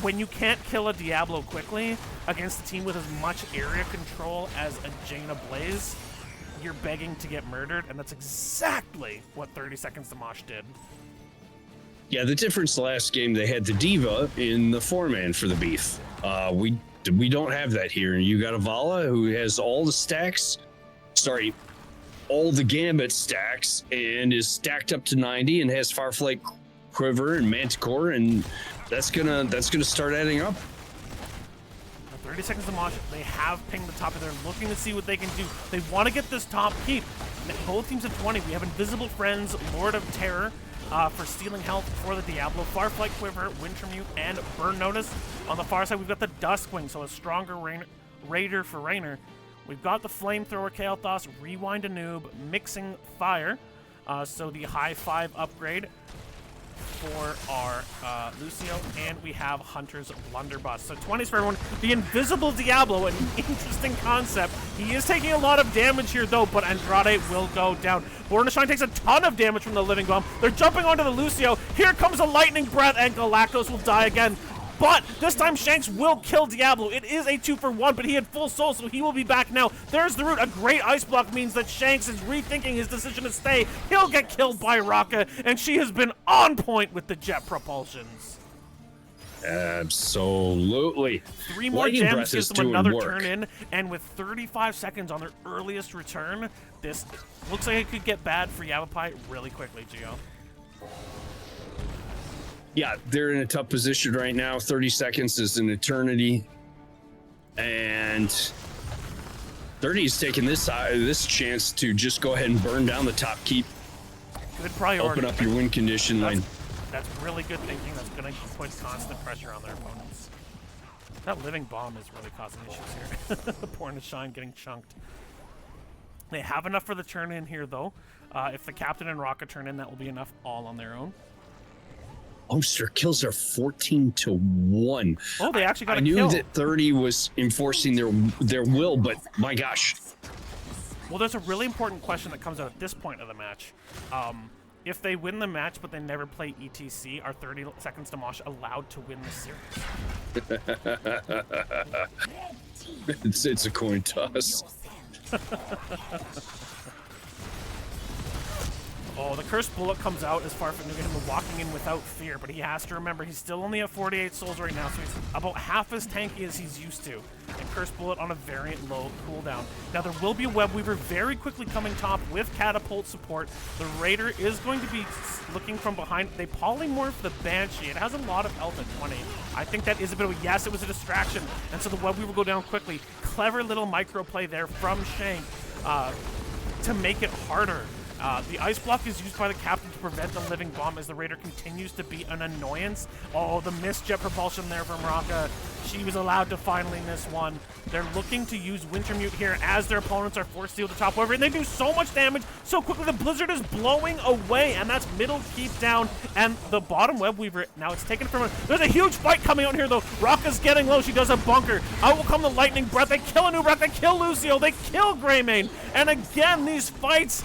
when you can't kill a Diablo quickly against a team with as much area control as a Jaina Blaze, you're begging to get murdered, and that's exactly what 30 Seconds to Mosh did. Yeah, the difference last game, they had the Diva in the 4-man for the beef. We don't have that here. And you got a Vala who has all the stacks, all the Gambit stacks, and is stacked up to 90 and has Farflight Quiver and Manticore, and that's gonna start adding up. 30 Seconds to Mosh, they have pinged the top, and they're looking to see what they can do. They want to get this top keep. Both teams have 20. We have Invisible Friends, Lord of Terror, for stealing health for the Diablo, Farflight Quiver, Wintermute, and Burn Notice. On the far side, we've got the Duskwing, so a stronger Raider for Raynor. We've got the Flamethrower, Kael'thas, Rewind a Noob, Mixing Fire, so the high 5 upgrade for our Lucio, and we have Hunter's Blunderbuss. So 20s for everyone. The Invisible Diablo, an interesting concept. He is taking a lot of damage here, though, but Andrade will go down. Born to Shine takes a ton of damage from the Living Bomb. They're jumping onto the Lucio. Here comes a Lightning Breath, and Galactus will die again. But this time Shanks will kill Diablo. It is a 2-for-1, but he had full soul, so he will be back now. There's the root. A great ice block means that Shanks is rethinking his decision to stay. He'll get killed by Rocka, and she has been on point with the jet propulsions. Absolutely. 3 more gems gives them another turn in, and with 35 seconds on their earliest return, this looks like it could get bad for YavapAYAYA really quickly, Gio. Yeah, they're in a tough position right now. 30 seconds is an eternity. And 30 is taking this chance to just go ahead and burn down the top keep. Good priority. Open up your win condition lane. That's really good thinking. That's going to put constant pressure on their opponents. That Living Bomb is really causing issues here. Born to Shine getting chunked. They have enough for the turn in here, though. If the Captain and Rocka turn in, that will be enough all on their own. Oh, their kills are 14-1. Oh, they actually got I knew that 30 was enforcing their will, but my gosh. Well, there's a really important question that comes out at this point of the match. If they win the match but they never play ETC, are 30 Seconds to Mosh allowed to win the series? It's a coin toss. Oh, the Cursed Bullet comes out as Farfanugan walking in without fear, but he has to remember he's still only at 48 souls right now, so he's about half as tanky as he's used to. And Cursed Bullet on a very low cooldown. Now, there will be a Web Weaver very quickly coming top with Catapult support. The Raider is going to be looking from behind. They polymorph the Banshee. It has a lot of health at 20. I think that is a bit of a yes, it was a distraction. And so the Web Weaver will go down quickly. Clever little micro play there from Shank to make it harder. The ice block is used by the Captain to prevent the Living Bomb as the Raider continues to be an annoyance. Oh, the missed jet propulsion there from Rocka. She was allowed to finally miss one. They're looking to use Wintermute here as their opponents are forced to steal the top wave, and they do so much damage so quickly. The Blizzard is blowing away, and that's middle keep down, and the bottom Web Weaver, now it's taken from her. There's a huge fight coming out here, though. Rocka's getting low. She does a bunker. Out will come the Lightning Breath. They kill Anubrak. They kill Lucio. They kill Greymane. And again, these fights,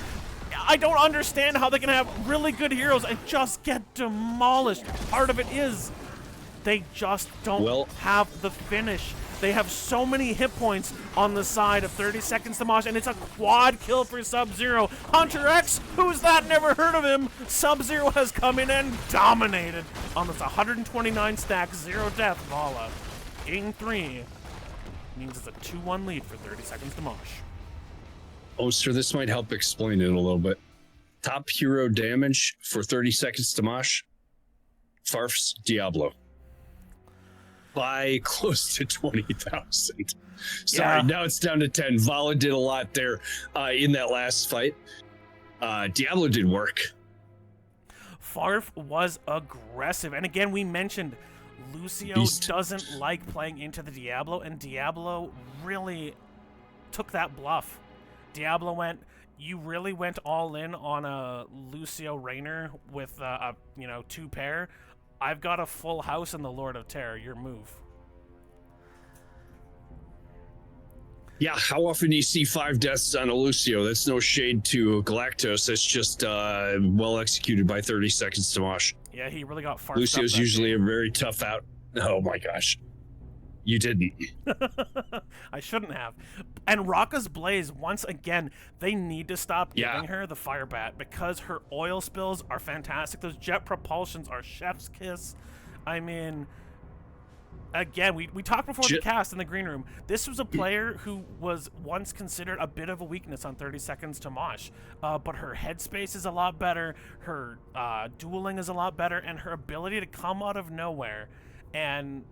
I don't understand how they can have really good heroes and just get demolished. Part of it is they just don't have the finish. They have so many hit points on the side of 30 Seconds to Mosh, and it's a quad kill for Sub-Zero. Hunter X, who's that? Never heard of him. Sub-Zero has come in and dominated on this 129 stack, 0 death Vala. Game 3 means it's a 2-1 lead for 30 Seconds to Mosh. Oh, sir, this might help explain it a little bit. Top hero damage for 30 Seconds to Mosh, Farf's Diablo. by close to 20,000. Sorry, Yeah. now it's down to 10. Vala did a lot there in that last fight. Diablo did work. Farf was aggressive. And again, we mentioned Lucio Beast. doesn't like playing into the Diablo, and Diablo really took that bluff. Diablo you really went all in on a Lucio Rainer with a 2 pair. I've got a full house in the Lord of Terror. Your move. Yeah, how often do you see 5 deaths on a Lucio? That's no shade to Galactos. That's just well executed by 30 seconds to Mosh. Yeah, he really got farfed Lucio's up usually a very tough out. Oh my gosh. You didn't. I shouldn't have. And Raka's Blaze, once again, they need to stop giving her the Fire Bat because her oil spills are fantastic. Those jet propulsions are chef's kiss. I mean, again, we talked before the cast in the green room. This was a player who was once considered a bit of a weakness on 30 seconds to Mosh. But her headspace is a lot better, her dueling is a lot better, and her ability to come out of nowhere and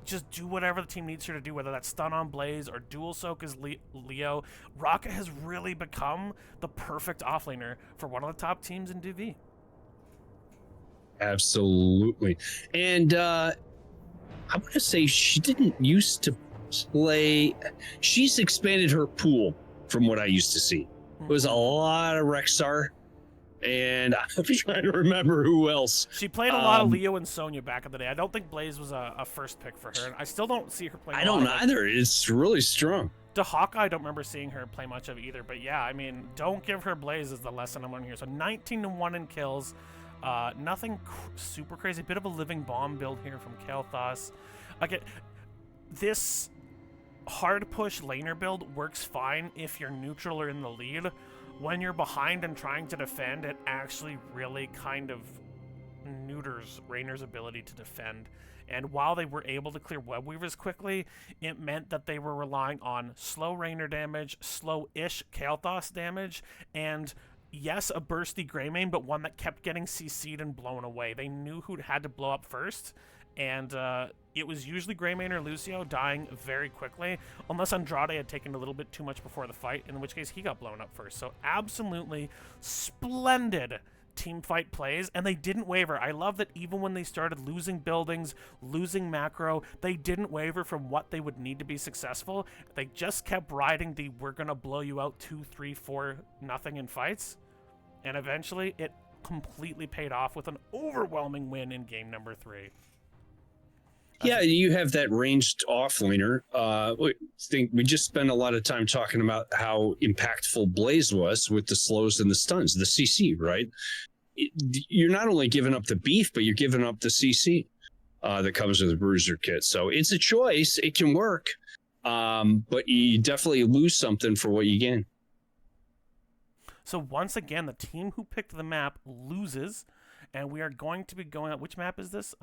just do whatever the team needs her to do, whether that's stun on Blaze or dual soak as Leo. Raka has really become the perfect offlaner for one of the top teams in DV. Absolutely. And I want to say she didn't used to play. She's expanded her pool from what I used to see. It was a lot of Rexar. And I'm trying to remember who else. She played a lot of Leo and Sonya back in the day. I don't think Blaze was a first pick for her. And I still don't see her playing. I don't either. It's really strong. Dehaka, I don't remember seeing her play much of either. But yeah, I mean, don't give her Blaze is the lesson I'm learning here. So 19-1 in kills. Nothing super crazy. Bit of a living bomb build here from Kael'thas. Again, this hard push laner build works fine if you're neutral or in the lead. When you're behind and trying to defend, it actually really kind of neuters Rainer's ability to defend. And while they were able to clear web weavers quickly, it meant that they were relying on slow Rainer damage, slow-ish Kael'thas damage, and yes, a bursty Greymane, but one that kept getting CC'd and blown away. They knew who had to blow up first, and it was usually Greymane or Lucio dying very quickly, unless Andrade had taken a little bit too much before the fight, in which case he got blown up first. So absolutely splendid team fight plays, and they didn't waver. I love that even when they started losing buildings, losing macro, they didn't waver from what they would need to be successful. They just kept riding the we're gonna blow you out 2, 3, 4 nothing in fights, and eventually it completely paid off with an overwhelming win in game number 3. Yeah, you have that ranged offlaner. We just spent a lot of time talking about how impactful Blaze was with the slows and the stuns, the CC, right? You're not only giving up the beef, but you're giving up the CC that comes with the bruiser kit. So it's a choice. It can work, but you definitely lose something for what you gain. So once again, the team who picked the map loses, and we are going to be going out. Which map is this?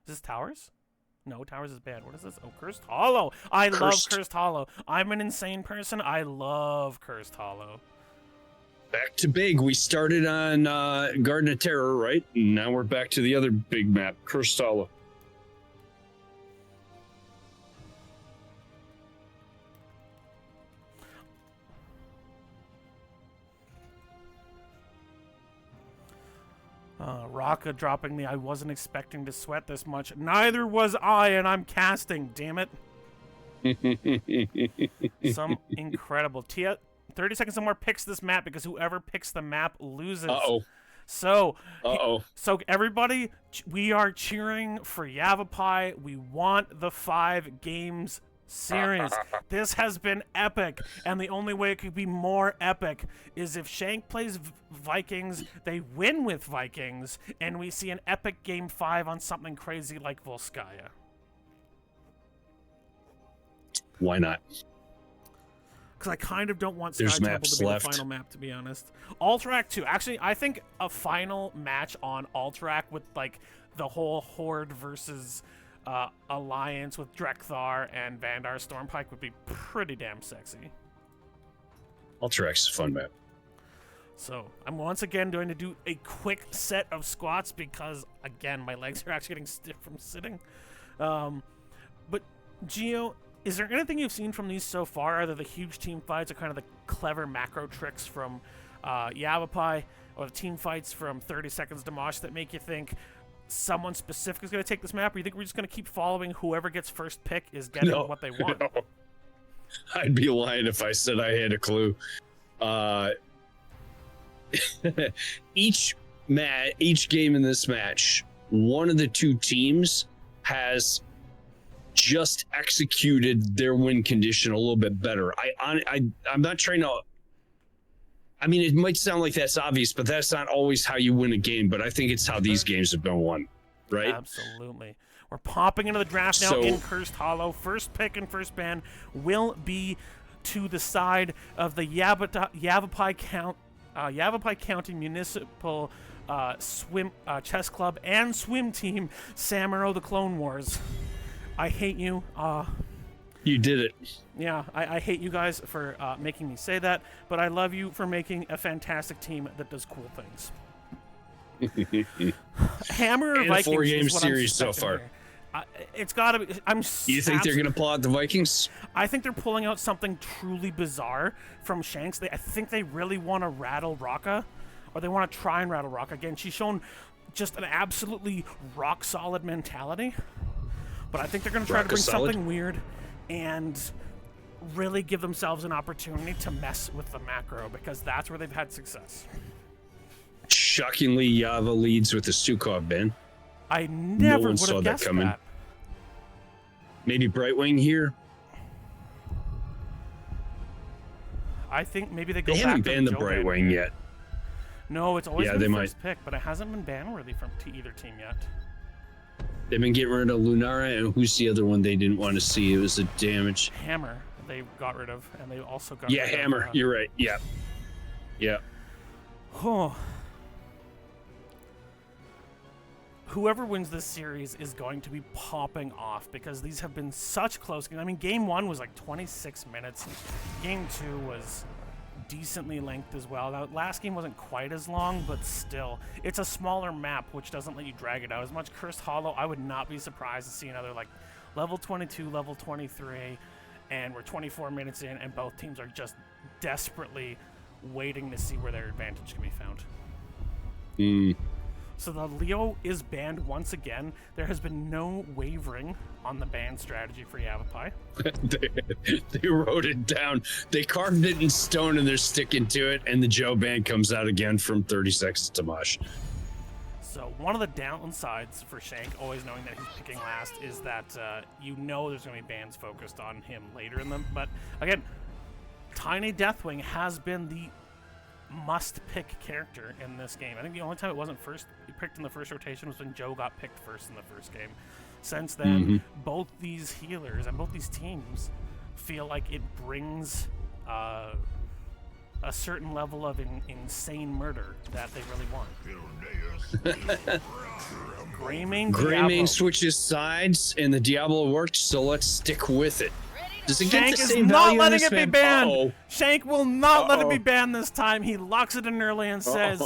Is this Towers? No, Towers is bad. What is this? Oh, Cursed Hollow. I love Cursed Hollow. I'm an insane person. I love Cursed Hollow. Back to big. We started on Garden of Terror, right? And now we're back to the other big map, Cursed Hollow. Raka dropping the I wasn't expecting to sweat this much. Neither was I, and I'm casting, damn it. Some incredible. 30 seconds or more picks this map because whoever picks the map loses. So everybody, we are cheering for YavapAYAYA. We want the 5 games series. This has been epic, and the only way it could be more epic is if Shank plays Vikings, they win with Vikings, and we see an epic game 5 on something crazy like Volskaya. Why not? Because I kind of don't want Sky Temple to be the final map, to be honest. Alterac 2. Actually, I think a final match on Alterac with like the whole Horde versus alliance with Drekthar and Vandar Stormpike would be pretty damn sexy. Alterac's a fun map. So I'm once again going to do a quick set of squats because, again, my legs are actually getting stiff from sitting. But Gio, is there anything you've seen from these so far, either the huge team fights or kind of the clever macro tricks from YavapAYAYA, or the team fights from 30 Seconds to Mosh that make you think someone specific is going to take this map, or you think we're just going to keep following whoever gets first pick is getting what they want? No. I'd be lying if I said I had a clue. Each game in this match, one of the two teams has just executed their win condition a little bit better. I'm not trying to. I mean, it might sound like that's obvious, but that's not always how you win a game. But I think it's how these games have been won, right? Absolutely. We're popping into the draft now in Cursed Hollow. First pick and first ban will be to the side of the YavapAYAYA County Municipal Chess Club and Swim Team, Samuro the Clone Wars. I hate you. You did it. Yeah, I hate you guys for making me say that, but I love you for making a fantastic team that does cool things. Hammer or and Vikings? A 4-game is what series I'm so far. It's got to be. You think they're going to pull out the Vikings? I think they're pulling out something truly bizarre from Shanks. I think they really want to rattle Rocka, or they want to try and rattle Rocka again. She's shown just an absolutely rock solid mentality, but I think they're going to try to bring something weird and really give themselves an opportunity to mess with the macro, because that's where they've had success. Shockingly, Yava leads with the Stukov ban. I never would have guessed that. Maybe Brightwing here. I think maybe they go They back haven't to banned the Joe Brightwing yet. No, it's always Yeah, been they first pick, but it hasn't been ban worthy from either team yet. They've been getting rid of Lunara, and who's the other one they didn't want to see? It was a damage. Hammer, they got rid of, and they also got rid of... Hammer. You're right. Yeah. Yeah. Oh. Whoever wins this series is going to be popping off, because these have been such close games. I mean, game 1 was like 26 minutes. Game 2 was decently length as well. Now, last game wasn't quite as long, but still. It's a smaller map, which doesn't let you drag it out as much. Cursed Hollow, I would not be surprised to see another, like, level 22, level 23, and we're 24 minutes in, and both teams are just desperately waiting to see where their advantage can be found. So the Leo is banned once again. There has been no wavering on the ban strategy for YavapAYAYA. They wrote it down. They carved it in stone, and they're sticking to it, and the Joe ban comes out again from 30 Seconds to Mosh. So one of the downsides for Shank, always knowing that he's picking last, is that you know there's going to be bans focused on him later in them. But again, Tiny Deathwing has been the must-pick character in this game. I think the only time it wasn't picked in the first rotation was when Joe got picked first in the first game. Since then, both these healers and both these teams feel like it brings a certain level of insane murder that they really want. Greymane switches sides, and the Diablo worked, so let's stick with it. Does it Shank get the is same not value letting in this it be man? banned. Shank will not let it be banned this time. He locks it in early and says,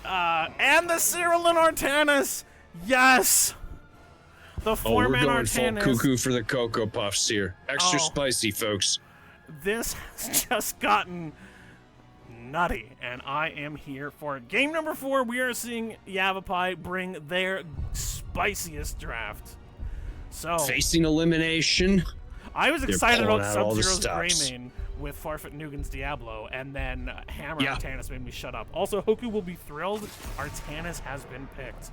and the Cyril and Artanis, yes. The four-man we're going Artanis. full cuckoo for the Cocoa Puffs here. Extra spicy, folks. This has just gotten nutty, and I am here for it. Game number 4, we are seeing YavapAYAYA bring their spiciest draft. So facing elimination. I was excited about Sub-Zero's stops. Greymane with Farfet Nugan's Diablo, and then Hammer Artanis made me shut up. Also, Hoku will be thrilled. Artanis has been picked.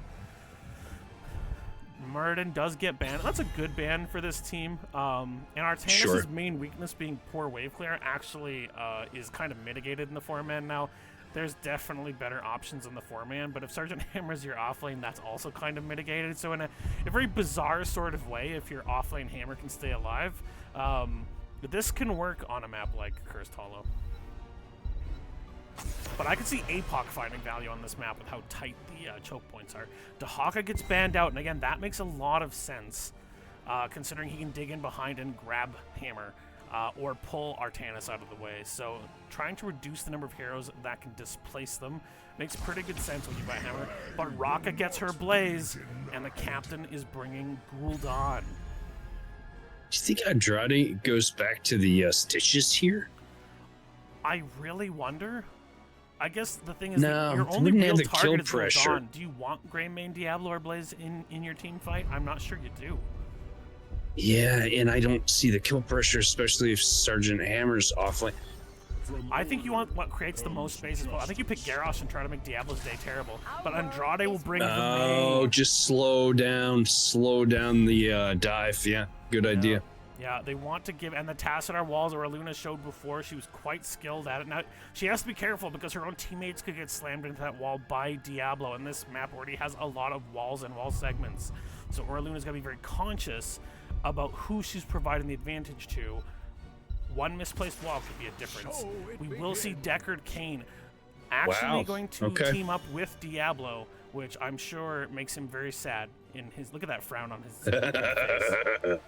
Murden does get banned. That's a good ban for this team. And Artanis' main weakness, being poor wave clear, actually is kind of mitigated in the 4-man now. There's definitely better options in the 4-man, but if Sergeant Hammer's your offlane, that's also kind of mitigated. So in a very bizarre sort of way, if your offlane Hammer can stay alive, this can work on a map like Cursed Hollow. But I could see APOC finding value on this map with how tight the choke points are. Dahaka gets banned out, and again, that makes a lot of sense, considering he can dig in behind and grab Hammer. or pull Artanis out of the way. So trying to reduce the number of heroes that can displace them makes pretty good sense when you buy Hammer. But Raka gets her Blaze, and the captain is bringing Gul'dan. Do you think Andrade goes back to the Stitches here? I really wonder. I guess the thing is No, that your it only wouldn't real have the kill target is pressure. Gul'dan. Do you want Greymane, Diablo, or Blaze in your team fight? I'm not sure you do. Yeah, and I don't see the kill pressure, especially if Sergeant Hammer's offline. I think you want what creates the most space as well. I think you pick Garrosh and try to make Diablo's day terrible. But Andrade will bring the Oh, May. just slow down the dive. Yeah, good idea. Yeah, they want to give, and the Tassadar walls, or Luna showed before, she was quite skilled at it. Now, she has to be careful because her own teammates could get slammed into that wall by Diablo, and this map already has a lot of walls and wall segments. So Oraluna's got to be very conscious about who she's providing the advantage to. One misplaced wall could be a difference. We will see Deckard Cain actually going to team up with Diablo, which I'm sure makes him very sad. In his look at that frown on his face.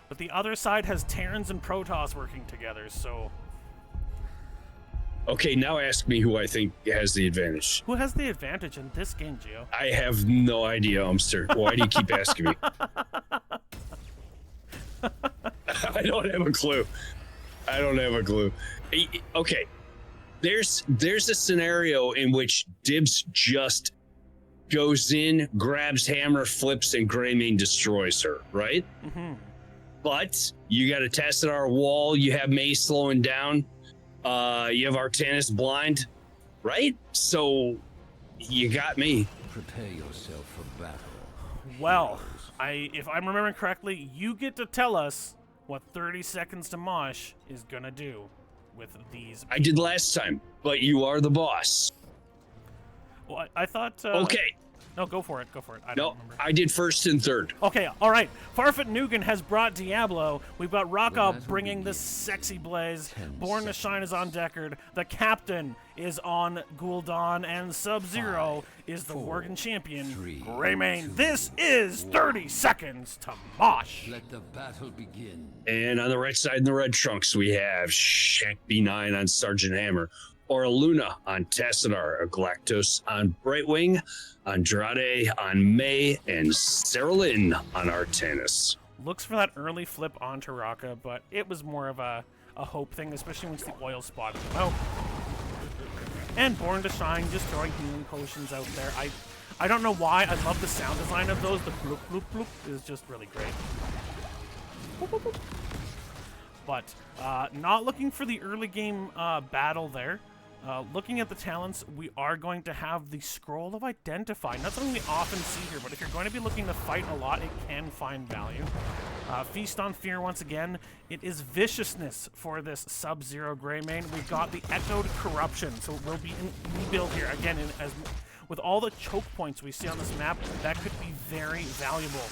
But the other side has Terrans and Protoss working together, so... Okay, now ask me who I think has the advantage. Who has the advantage in this game, Gio? I have no idea, Umster. Why do you keep asking me? I don't have a clue. Okay, there's a scenario in which Dibs just goes in, grabs Hammer, flips, and Greymane destroys her, right? Mm-hmm. But you got a Tassadar wall, you have May slowing down, you have Artanis blind, right? So you got me. Prepare yourself for battle. Well, if I'm remembering correctly, you get to tell us what 30 seconds to Mosh is gonna do with these. I did last time, but you are the boss. Well, I thought. Okay. No, go for it. I don't No, remember. I did first and third. Okay, all right. Farfet Nugan has brought Diablo. We've got Raka bringing the sexy Blaze. Born to Shine is on Deckard. The captain is on Gul'dan, and Sub-Zero is the Worgen champion, Greymane. This is 30 seconds to Mosh. Let the battle begin. And on the right side in the red trunks, we have Shank B9 on Sergeant Hammer, Oraluna on Tassadar, Galactos on Brightwing, Andrade on May, and Sarah Lynn on Artanis. Looks for that early flip onto Raka, but it was more of a hope thing, especially once the oil spotted him out. And Born to Shine just throwing healing potions out there. I don't know why. I love the sound design of those. The bloop bloop bloop is just really great. Boop, boop, boop. But not looking for the early game battle there. Looking at the talents, we are going to have the Scroll of Identify. Not something we often see here, but if you're going to be looking to fight a lot, it can find value. Feast on Fear once again. It is Viciousness for this Sub-Zero Greymane. We've got the Echoed Corruption, so it will be an rebuild here. Again, with all the choke points we see on this map, that could be very valuable.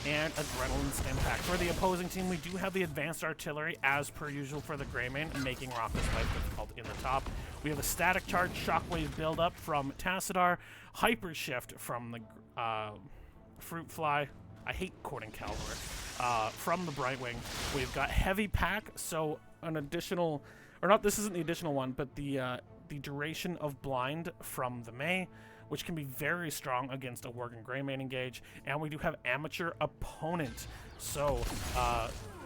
And Adrenaline's Impact. For the opposing team, we do have the Advanced Artillery, as per usual for the Greymane, making Raka's life difficult in the top. We have a Static Charge Shockwave build-up from Tassadar, Hyper Shift from the Fruit Fly. I hate quoting Calvor. From the Brightwing. We've got Heavy Pack, so an additional, or not, this isn't the additional one, but the Duration of Blind from the May, which can be very strong against a Worgen Greymane engage. And we do have Amateur Opponent. So,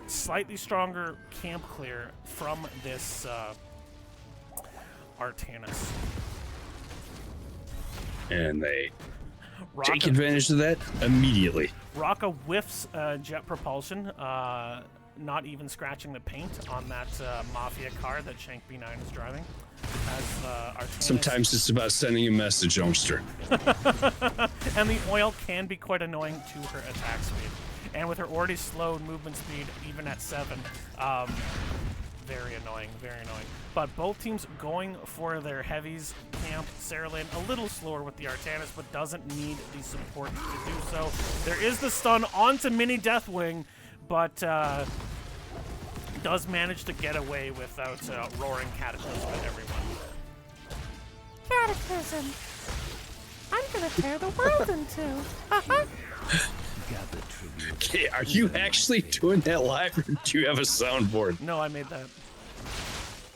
slightly stronger camp clear from this Artanis. And they Raka, take advantage of that immediately. Raka whiffs jet propulsion, not even scratching the paint on that Mafia car that Shank B9 is driving. As Artanis... Sometimes it's about sending a message, Homester. And the oil can be quite annoying to her attack speed. And with her already slowed movement speed, even at 7, very annoying, very annoying. But both teams going for their heavies. Camp, Sarah Lynn a little slower with the Artanis, but doesn't need the support to do so. There is the stun onto Mini Deathwing, but does manage to get away without roaring Cataclysm at everyone. Cataclysm! I'm gonna tear the world in two! Gather tribute. Okay, are you actually doing that live, or do you have a soundboard? No, I made that.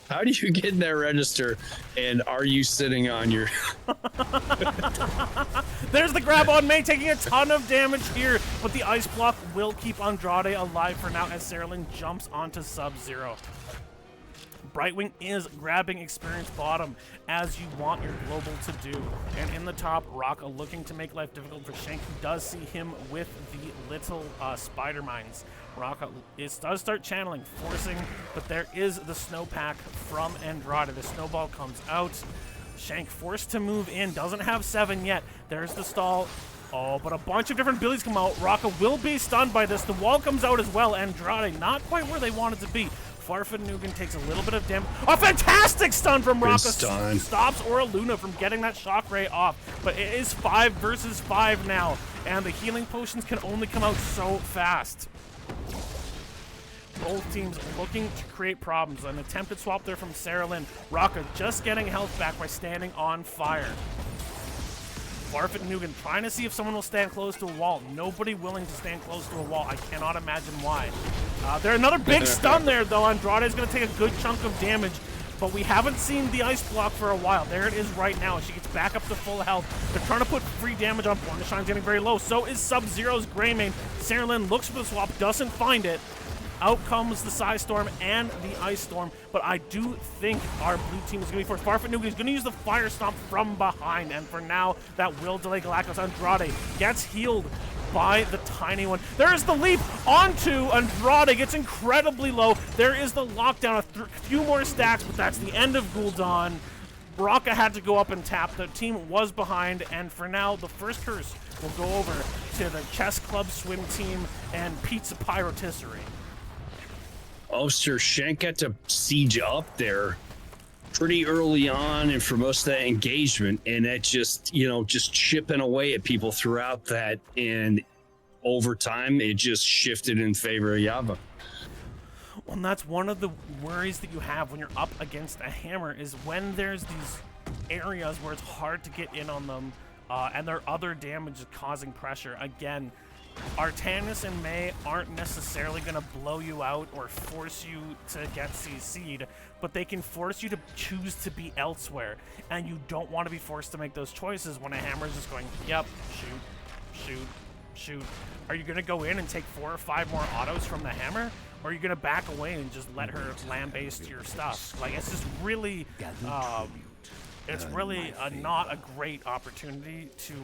How do you get in that register, and are you sitting on your... There's the grab on May, taking a ton of damage here, but the ice block will keep Andrade alive for now as Saralin jumps onto Sub-Zero. Brightwing is grabbing experience bottom, as you want your global to do. And in the top, Rocka looking to make life difficult for Shank, who does see him with the little spider mines. Rocka does start channeling, forcing, but there is the snowpack from Andrade. The snowball comes out. Shank forced to move in, doesn't have 7 yet. There's the stall. Oh, but a bunch of different abilities come out. Rocka will be stunned by this. The wall comes out as well. Andrade not quite where they wanted to be. Farfanugan takes a little bit of damage. A fantastic stun from Rocka. Stops Aura Luna from getting that shock ray off. But it is 5 versus 5 now. And the healing potions can only come out so fast. Both teams looking to create problems. An attempted swap there from Saralin. Rocka just getting health back by standing on fire. Farfanugan trying to see if someone will stand close to a wall. Nobody willing to stand close to a wall. I cannot imagine why. There's another big stun there, though. Andrade is going to take a good chunk of damage, but we haven't seen the ice block for a while. There it is right now. She gets back up to full health. They're trying to put free damage on Born to Shine's getting very low. So is Sub-Zero's Greymane. Saralin looks for the swap, doesn't find it. Out comes the Psy Storm and the Ice Storm, but I do think our blue team is going to be forced. Farfanugan is going to use the Fire Stomp from behind, and for now, that will delay Galactus. Andrade gets healed by the tiny one. There is the leap onto Andrade, gets incredibly low. There is the lockdown, a few more stacks, but that's the end of Gul'dan. Rocka had to go up and tap. The team was behind, and for now, the first curse will go over to the Chess Club swim team and Pizza Pyrotisserie. Oh, Sir Shank got to siege up there pretty early on and for most of that engagement, and that just, just chipping away at people throughout that, and over time, it just shifted in favor of Yava. Well, and that's one of the worries that you have when you're up against a hammer, is when there's these areas where it's hard to get in on them, and there are other damage causing pressure. Again, Artanis and May aren't necessarily going to blow you out or force you to get CC'd, but they can force you to choose to be elsewhere, and you don't want to be forced to make those choices when a hammer is just going, yep, shoot, shoot, shoot. Are you going to go in and take 4 or 5 more autos from the hammer, or are you going to back away and just let her land-based your stuff? Like, it's just really, it's really not a great opportunity to,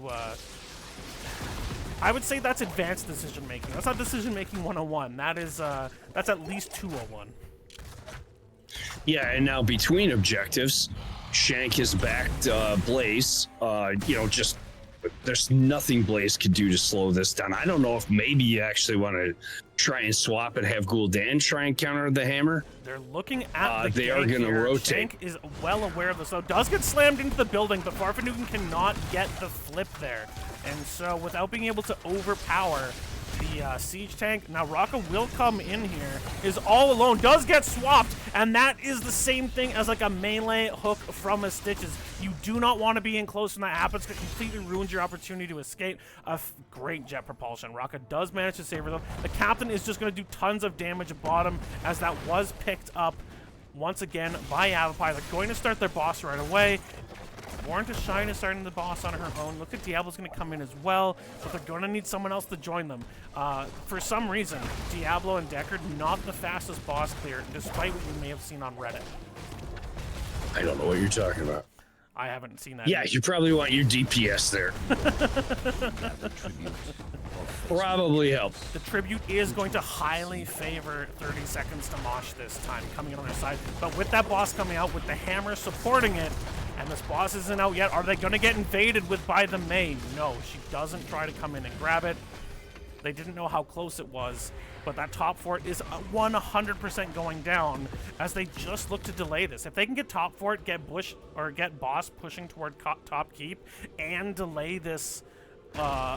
I would say that's advanced decision making. That's not decision making 101. That is that's at least 201. Yeah, and now between objectives, Shank has backed Blaze. Just there's nothing Blaze could do to slow this down. I don't know if maybe you actually want to try and swap and have Gul'dan try and counter the hammer. They're looking at the they are going to rotate. Shank is well aware of this. So does get slammed into the building, but Farfanugan cannot get the flip there. And so without being able to overpower the siege tank, now Rocka will come in here, is all alone, does get swapped, and that is the same thing as like a melee hook from a Stitches. You do not want to be in close when that happens. It completely ruins your opportunity to escape. Great jet propulsion. Rocka does manage to save her though. The captain is just going to do tons of damage at bottom, as that was picked up once again by YavapAYAYA. They're going to start their boss right away. Born to Shine is starting the boss on her own. Look at Diablo's going to come in as well, but they're going to need someone else to join them. For some reason, Diablo and Deckard not the fastest boss clear, despite what you may have seen on Reddit. I don't know what you're talking about. I haven't seen that. Yeah, you probably want your DPS there. Probably helps. The tribute is going to highly favor 30 seconds to Mosh this time, coming in on their side. But with that boss coming out, with the hammer supporting it, and this boss isn't out yet, are they going to get invaded by the May? No, she doesn't try to come in and grab it. They didn't know how close it was, but that top fort is 100% going down, as they just look to delay this. If they can get top fort, get Bush or get boss pushing toward top keep, and delay this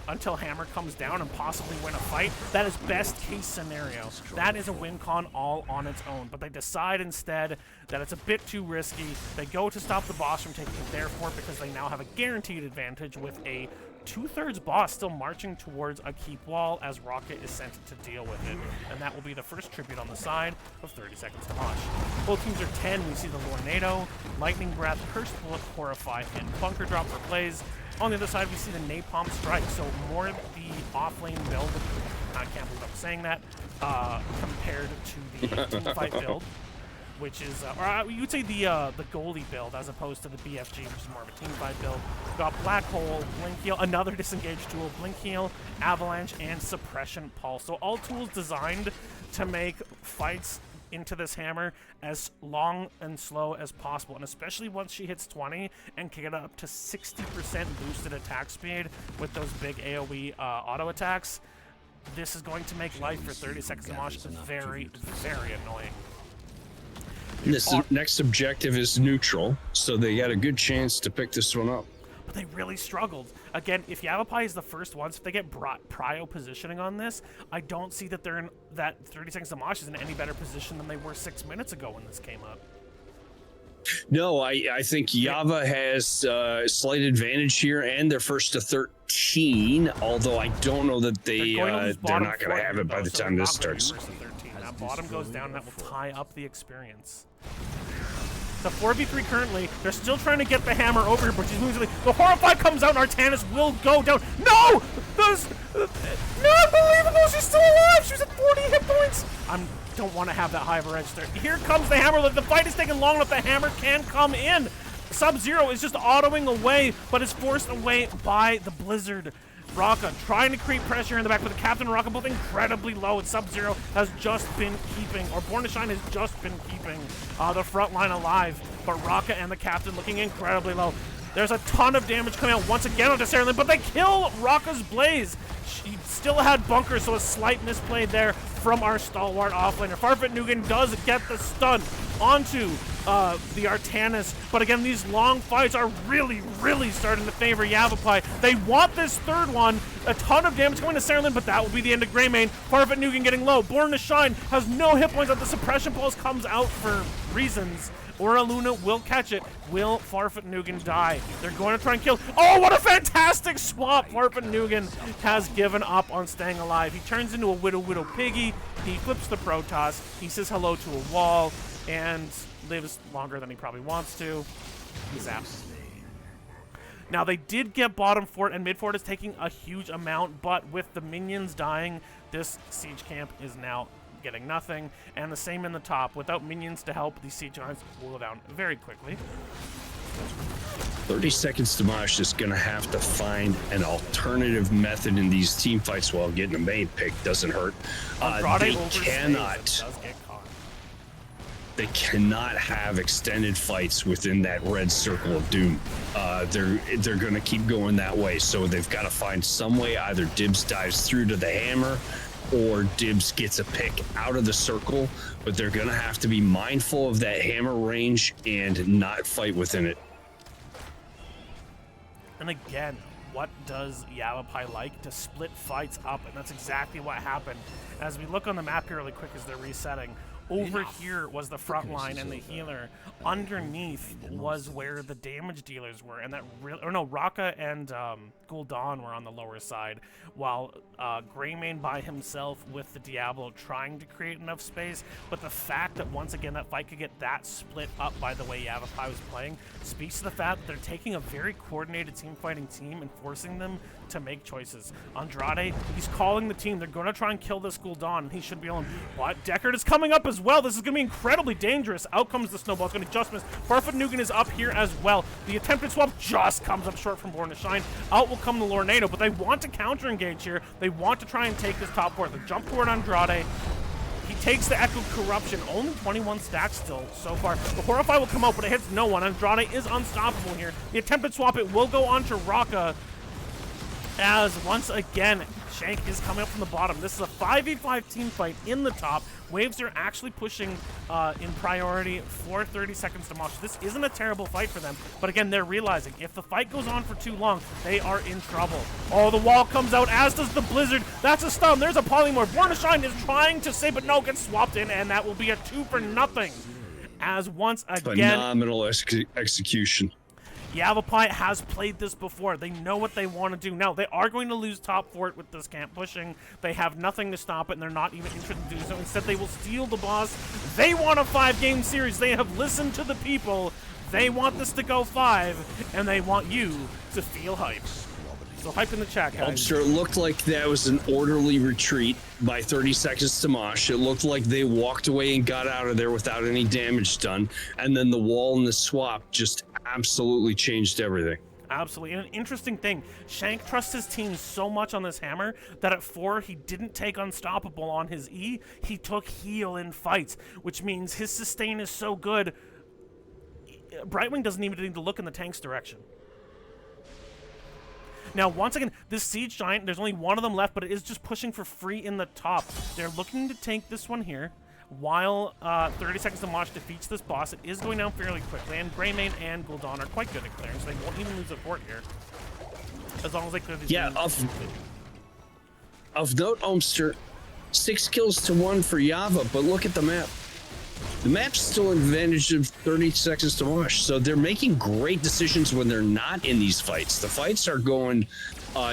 until hammer comes down and possibly win a fight, that is best case scenario. That is a win con all on its own, but they decide instead that it's a bit too risky. They go to stop the boss from taking their fort because they now have a guaranteed advantage with a 2/3 boss still marching towards a keep wall as Rocket is sent to deal with it. And that will be the first tribute on the side of 30 Seconds to Mosh. Both teams are 10. We see the Lornado, Lightning Breath, Cursed Bullet, Horrify, and Bunker Drop for plays. On the other side, we see the Napalm Strike, so more of the off-lane build, I can't believe I'm saying that, compared to the teamfight build, which is, or you would say the goalie build as opposed to the BFG, which is more of a teamfight build. We've got Black Hole, Blink Heal, another disengaged tool, Blink Heal, Avalanche, and Suppression Pulse. So all tools designed to make fights into this hammer as long and slow as possible, and especially once she hits 20 and can get up to 60% boosted attack speed with those big AoE auto attacks, this is going to make life for 30 Seconds to Mosh very, very annoying. This next objective is neutral, so they got a good chance to pick this one up. But they really struggled. Again, if YavapAYAYA is the first ones, if they get prio positioning on this, I don't see that they're in that 30 Seconds to Mosh is in any better position than they were 6 minutes ago when this came up. No, I think Yava has slight advantage here, and they're first to 13. Although I don't know that they're not going to have it by the time this starts. That bottom goes down, that will tie up the experience. The 4v3 currently, they're still trying to get the hammer over here, but she's moving. The Horrify comes out, and Artanis will go down. No! Those, not believable, she's still alive! She's at 40 hit points! I don't want to have that high of a register. Here comes the hammer. The fight is taking long enough, the hammer can come in. Sub-Zero is just autoing away, but is forced away by the Blizzard. Raka trying to create pressure in the back, but the Captain and Raka both incredibly low, and Sub-Zero has just been keeping, or Born to Shine has just been keeping the front line alive, but Raka and the Captain looking incredibly low. There's a ton of damage coming out once again onto Sarah Lynn, but they kill Raka's Blaze. She still had Bunker, so a slight misplay there from our stalwart offlaner. YavapAYAYA does get the stun onto the Artanis, but again, these long fights are really, really starting to favor YavapAYAYA. They want this third one. A ton of damage going to Sarah Lynn, but that will be the end of Greymane. YavapAYAYA getting low. Born to Shine has no hit points, but the Suppression Pulse comes out for reasons. Or Luna will catch it. Will YavapAYAYA die? They're going to try and kill. Oh, what a fantastic swap! YavapAYAYA has given up on staying alive. He turns into a Widow Piggy. He flips the Protoss. He says hello to a wall and lives longer than he probably wants to. He's out. Now, they did get bottom fort, and mid fort is taking a huge amount, but with the minions dying, this siege camp is now getting nothing, and the same in the top. Without minions to help, these siege lines will go down very quickly. 30 Seconds to Mosh is going to have to find an alternative method in these team fights while getting a main pick. Doesn't hurt. They cannot have extended fights within that red circle of doom. They're going to keep going that way, so they've got to find some way. Either Dibs dives through to the hammer, or Dibs gets a pick out of the circle, but they're going to have to be mindful of that hammer range and not fight within it. And again, what does YavapAYAYA like? To split fights up, and that's exactly what happened. As we look on the map here really quick as they're resetting, over here was the front line and the healer. Underneath was where the damage dealers were, and that Raka and Gul'dan were on the lower side, while Greymane by himself with the Diablo trying to create enough space. But the fact that once again that fight could get that split up by the way YavapAYAYA was playing speaks to the fact that they're taking a very coordinated team fighting team and forcing them to make choices. Andrade, he's calling the team. They're going to try and kill this Gul'dan, and he should be alone. But Deckard is coming up as well. This is going to be incredibly dangerous. Out comes the snowball. It's going to just miss. YavapAYAYA is up here as well. The attempted swap just comes up short from Born to Shine. Out will come the Lornado, but they want to counter engage here. They want to try and take this top fort. They jump toward Andrade. He takes the Echo Corruption. Only 21 stacks still so far. The Horrify will come out, but it hits no one. Andrade is unstoppable here. The attempted swap, it will go on to Raka, as once again, Shank is coming up from the bottom. This is a 5v5 team fight in the top. Waves are actually pushing in priority for 30 Seconds to Mosh. This isn't a terrible fight for them, but again, they're realizing if the fight goes on for too long, they are in trouble. Oh, the wall comes out, as does the Blizzard. That's a stun. There's a Polymorph. Born to Shine is trying to save, but no, gets swapped in, and that will be a 2 for nothing. As once again, phenomenal execution. YavapAYAYA has played this before. They know what they want to do. Now, they are going to lose top fort with this camp pushing. They have nothing to stop it, and they're not even interested in doing so. Instead, they will steal the boss. They want a 5-game series. They have listened to the people. They want this to go 5, and they want you to feel hype. So hype in the chat, guys. Sure, it looked like that was an orderly retreat by 30 seconds to Mosh. It looked like they walked away and got out of there without any damage done. And then the wall and the swap just absolutely changed everything. Absolutely. And an interesting thing, Shank trusts his team so much on this hammer that at 4, he didn't take Unstoppable on his E. He took heal in fights, which means his sustain is so good, Brightwing doesn't even need to look in the tank's direction. Now, once again, this Siege Giant, there's only one of them left, but it is just pushing for free in the top. They're looking to tank this one here while 30 seconds to Mosh defeats this boss. It is going down fairly quickly, and Greymane and Gul'dan are quite good at clearing, so they won't even lose a fort here. As long as they clear these. Yeah, of note, Omster, 6 kills to 1 for Yava, but look at the map. The map's still an advantage of 30 seconds to Mosh, so they're making great decisions when they're not in these fights. The fights are going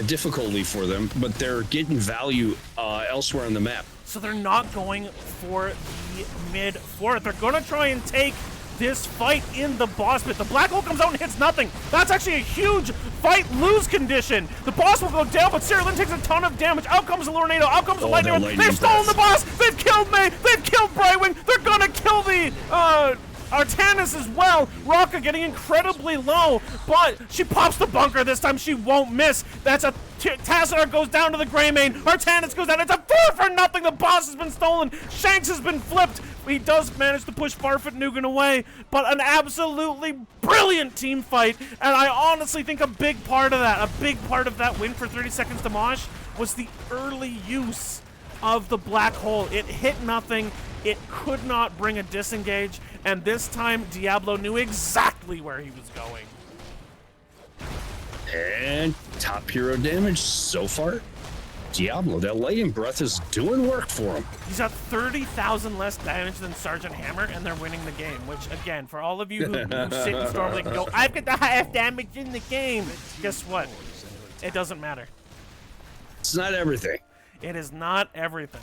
difficultly for them, but they're getting value elsewhere on the map. So they're not going for the mid fort. They're going to try and take this fight in the boss pit. The black hole comes out and hits nothing. That's actually a huge fight-lose condition. The boss will go down, but Sarah Lynn takes a ton of damage. Out comes the Tornado. Out comes the Lightning. They've stolen the boss. They've killed May. They've killed Brightwing. They're going to kill the Artanis as well. Rocka getting incredibly low, but she pops the bunker this time. She won't miss. That's a Tassadar goes down to the Greymane. Artanis goes down. It's a 4-for-0. The boss has been stolen. Shanks has been flipped. He does manage to push Farfetnugan away, but an absolutely brilliant team fight. And I honestly think a big part of that win for 30 seconds to Mosh was the early use of the black hole. It hit nothing. It could not bring a disengage. And this time, Diablo knew exactly where he was going. And top hero damage so far. Diablo, that lightning breath is doing work for him. He's got 30,000 less damage than Sergeant Hammer, and they're winning the game. Which, again, for all of you who sit and storm and go, I've got the highest damage in the game. Guess what? It doesn't matter. It's not everything. It is not everything.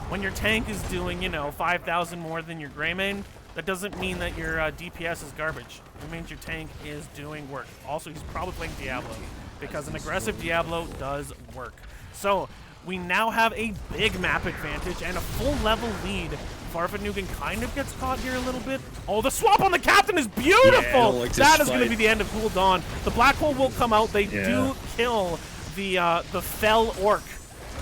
When your tank is doing, 5,000 more than your Greymane, that doesn't mean that your DPS is garbage. It means your tank is doing work. Also, he's probably playing Diablo, because an aggressive Diablo does work. So, we now have a big map advantage and a full level lead. Farfetnugan kind of gets caught here a little bit. Oh, the swap on the captain is beautiful! Yeah, that is going to be the end of Gul'dan. The black hole will come out. They do kill the fell orc.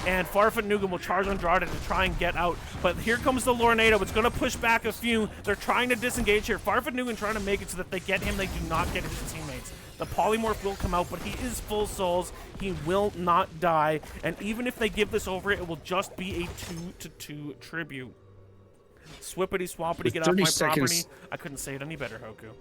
And Farfetnugan will charge Andrade to try and get out. But here comes the Tornado. It's going to push back a few. They're trying to disengage here. Farfetnugan trying to make it so that they get him. They do not get his teammates. The polymorph will come out, but he is full souls. He will not die. And even if they give this over, it will just be a 2-2 tribute. Swippity swappity, get off my property. I couldn't say it any better, Hoku.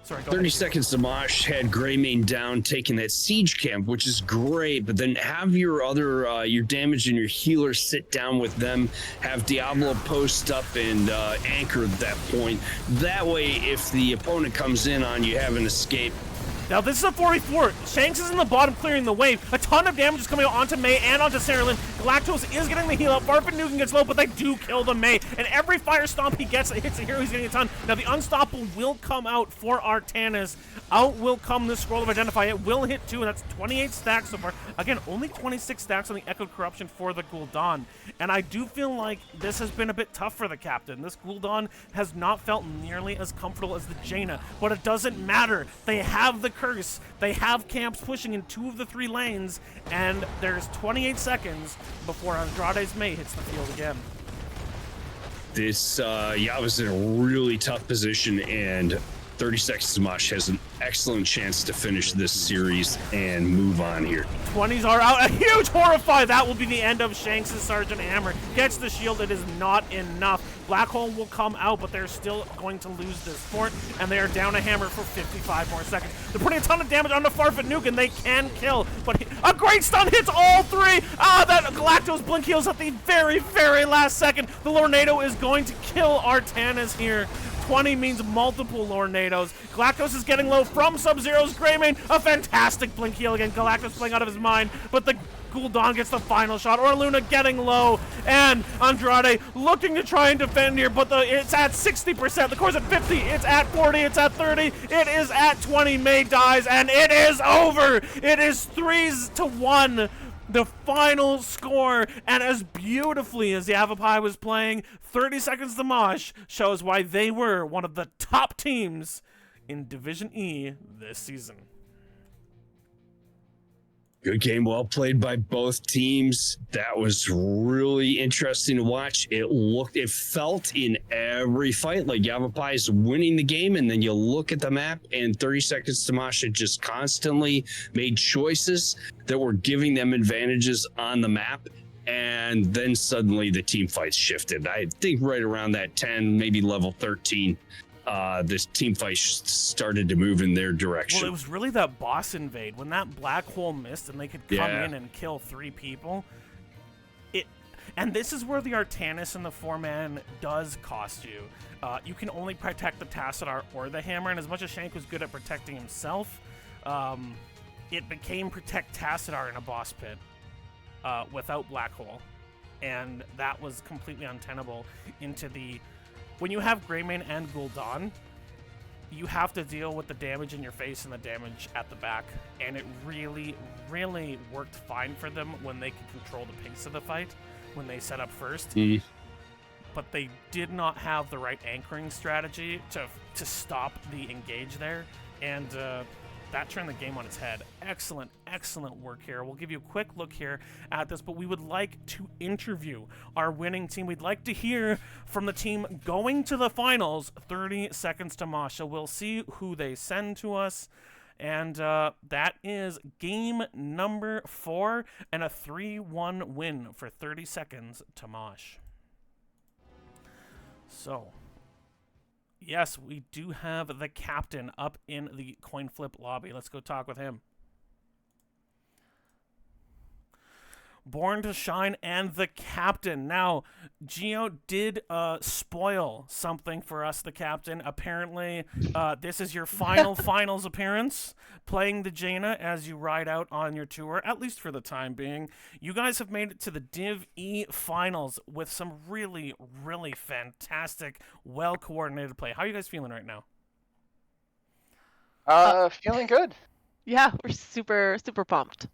Sorry, 30 seconds to Mosh had Greymane down, taking that siege camp, which is great, but then have your other, your damage and your healer sit down with them, have Diablo post up and anchor at that point. That way, if the opponent comes in on you, have an escape. Now this is a 44. Shanks is in the bottom clearing the wave. A ton of damage is coming out onto May and onto Sarah Lynn. Galactos is getting the heal out. Farfetnugan gets low, but they do kill the May. And every fire stomp he gets, it hits a hero, he's getting a ton. Now the Unstoppable will come out for Artanis. Out will come the Scroll of Identify. It will hit 2, and that's 28 stacks so far. Again, only 26 stacks on the Echoed Corruption for the Gul'dan. And I do feel like this has been a bit tough for the captain. This Gul'dan has not felt nearly as comfortable as the Jaina. But it doesn't matter. They have the curse. They have camps pushing in 2 of the 3 lanes, and there's 28 seconds before Andrade's May hits the field again. This Yava's in a really tough position, and 30 seconds to Mosh has an excellent chance to finish this series and move on here. 20s are out. A huge Horrify. That will be the end of Shanks' Sergeant Hammer. Gets the shield. It is not enough. Black Hole will come out, but they're still going to lose this fort, and they are down a hammer for 55 more seconds. They're putting a ton of damage on the Farfetnugan. They can kill, but a great stun hits all 3. That Galactos blink heals at the very, very last second. The Tornado is going to kill Artanis here. 20 means multiple Lornados. Galactus is getting low from Sub-Zero's Greymane. A fantastic blink heal again. Galactus playing out of his mind, but the Gul'dan gets the final shot. Orluna getting low, and Andrade looking to try and defend here, but it's at 60%. The core's at 50. It's at 40. It's at 30. It is at 20. May dies, and it is over. It is 3-1. The final score, and as beautifully as YavapAYAYA was playing, 30 Seconds to Mosh shows why they were one of the top teams in Division E this season. Good game, well played by both teams. That was really interesting to watch. It felt in every fight like YavapAYAYA is winning the game, and then you look at the map, and 30 Seconds to Mosh had just constantly made choices that were giving them advantages on the map, and then suddenly the team fights shifted. I think right around that 10, maybe level 13, this team fight started to move in their direction. Well, it was really that boss invade. When that black hole missed and they could come in and kill 3 people, and this is where the Artanis and the 4-man does cost you. You can only protect the Tassadar or the hammer, and as much as Shank was good at protecting himself, it became protect Tassadar in a boss pit without black hole, and that was completely untenable into the... When you have Greymane and Gul'dan, you have to deal with the damage in your face and the damage at the back, and it really, really worked fine for them when they could control the pace of the fight, when they set up first. But they did not have the right anchoring strategy to stop the engage there, and that turned the game on its head. Excellent, excellent work here. We'll give you a quick look here at this, but we would like to interview our winning team. We'd like to hear from the team going to the finals, 30 Seconds to Mosh. So we'll see who they send to us. And that is game number 4 and a 3-1 win for 30 Seconds to Mosh. So... yes, we do have the captain up in the coin flip lobby. Let's go talk with him. Born to Shine and the captain. Now, Geo did spoil something for us, the captain. Apparently, this is your final finals appearance, playing the Jaina as you ride out on your tour, at least for the time being. You guys have made it to the Div E finals with some really, really fantastic, well-coordinated play. How are you guys feeling right now? Feeling good. Yeah, we're super, super pumped.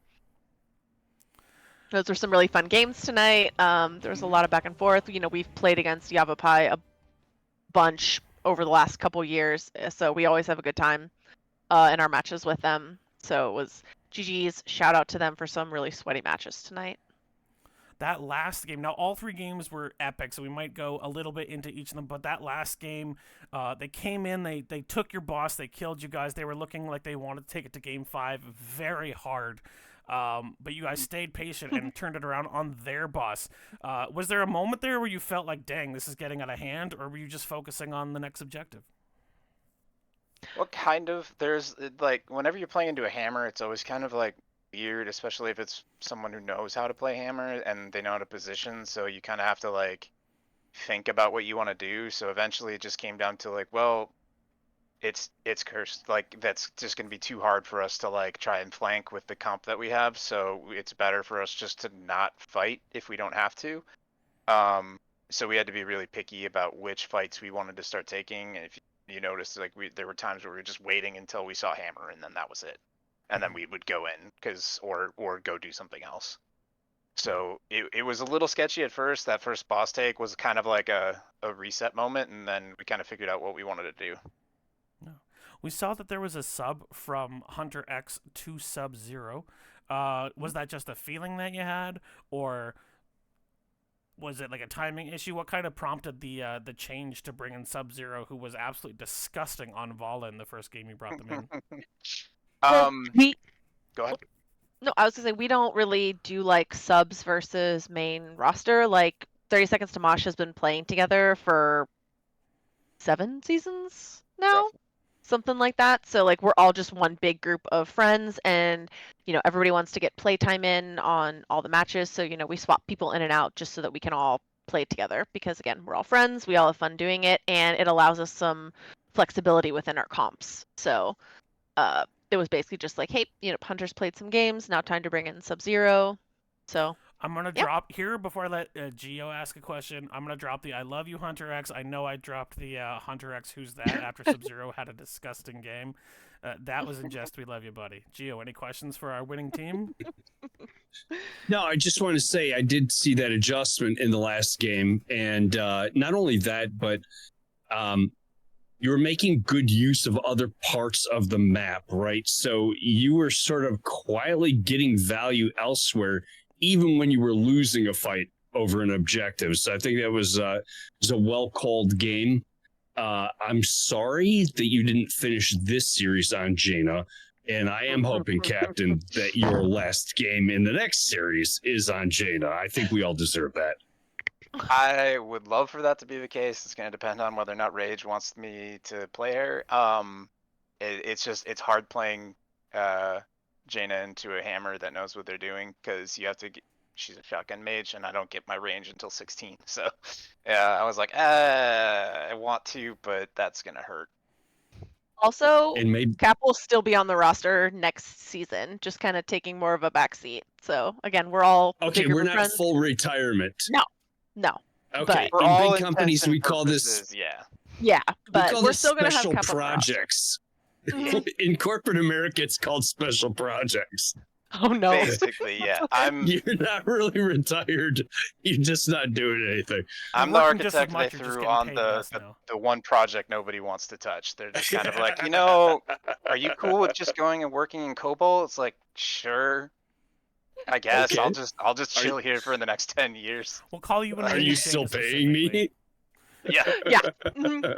Those were some really fun games tonight. There was a lot of back and forth. You know, we've played against YavapAYAYA a bunch over the last couple years, so we always have a good time in our matches with them. So it was GG's. Shout out to them for some really sweaty matches tonight. That last game, now all 3 games were epic, so we might go a little bit into each of them, but that last game, they came in, they took your boss, they killed you guys, they were looking like they wanted to take it to game 5 very hard. But you guys stayed patient and turned it around on their boss. Was there a moment there where you felt like, dang, this is getting out of hand, or were you just focusing on the next objective? Well, kind of. There's, like, whenever you're playing into a hammer, it's always kind of, like, weird, especially if it's someone who knows how to play hammer and they know how to position, so you kind of have to, like, think about what you want to do. So eventually it just came down to, like, well, it's cursed. Like, that's just going to be too hard for us to, like, try and flank with the comp that we have, so it's better for us just to not fight if we don't have to. So we had to be really picky about which fights we wanted to start taking. And if you notice, like, there were times where we were just waiting until we saw hammer, and then that was it. And then we would go in, or go do something else. So it was a little sketchy at first. That first boss take was kind of like a reset moment, and then we kind of figured out what we wanted to do. We saw that there was a sub from Hunter X to Sub-Zero. Was that just a feeling that you had, or was it like a timing issue? What kind of prompted the change to bring in Sub-Zero, who was absolutely disgusting on Vala in the first game you brought them in? Go ahead. No, I was gonna say we don't really do like subs versus main roster. Like 30 Seconds to Mosh has been playing together for 7 seasons now. Roughly. Something like that. So like we're all just one big group of friends, and you know, everybody wants to get playtime in on all the matches. So, you know, we swap people in and out just so that we can all played together because again, we're all friends, we all have fun doing it, and it allows us some flexibility within our comps. So it was basically just like, hey, Hunter's played some games, now time to bring in Sub-Zero. So I'm gonna yeah. drop here before I let Gio ask a question. I'm gonna drop the "I love you, Hunter X." I know I dropped the Hunter X. Who's that? After Sub-Zero had a disgusting game. That was in jest. We love you, buddy. Gio, any questions for our winning team? No, I just want to say I did see that adjustment in the last game, and not only that, but you were making good use of other parts of the map, right? So you were sort of quietly getting value elsewhere, even when you were losing a fight over an objective. So I think that was a well called game. I'm sorry that you didn't finish this series on Jaina. And I am hoping, Captain, that your last game in the next series is on Jaina. I think we all deserve that. I would love for that to be the case. It's going to depend on whether or not Rage wants me to play her. It's hard playing Jaina into a hammer that knows what they're doing because you have to. She's a shotgun mage, and I don't get my range until 16. So, I was like, I want to, but that's gonna hurt. Also, And maybe Cap will still be on the roster next season, just kind of taking more of a backseat. So again, we're all okay, bigger we're not friends. full retirement. No. Okay, For in all big companies, intents and we call this purposes, yeah. Yeah, but call we're this still gonna have special Cap on the roster. projects. Mhm. In corporate America, it's called special projects. Oh no. Basically, yeah. You're not really retired. You're just not doing anything. I'm the working just as architect much, they you're just threw getting on paid the, less the now. the one project nobody wants to touch. They're just kind of like, are you cool with just going and working in COBOL? It's like, sure, I guess. Okay. I'll just Are chill here for the next 10 years. We'll call you when Are we you need still Jaina paying specifically. me? Yeah. Yeah. Mhm.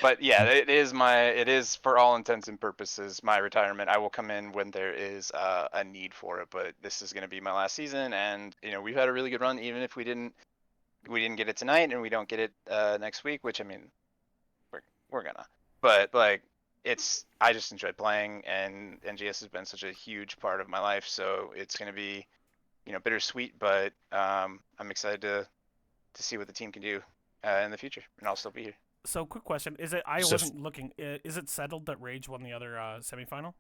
But yeah, it is for all intents and purposes my retirement. I will come in when there is a need for it, but this is going to be my last season, and we've had a really good run. Even if we didn't get it tonight, and we don't get it next week, which I mean, we're gonna. But like, I just enjoy playing, and NGS has been such a huge part of my life, so it's going to be bittersweet, but I'm excited to see what the team can do in the future, and I'll still be here. So, quick question: Is it? I So- wasn't looking. Is it settled that Rage won the other semifinal?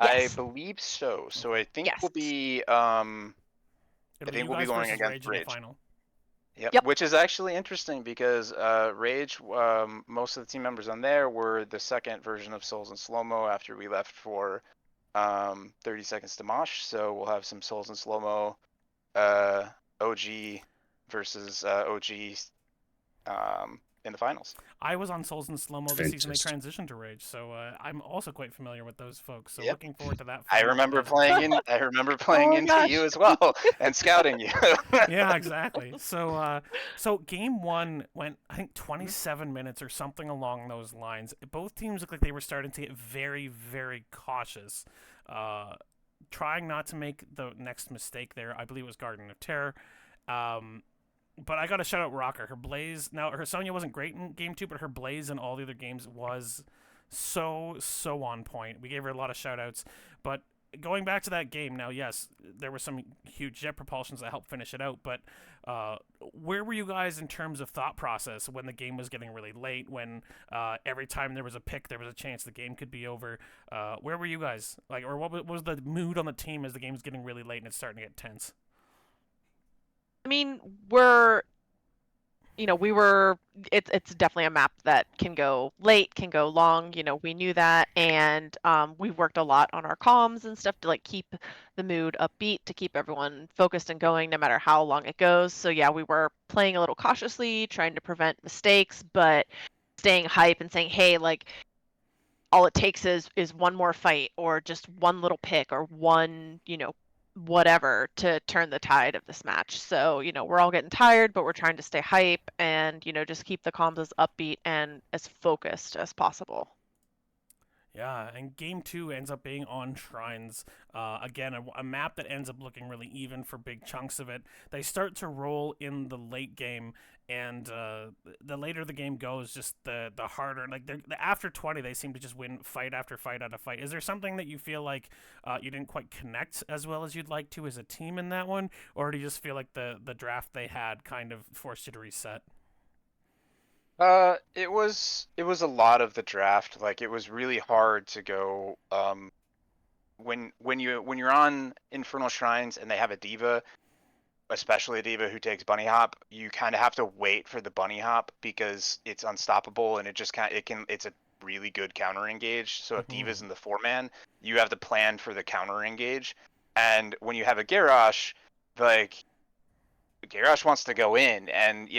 Yes. I believe so. So I think Yes. we'll be It'll I be think you we'll be guys going versus against Rage in Rage. the final. Yep. Which is actually interesting because Rage, most of the team members on there were the second version of Souls in Slow Mo after we left for 30 Seconds to Mosh. So we'll have some Souls in Slow Mo OG versus OG in the finals. I was on Souls in Slow Mo the season they Fantastic. transitioned to Rage, so I'm also quite familiar with those folks. So Yep. looking forward to that. I final. remember That's playing awesome. into gosh. you as well and scouting you. Yeah, exactly. So game one went, I think, 27 minutes or something along those lines. Both teams looked like they were starting to get very, very cautious, trying not to make the next mistake there. I believe it was Garden of Terror. But I got to shout out Rocker. Her Blaze, now her Sonya wasn't great in game two, but her Blaze in all the other games was so on point. We gave her a lot of shout outs. But going back to that game now, yes, there were some huge jet propulsions that helped finish it out, but where were you guys in terms of thought process when the game was getting really late, when every time there was a pick, there was a chance the game could be over? Where were you guys? Like, or what was the mood on the team as the game was getting really late and it's starting to get tense? I mean, it's definitely a map that can go late, can go long, we knew that, and we worked a lot on our comms and stuff to like keep the mood upbeat, to keep everyone focused and going no matter how long it goes. So yeah, we were playing a little cautiously, trying to prevent mistakes, but staying hype and saying, hey, like, all it takes is one more fight or just one little pick or one, whatever to turn the tide of this match. So, we're all getting tired, but we're trying to stay hype and, just keep the comms as upbeat and as focused as possible. Yeah, and game two ends up being on Shrines. Again, a map that ends up looking really even for big chunks of it. They start to roll in the late game, and the later the game goes, just the harder. Like after 20, they seem to just win fight after fight after fight. Is there something that you feel like you didn't quite connect as well as you'd like to as a team in that one, or do you just feel like the draft they had kind of forced you to reset? It was a lot of the draft. Like it was really hard to go when you're on Infernal Shrines and they have a diva, especially a diva who takes bunny hop, you kind of have to wait for the bunny hop because it's unstoppable and it just kind it's a really good counter engage. So if Hmm. diva's in the 4-man, you have to plan for the counter engage. And when you have a Garrosh, like Garrosh wants to go in, and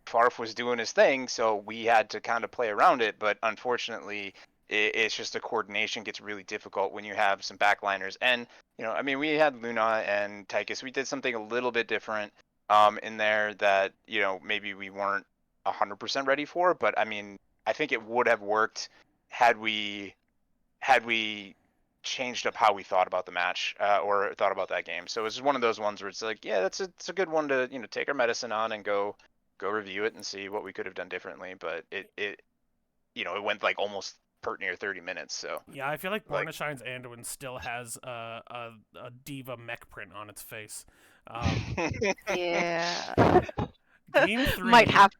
Farf was doing his thing, so we had to kind of play around it. But unfortunately, it's just the coordination gets really difficult when you have some backliners. And I mean, we had Luna and Tychus. We did something a little bit different in there that maybe we weren't 100% ready for. But I mean, I think it would have worked had we changed up how we thought about the match or thought about that game. So it's just one of those ones where it's like, yeah, it's a good one to take our medicine on and go review it and see what we could have done differently. But it went like almost pert near 30 minutes. So Yeah, I feel like like Bornashine's Anduin still has a diva mech print on its face. Um, Yeah. game might three, have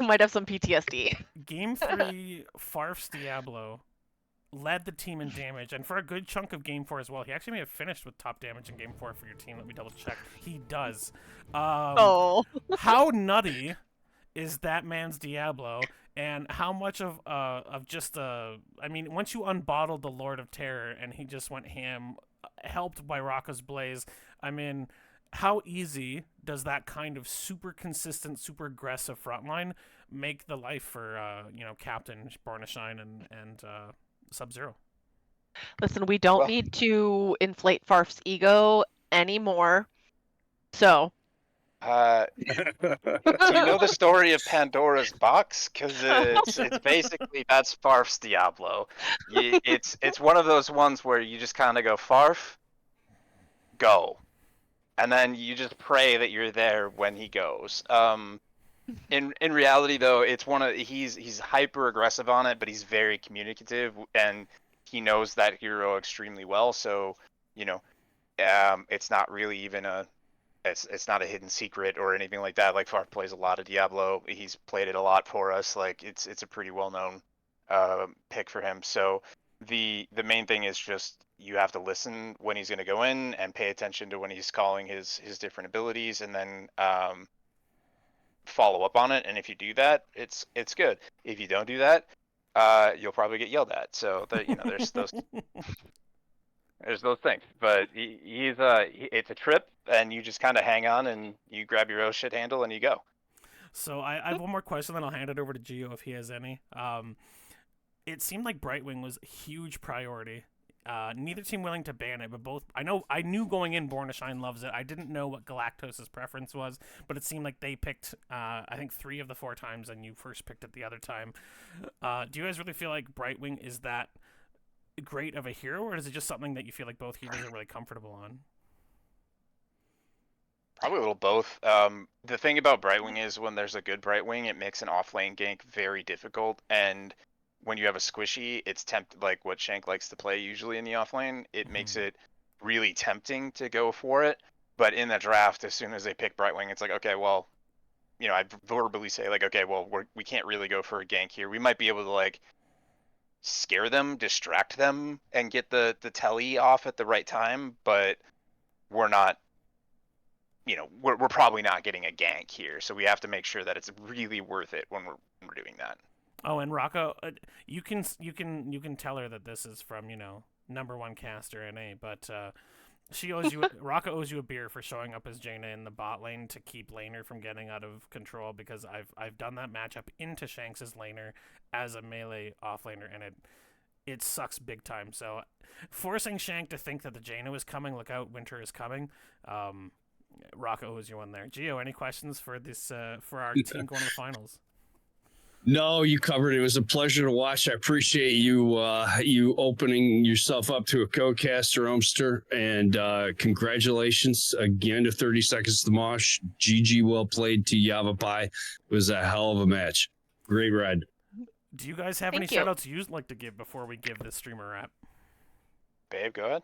might have some PTSD. game three, Farf's Diablo led the team in damage, and for a good chunk of game four as well. He actually may have finished with top damage in game four for your team. Let me double check. He does. Oh. How nutty is that man's Diablo, and how much of just I mean, once you unbottled the Lord of Terror and he just went ham, helped by Rocco's Blaze. I mean, how easy does that kind of super consistent, super aggressive frontline make the life for Captain Barnashine and Sub Zero? Listen, we don't well, need to inflate Farf's ego anymore. So, do you know the story of Pandora's box? Because it's basically that's Farf's Diablo. It's one of those ones where you just kind of go Farf, go, and then you just pray that you're there when he goes. In reality, though, it's one of he's hyper aggressive on it, but he's very communicative and he knows that hero extremely well. So you know, it's not really even it's not a hidden secret or anything like that. Like Farf plays a lot of Diablo. He's played it a lot for us. Like it's a pretty well known pick for him. So the main thing is just you have to listen when he's going to go in and pay attention to when he's calling his different abilities, and then follow up on it. And if you do that, it's good. If you don't do that, you'll probably get yelled at. So there's those things. But it's a trip, and you just kind of hang on and you grab your own shit handle and you go. So I have one more question, then I'll hand it over to Gio if he has any. It seemed like Brightwing was a huge priority. Neither team willing to ban it, but both. I knew going in, Born to Shine loves it. I didn't know what Galactos's preference was, but it seemed like they picked. I think 3 of the 4 times, and you first picked it the other time. Do you guys really feel like Brightwing is that great of a hero, or is it just something that you feel like both heroes are really comfortable on? Probably a little both. The thing about Brightwing is when there's a good Brightwing, it makes an off-lane gank very difficult, and when you have a squishy, it's like what Shank likes to play usually in the offlane. It makes it really tempting to go for it. But in the draft, as soon as they pick Brightwing, it's like, okay, well, I verbally say like, okay, well, we can't really go for a gank here. We might be able to like scare them, distract them, and get the telly off at the right time, but we're not. We're probably not getting a gank here, so we have to make sure that it's really worth it when we're doing that. Oh, and Rocco, you can tell her that this is from number one caster NA, but she owes you Rocco owes you a beer for showing up as Jaina in the bot lane to keep laner from getting out of control, because I've done that matchup into Shanks' laner as a melee offlaner, and it sucks big time. So forcing Shank to think that the Jaina was coming, look out, winter is coming. Rocco owes you one there. Gio, any questions for this for our team going to the finals? No, you covered it. It was a pleasure to watch. I appreciate you you opening yourself up to a co-caster, Omster, and congratulations again to 30 Seconds to Mosh. GG, well played to YavapAYAYA. It was a hell of a match. Great ride. Do you guys have any Thank you. shout-outs you'd like to give before we give this stream a wrap? Babe, go ahead.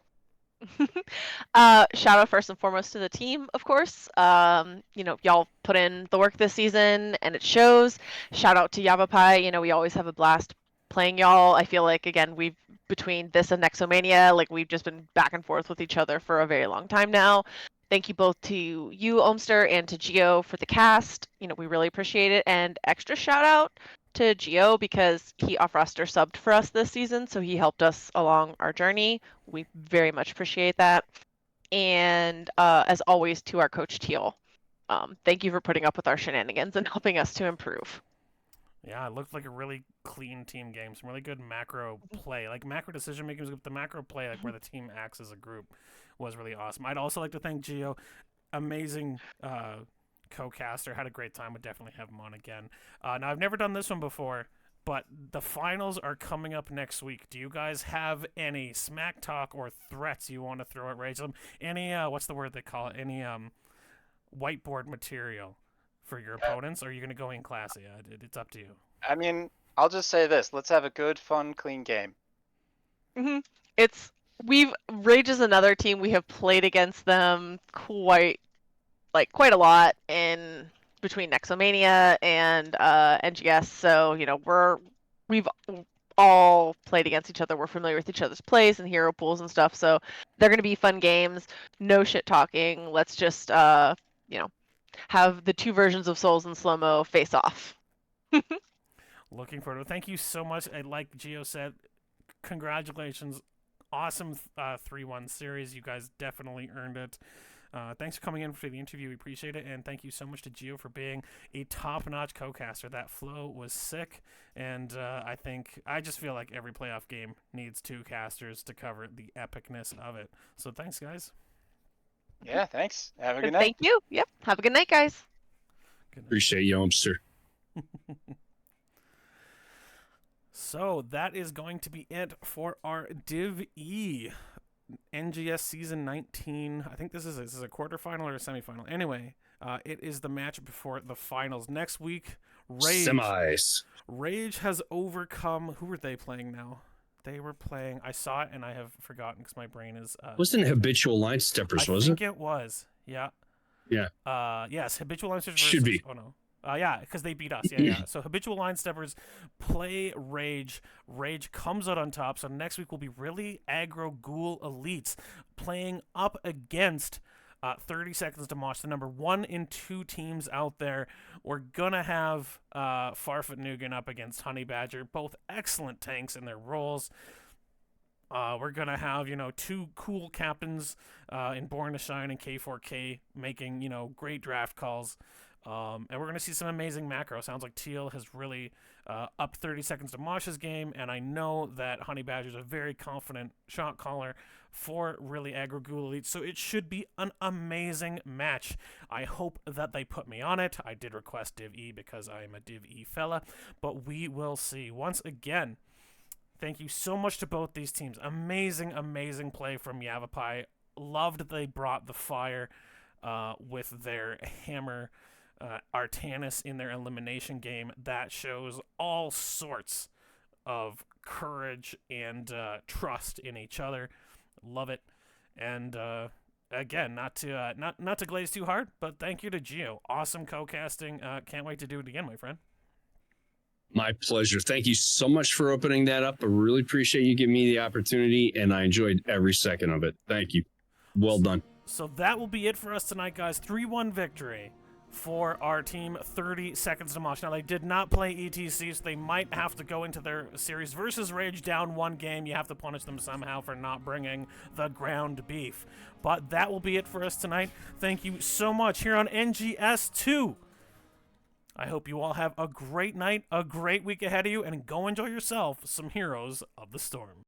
Shout out first and foremost to the team, of course. Y'all put in the work this season and it shows. Shout out to YavapAYAYA. We always have a blast playing y'all. I feel like, again, we've between this and Nexomania, like we've just been back and forth with each other for a very long time now. Thank you both to you, Omster, and to Gio for the cast. We really appreciate it. And extra shout out to Gio because he off-roster subbed for us this season, so he helped us along our journey. We very much appreciate that. And as always, to our coach Teal, thank you for putting up with our shenanigans and helping us to improve. Yeah, it looked like a really clean team game. Some really good macro play. Like, macro decision making, but the macro play, like where the team acts as a group, was really awesome. I'd also like to thank Gio. Amazing co-caster. Had a great time. Would definitely have him on again. Now, I've never done this one before, but the finals are coming up next week. Do you guys have any smack talk or threats you want to throw at Rage? Any, what's the word they call it? Any whiteboard material for your opponents? Or are you going to go in classy? It's up to you. I mean, I'll just say this. Let's have a good, fun, clean game. Rage is another team. We have played against them quite a lot in between Nexomania and NGS. So, we've all played against each other. We're familiar with each other's plays and hero pools and stuff. So they're going to be fun games. No shit talking. Let's just, have the two versions of Souls and Slow-Mo face off. Looking forward to it. Thank you so much. Like Gio said, congratulations. Awesome 3-1 series. You guys definitely earned it. Thanks for coming in for the interview. We appreciate it. And thank you so much to Gio for being a top-notch co-caster. That flow was sick. And I just feel like every playoff game needs two casters to cover the epicness of it. So thanks, guys. Yeah, thanks. Have a good night. Thank you. Yep. Have a good night, guys. Good night. Appreciate you, Omster. So that is going to be it for our Div E NGS Season 19. I think this is a quarterfinal or a semifinal. Anyway, it is the match before the finals. Next week, Semis. Rage has overcome... Who were they playing now? They were playing... I saw it and I have forgotten because my brain is... Wasn't Habitual Line Steppers, was it? I think it was. Yeah. Yeah. Yes, Habitual Line Steppers Should be. Oh, no. Yeah, because they beat us. Yeah. So Habitual Line Steppers play Rage. Rage comes out on top. So next week will be really aggro ghoul elites playing up against 30 Seconds to Mosh, the number 1 and 2 teams out there. We're gonna have Farfoot Nugan up against Honey Badger, both excellent tanks in their roles. We're gonna have, two cool captains in Born to Shine and K4K making, great draft calls. And we're going to see some amazing macro. Sounds like Teal has really up 30 Seconds to Mosh's game, and I know that Honey Badger's a very confident shot caller for really aggro ghoul elite, so it should be an amazing match. I hope that they put me on it. I did request Div E because I am a Div E fella, but we will see. Once again, thank you so much to both these teams. Amazing, amazing play from YavapAYAYA. Loved they brought the fire with their hammer Artanis in their elimination game. That shows all sorts of courage and trust in each other. Love it. And again, not to glaze too hard, but thank you to Gio. Awesome co-casting. Can't wait to do it again, my friend. My pleasure. Thank you so much for opening that up. I really appreciate you giving me the opportunity, and I enjoyed every second of it. Thank you. Well done. So that will be it for us tonight, guys. 3-1 victory for our team, 30 Seconds to Mosh. Now, they did not play ETC, so they might have to go into their series versus Rage down 1 game. You have to punish them somehow for not bringing the ground beef. But that will be it for us tonight. Thank you so much here on NGS2. I hope you all have a great night, a great week ahead of you, and go enjoy yourself some Heroes of the Storm.